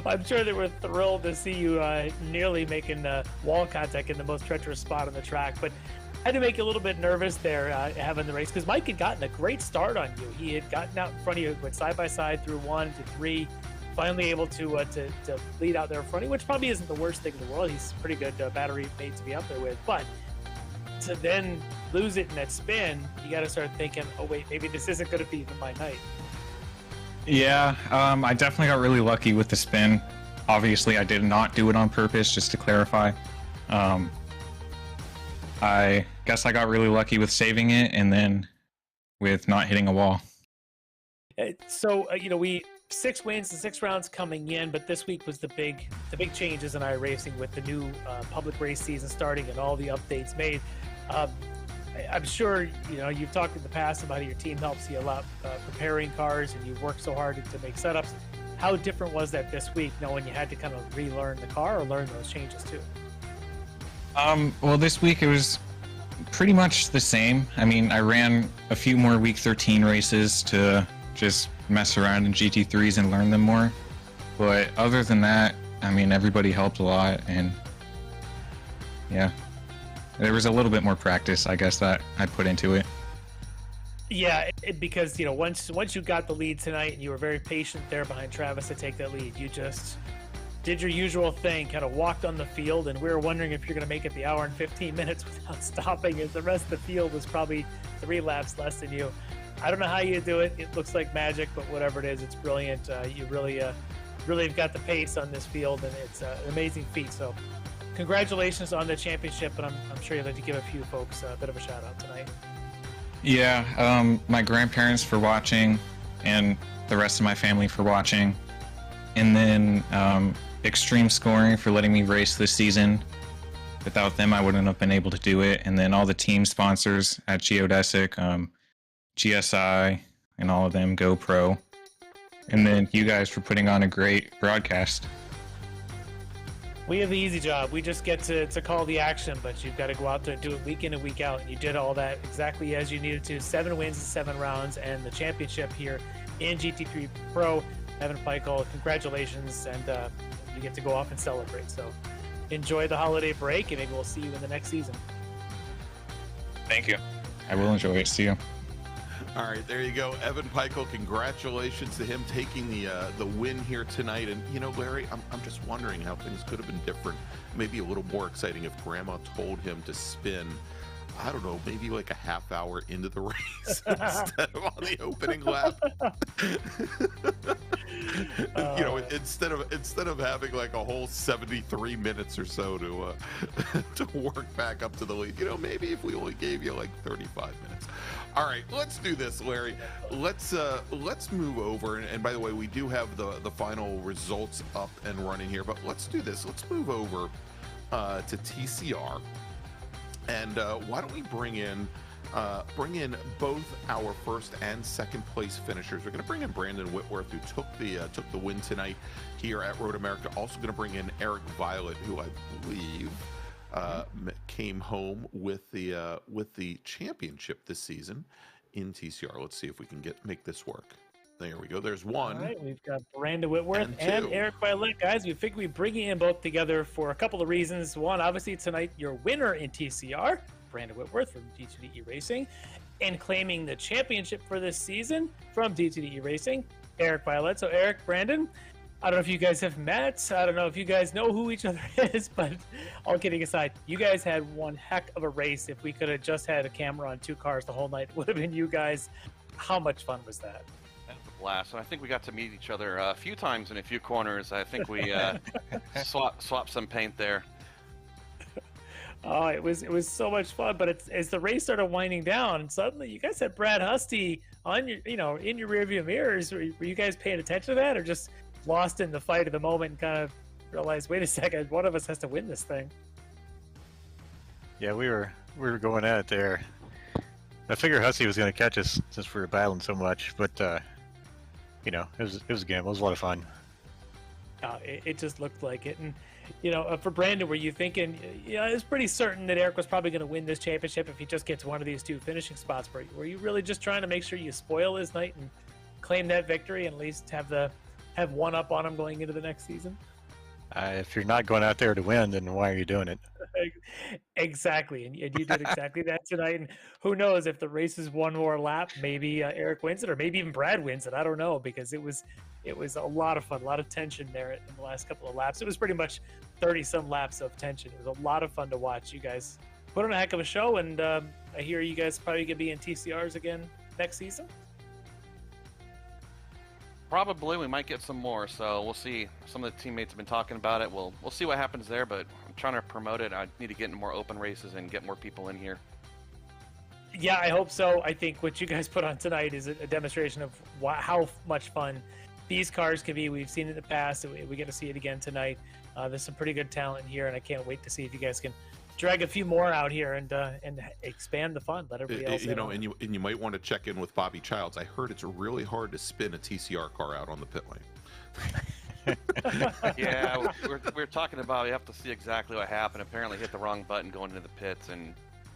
I'm sure they were thrilled to see you nearly making wall contact in the most treacherous spot on the track. But I had to make you a little bit nervous there having the race, because Mike had gotten a great start on you. He had gotten out in front of you, went side by side through 1 to 3. Finally able to lead out there in front of you, which probably isn't the worst thing in the world. He's a pretty good battery mate to be up there with. But to then lose it in that spin, you got to start thinking, oh, wait, maybe this isn't going to be my night. Yeah, I definitely got really lucky with the spin. Obviously, I did not do it on purpose, just to clarify. I guess I got really lucky with saving it and then with not hitting a wall. So, we 6 wins and 6 rounds coming in, but this week was the big changes in iRacing with the new public race season starting and all the updates made. I'm sure you've talked in the past about how your team helps you a lot preparing cars, and you've worked so hard to make setups. How different was that this week, knowing you had to kind of relearn the car or learn those changes too? Well, this week it was pretty much the same. I mean, I ran a few more week 13 races to just mess around in GT3s and learn them more. But other than that, I mean, everybody helped a lot, and yeah, there was a little bit more practice, I guess, that I put into it. Yeah, because once you got the lead tonight, and you were very patient there behind Travis to take that lead, you just did your usual thing, kind of walked on the field, and we were wondering if you're going to make it the hour and 15 minutes without stopping, as the rest of the field was probably 3 laps less than you. I don't know how you do it. It looks like magic, but whatever it is, it's brilliant. You really have got the pace on this field, and it's an amazing feat. So congratulations on the championship, and I'm sure you'd like to give a few folks a bit of a shout out tonight. Yeah, my grandparents for watching, and the rest of my family for watching. And then Extreme Scoring for letting me race this season. Without them, I wouldn't have been able to do it. And then all the team sponsors at Geodesic, GSI, and all of them, GoPro. And then you guys for putting on a great broadcast. We have the easy job. We just get to call the action, but you've got to go out there and do it week in and week out. And you did all that exactly as you needed to. 7 wins in 7 rounds, and the championship here in GT3 Pro. Evan Peichel, congratulations, and you get to go off and celebrate. So enjoy the holiday break, and maybe we'll see you in the next season. Thank you. I will enjoy it. See you. All right, there you go. Evan Peichel, congratulations to him taking the win here tonight. And, Larry, I'm just wondering how things could have been different, maybe a little more exciting if Grandma told him to spin, I don't know, maybe like a half hour into the race instead of on the opening lap. Instead of having like a whole 73 minutes or so to work back up to the lead, maybe if we only gave you like 35 minutes. All right, let's do this, Larry. Let's move over. And by the way, we do have the final results up and running here, but let's do this. Let's move over to TCR. And why don't we bring in both our first and second place finishers. We're going to bring in Brandon Whitworth, who took the win tonight here at Road America. Also going to bring in Eric Violet, who I believe came home with the championship this season in TCR. Let's see if we can make this work. There we go. There's one. All right, we've got Brandon Whitworth and Eric Violet. Guys, we figured we'd bring you in both together for a couple of reasons. One, obviously tonight, your winner in TCR, Brandon Whitworth from D2D Racing, and claiming the championship for this season from D2D Racing, Eric Violet. So Eric, Brandon, I don't know if you guys have met. I don't know if you guys know who each other is, but all kidding aside, you guys had one heck of a race. If we could have just had a camera on two cars the whole night, it would have been you guys. How much fun was that? That was a blast, and I think we got to meet each other a few times in a few corners. I think we swapped some paint there. Oh, it was so much fun. But as the race started winding down, suddenly you guys had Brad Husty on your, in your rearview mirrors. Were you guys paying attention to that, or just lost in the fight of the moment and kind of realized, wait a second, one of us has to win this thing? Yeah, we were going at it there. I figured Husty was going to catch us since we were battling so much, but it was a game. It was a lot of fun. It just looked like it. And for Brandon, were you thinking, it was pretty certain that Eric was probably going to win this championship if he just gets one of these two finishing spots? Were you really just trying to make sure you spoil his night and claim that victory and at least have one up on him going into the next season? If you're not going out there to win, then why are you doing it? Exactly, and you did exactly that tonight. And who knows, if the race is one more lap, maybe Eric wins it, or maybe even Brad wins it. I don't know, because it was a lot of fun, a lot of tension there in the last couple of laps. It was pretty much 30-some laps of tension. It was a lot of fun to watch. You guys put on a heck of a show, and I hear you guys probably gonna be in TCRs again next season. Probably, we might get some more, so we'll see. Some of the teammates have been talking about it. We'll see what happens there, but I'm trying to promote it. I need to get into more open races and get more people in here. Yeah, I hope so. I think what you guys put on tonight is a demonstration of how much fun these cars can be. We've seen it in the past, and we get to see it again tonight. There's some pretty good talent here, and I can't wait to see if you guys can drag a few more out here and expand the fun. Let everybody else and you might want to check in with Bobby Childs. I heard it's really hard to spin a TCR car out on the pit lane. Yeah, we're talking about, you have to see exactly what happened. Apparently hit the wrong button going into the pits and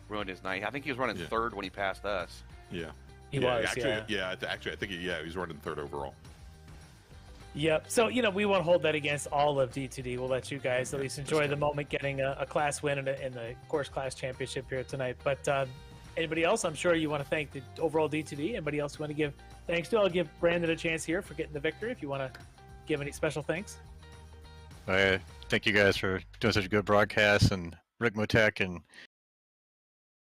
ruined his night. I think he was running third when he passed us. Yeah. He was. Actually, I think he was running third overall. Yep. So, we won't hold that against all of D2D. We'll let you guys at least enjoy the moment getting a class win in the course class championship here tonight. But anybody else, I'm sure you want to thank the overall D2D. Anybody else you want to give thanks to? I'll give Brandon a chance here for getting the victory if you want to give any special thanks. Thank you guys for doing such a good broadcast, and Ricmotech and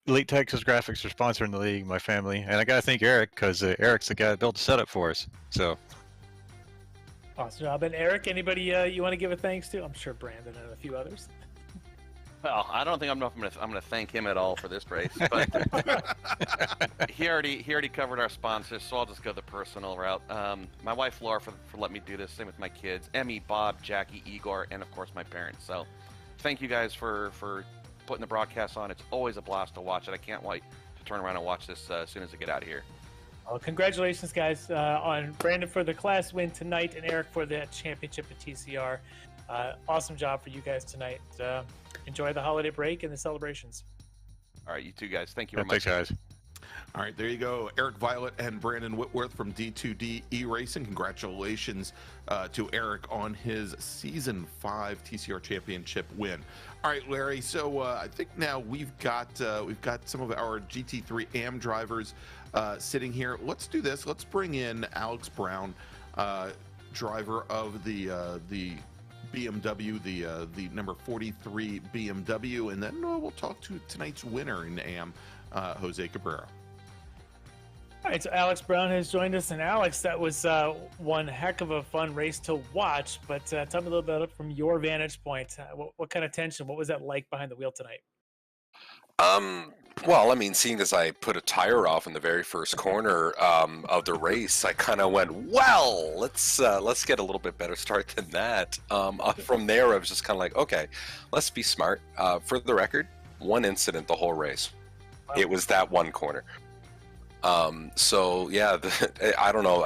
Elite Texas Graphics for sponsoring the league, my family. And I got to thank Eric, because Eric's the guy that built the setup for us. So. Awesome job. And Eric, anybody you want to give a thanks to? I'm sure Brandon and a few others. Well, I don't think I'm going to thank him at all for this race, but he already covered our sponsors, so I'll just go the personal route. My wife Laura for letting me do this. Same with my kids, Emmy, Bob, Jackie, Igor, and of course my parents. So thank you guys for putting the broadcast on. It's always a blast to watch it. I can't wait to turn around and watch this as soon as I get out of here. Well, congratulations, guys, on Brandon for the class win tonight and Eric for the championship at TCR. Awesome job for you guys tonight. Enjoy the holiday break and the celebrations. All right, you two guys. Thank you very much. Thanks, guys. All right, there you go. Eric Violet and Brandon Whitworth from D2D Racing. Congratulations to Eric on his Season 5 TCR Championship win. All right, Larry, so I think now we've got some of our GT3 AM drivers sitting here. Let's do this. Let's bring in Alex Brown, driver of the BMW, the number 43 BMW, and then we'll talk to tonight's winner in AM, Jose Cabrera. All right, so Alex Brown has joined us, and Alex, that was one heck of a fun race to watch. But tell me a little bit from your vantage point. What kind of tension? What was that like behind the wheel tonight? Well, I mean, seeing as I put a tire off in the very first corner of the race, I kind of went, well, let's get a little bit better start than that. From there, I was just kind of like, okay, let's be smart. For the record, one incident the whole race. Wow. It was that one corner. So yeah, I don't know.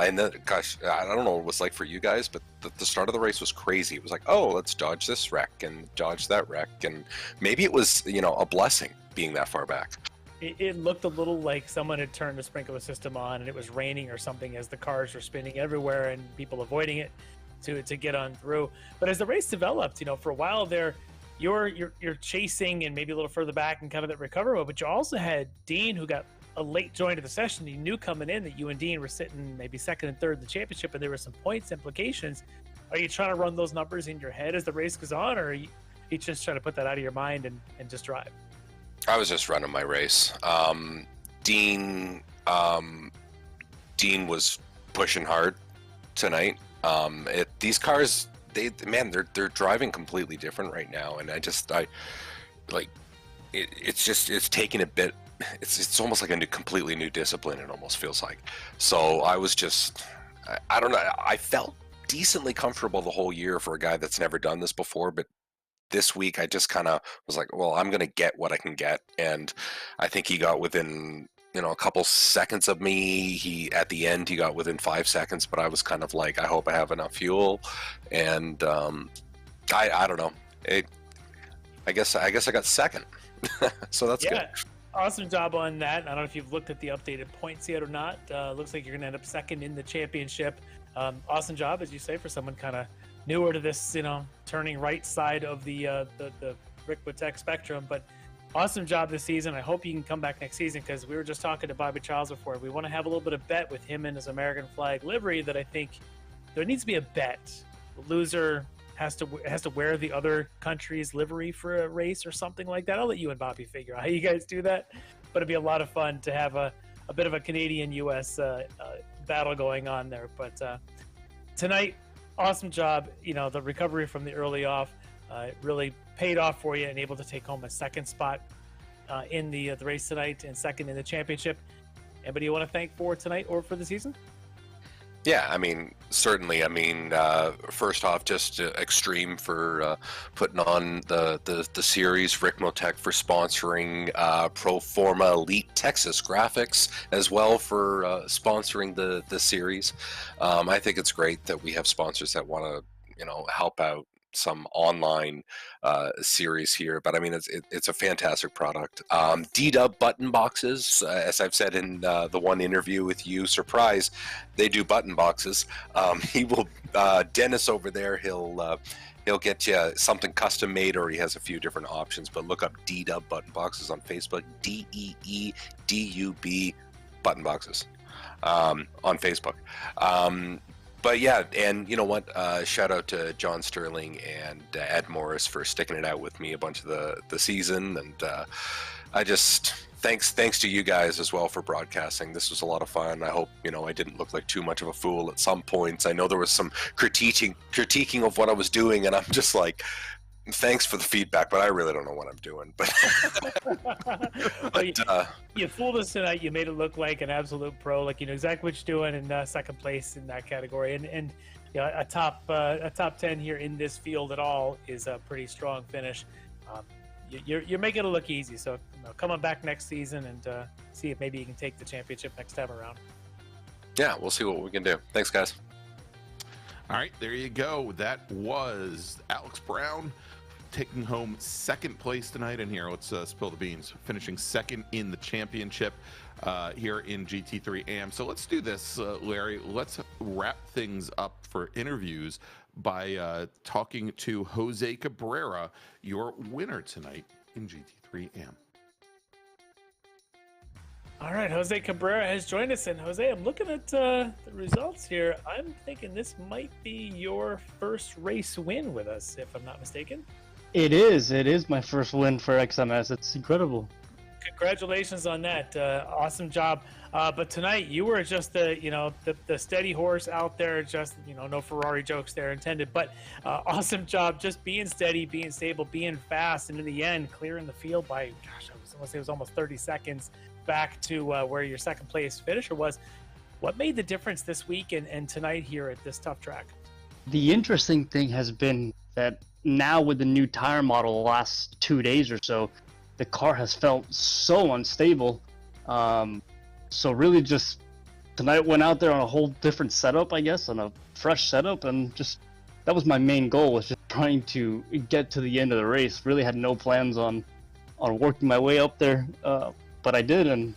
Gosh, I don't know what it was like for you guys, but the start of the race was crazy. It was like, oh, let's dodge this wreck and dodge that wreck, and maybe it was, you know, a blessing being that far back. It looked a little like someone had turned the sprinkler system on and it was raining or something as the cars were spinning everywhere and people avoiding it to get on through. But as the race developed, you know, for a while there, you're chasing and maybe a little further back and kind of that recovery mode. But you also had Dean, who got a late join to the session. You knew coming in that you and Dean were sitting maybe second and third in the championship, and there were some points implications. Are you trying to run those numbers in your head as the race goes on, or are you just trying to put that out of your mind and just drive? I was just running my race. Dean was pushing hard tonight. These cars, they're driving completely different right now, and it's taking a bit. It's almost like a completely new discipline. It almost feels like. So I was just, I don't know. I felt decently comfortable the whole year for a guy that's never done this before, but this week I just kind of was like, well, I'm gonna get what I can get, and I think he got within, you know, a couple seconds of me. At the end he got within 5 seconds, but I was kind of like, I hope I have enough fuel, and I don't know. I guess I got second, so that's good. Awesome job on that. I don't know if you've looked at the updated points yet or not. Looks like you're going to end up second in the championship. Awesome job, as you say, for someone kind of newer to this, you know, turning right side of the Ricmotech spectrum. But awesome job this season. I hope you can come back next season, because we were just talking to Bobby Childs before. We want to have a little bit of bet with him and his American flag livery. That I think there needs to be a bet. The loser has to wear the other country's livery for a race or something like that. I'll let you and Bobby figure out how you guys do that, but it'd be a lot of fun to have a bit of a Canadian-U.S. Battle going on there. But tonight, awesome job. You know, the recovery from the early off really paid off for you, and able to take home a second spot in the race tonight and second in the championship. Anybody you want to thank for tonight or for the season? Yeah, I mean, certainly. I mean, first off, just Extreme for putting on the series, Ricmotech for sponsoring Pro Forma Elite Texas Graphics as well for sponsoring the series. I think it's great that we have sponsors that want to, you know, help out some online series here, but I mean, it's a fantastic product. D-Dub button boxes, as I've said in the one interview with you, surprise, they do button boxes. He will, Dennis over there, he'll get you something custom made, or he has a few different options, but look up D-Dub button boxes on Facebook, DEEDUB button boxes on Facebook. But yeah, and you know what? Shout out to John Sterling and Ed Morris for sticking it out with me a bunch of the season, and I just thanks to you guys as well for broadcasting. This was a lot of fun. I hope, you know, I didn't look like too much of a fool at some points. I know there was some critiquing of what I was doing, and I'm just like, thanks for the feedback, but I really don't know what I'm doing. But, you fooled us tonight. You made it look like an absolute pro, like you know exactly what you're doing, and second place in that category. And you know, a top 10 here in this field at all is a pretty strong finish. You're making it look easy. So you know, come on back next season and see if maybe you can take the championship next time around. Yeah, we'll see what we can do. Thanks, guys. All right, there you go. That was Alex Brown taking home second place tonight. And here, let's spill the beans. Finishing second in the championship here in GT3 AM. So let's do this, Larry. Let's wrap things up for interviews by talking to Jose Cabrera, your winner tonight in GT3 AM. All right, Jose Cabrera has joined us, and Jose, I'm looking at the results here. I'm thinking this might be your first race win with us, if I'm not mistaken. It is my first win for XMS. It's incredible. Congratulations on that. Awesome job. But tonight you were just the steady horse out there, just, you know, no Ferrari jokes there intended, but awesome job just being steady, being stable, being fast, and in the end clearing the field by, gosh, I was going to say it was almost 30 seconds back to where your second place finisher was. What made the difference this week and tonight here at this tough track? The interesting thing has been that now with the new tire model the last 2 days or so, the car has felt so unstable. So really just tonight went out there on a whole different setup, I guess, on a fresh setup, and just that was my main goal, was just trying to get to the end of the race. Really had no plans on working my way up there, but I did, and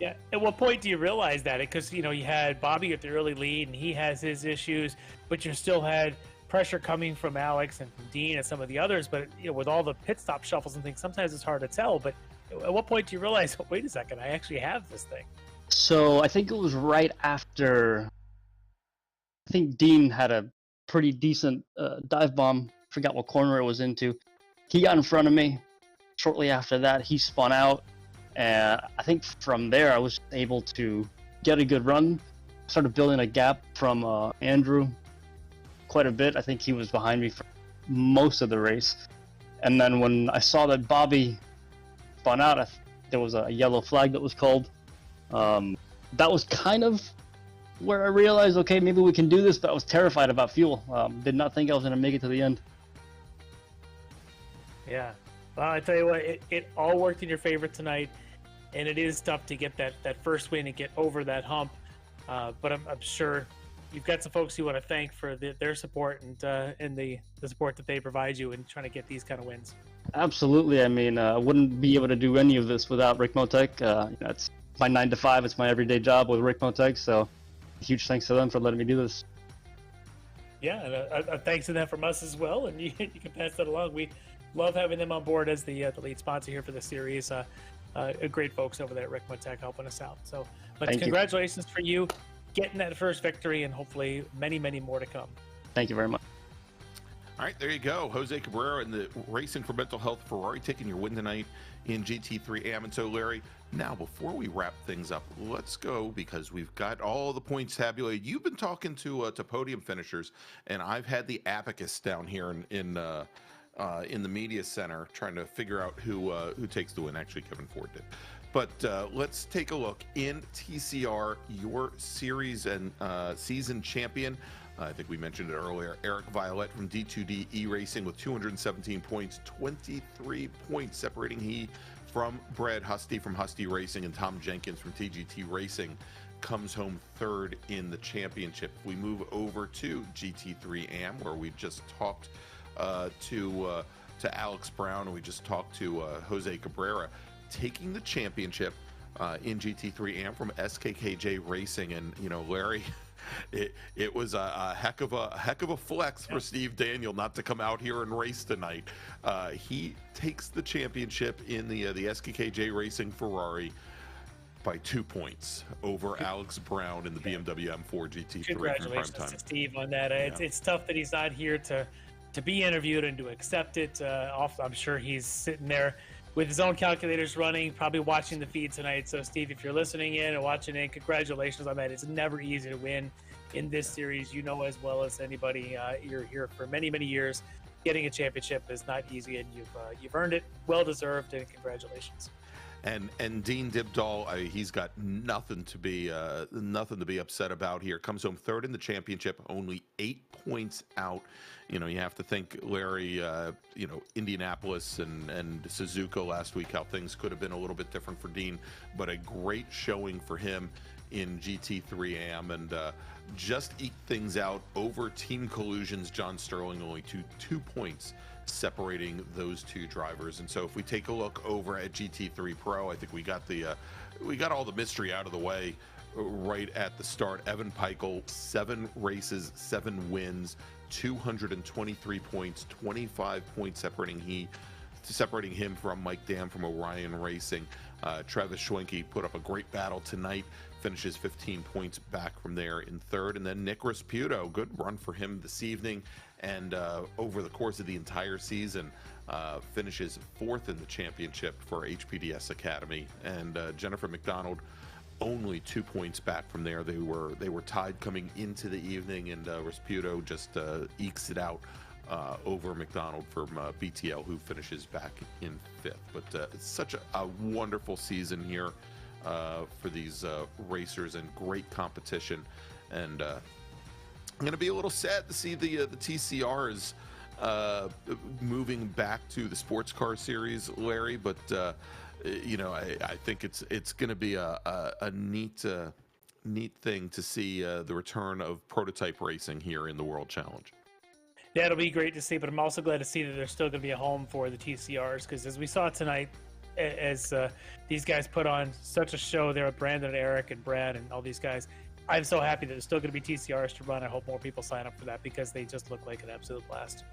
yeah. At what point do you realize that? Because you had Bobby at the early lead, and he has his issues, but you still had pressure coming from Alex and from Dean and some of the others. But with all the pit stop shuffles and things, sometimes it's hard to tell. But at what point do you realize, oh, wait a second, I actually have this thing? So I think it was right after. I think Dean had a pretty decent dive bomb. Forgot what corner it was into. He got in front of me. Shortly after that, he spun out. And I think from there, I was able to get a good run. Started building a gap from Andrew quite a bit. I think he was behind me for most of the race. And then when I saw that Bobby spun out, there was a yellow flag that was called. That was kind of where I realized, okay, maybe we can do this, but I was terrified about fuel. Did not think I was going to make it to the end. Yeah. Well, I tell you what, it all worked in your favor tonight, and it is tough to get that first win and get over that hump. But I'm sure you've got some folks you want to thank for their support and the support that they provide you in trying to get these kind of wins. Absolutely. I mean, I wouldn't be able to do any of this without Ricmotech. It's my 9 to 5. It's my everyday job with Ricmotech. So huge thanks to them for letting me do this. Yeah, and a thanks to them from us as well. And you can pass that along. We love having them on board as the lead sponsor here for the series. Great folks over there at Ricmotech helping us out. So, but congratulations for you getting that first victory, and hopefully many, many more to come. Thank you very much. All right, there you go. Jose Cabrera and the Racing for Mental Health Ferrari taking your win tonight in GT3 AM. And so, Larry, now before we wrap things up, let's go, because we've got all the points tabulated. You've been talking to podium finishers, and I've had the abacus down here in the media center trying to figure out who takes the win. Actually, Kevin Ford did. But let's take a look in TCR, your series and season champion. I think we mentioned it earlier. Eric Violette from D2D E-Racing with 217 points, 23 points separating he from Brad Husty from Husty Racing, and Tom Jenkins from TGT Racing comes home third in the championship. We move over to GT3 AM, where we just talked to Alex Brown, and we just talked to Jose Cabrera, taking the championship in GT3 AM from SKKJ Racing. And Larry, it was a heck of a flex for Steve Daniel not to come out here and race tonight. He takes the championship in the SKKJ Racing Ferrari by 2 points over Alex Brown in the BMW M4 GT3. Congratulations to Steve on that. It's tough that he's not here to be interviewed and to accept it. I'm sure he's sitting there with his own calculators running, probably watching the feed tonight. So, Steve, if you're listening in and watching in, congratulations on that. It's never easy to win in this series. You know as well as anybody, you're here for many, many years. Getting a championship is not easy, and you've earned it. Well deserved, and congratulations. And Dean Dibdahl, he's got nothing to be upset about here. Comes home third in the championship, only 8 points out. You have to think, Larry, Indianapolis and Suzuka last week, how things could have been a little bit different for Dean, but a great showing for him in GT3 AM, and just eke things out over Team Collusion's John Sterling, only two points separating those two drivers. And so if we take a look over at GT3 Pro, I think we got all the mystery out of the way right at the start. Evan Peichel, 7 races, 7 wins, 223 points, 25 points separating him from Mike Dam from Orion Racing. Travis Schwenke put up a great battle tonight, finishes 15 points back from there in third. And then Nick Rasputo, good run for him this evening, and over the course of the entire season, finishes 4th in the championship for HPDS Academy. And Jennifer McDonald, only 2 points back from there. They were tied coming into the evening, and Rasputo just ekes it out over McDonald from BTL, who finishes back in 5th. But it's such a wonderful season here for these racers, and great competition. And I'm going to be a little sad to see the TCRs moving back to the sports car series, Larry, but I think it's going to be a neat thing to see the return of prototype racing here in the World Challenge. Yeah, it'll be great to see, but I'm also glad to see that there's still going to be a home for the TCRs, because as we saw tonight, as these guys put on such a show there with Brandon and Eric and Brad and all these guys, I'm so happy that there's still going to be TCRs to run. I hope more people sign up for that because they just look like an absolute blast.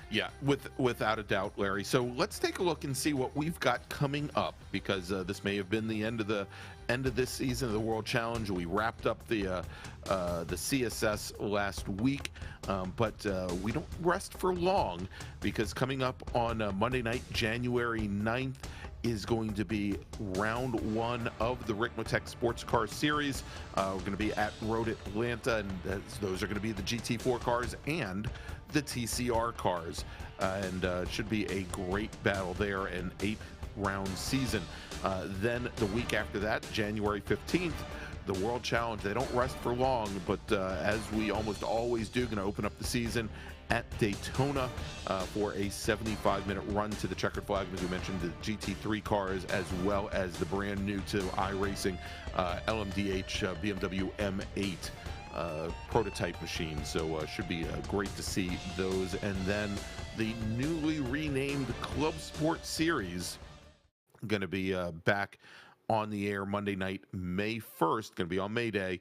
Yeah, without a doubt, Larry. So let's take a look and see what we've got coming up, because this may have been the end of this season of the World Challenge. We wrapped up the CSS last week, but we don't rest for long, because coming up on Monday night, January 9th, is going to be round 1 of the Ricmotech Sports Car Series. We're going to be at Road Atlanta, and those are going to be the GT4 cars and the TCR cars, and it should be a great battle there, an 8-round season. Then the week after that, January 15th, the World Challenge. They don't rest for long, but as we almost always do, going to open up the season at Daytona for a 75-minute run to the checkered flag. As we mentioned, the GT3 cars, as well as the brand new to iRacing LMDH BMW M8 prototype machine. So should be great to see those. And then the newly renamed Club Sport Series going to be back on the air Monday night, May 1st, going to be on May Day,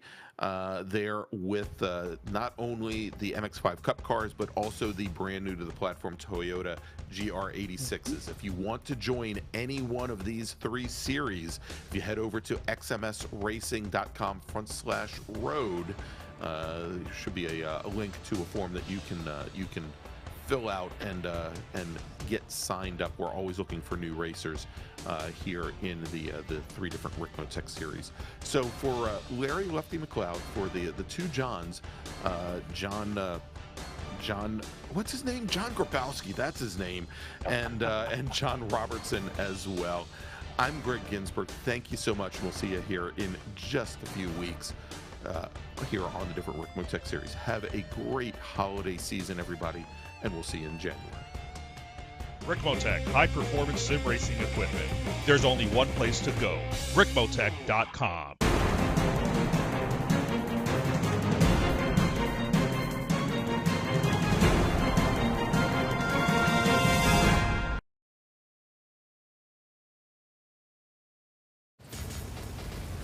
there with not only the MX-5 Cup cars, but also the brand new to the platform Toyota GR86s. If you want to join any one of these 3 series, if you head over to xmsracing.com/road, there should be a link to a form that you can fill out and get signed up. We're always looking for new racers here in the 3 different Ricmotech series. So for Larry Lefty McLeod, for the 2 Johns, John, what's his name? John Grabowski, that's his name, and John Robertson as well. I'm Greg Ginsberg. Thank you so much, and we'll see you here in just a few weeks here on the different Ricmotech series. Have a great holiday season, everybody, and we'll see you in January. Ricmotech, high-performance sim racing equipment. There's only one place to go, ricmotech.com.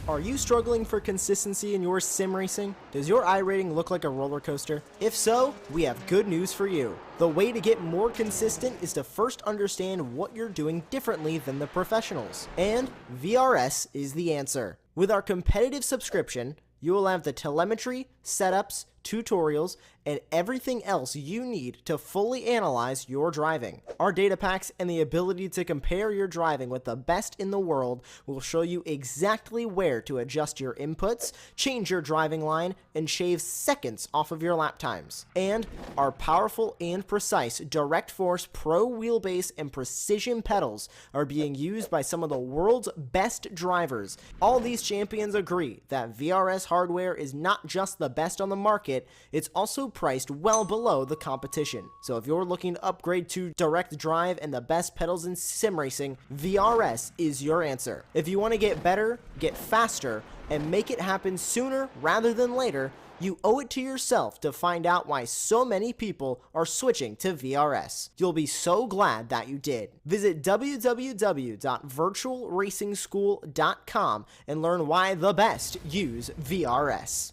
Are you struggling for consistency in your sim racing? Does your iRating look like a roller coaster? If so, we have good news for you. The way to get more consistent is to first understand what you're doing differently than the professionals. And VRS is the answer. With our competitive subscription, you will have the telemetry, setups, tutorials, and everything else you need to fully analyze your driving. Our data packs and the ability to compare your driving with the best in the world will show you exactly where to adjust your inputs, change your driving line, and shave seconds off of your lap times. And our powerful and precise Direct Force Pro wheelbase and precision pedals are being used by some of the world's best drivers. All these champions agree that VRS hardware is not just the best on the market, it's also priced well below the competition. So if you're looking to upgrade to direct drive and the best pedals in sim racing, VRS is your answer. If you want to get better, get faster, and make it happen sooner rather than later, you owe it to yourself to find out why so many people are switching to VRS. You'll be so glad that you did. Visit www.virtualracingschool.com and learn why the best use VRS.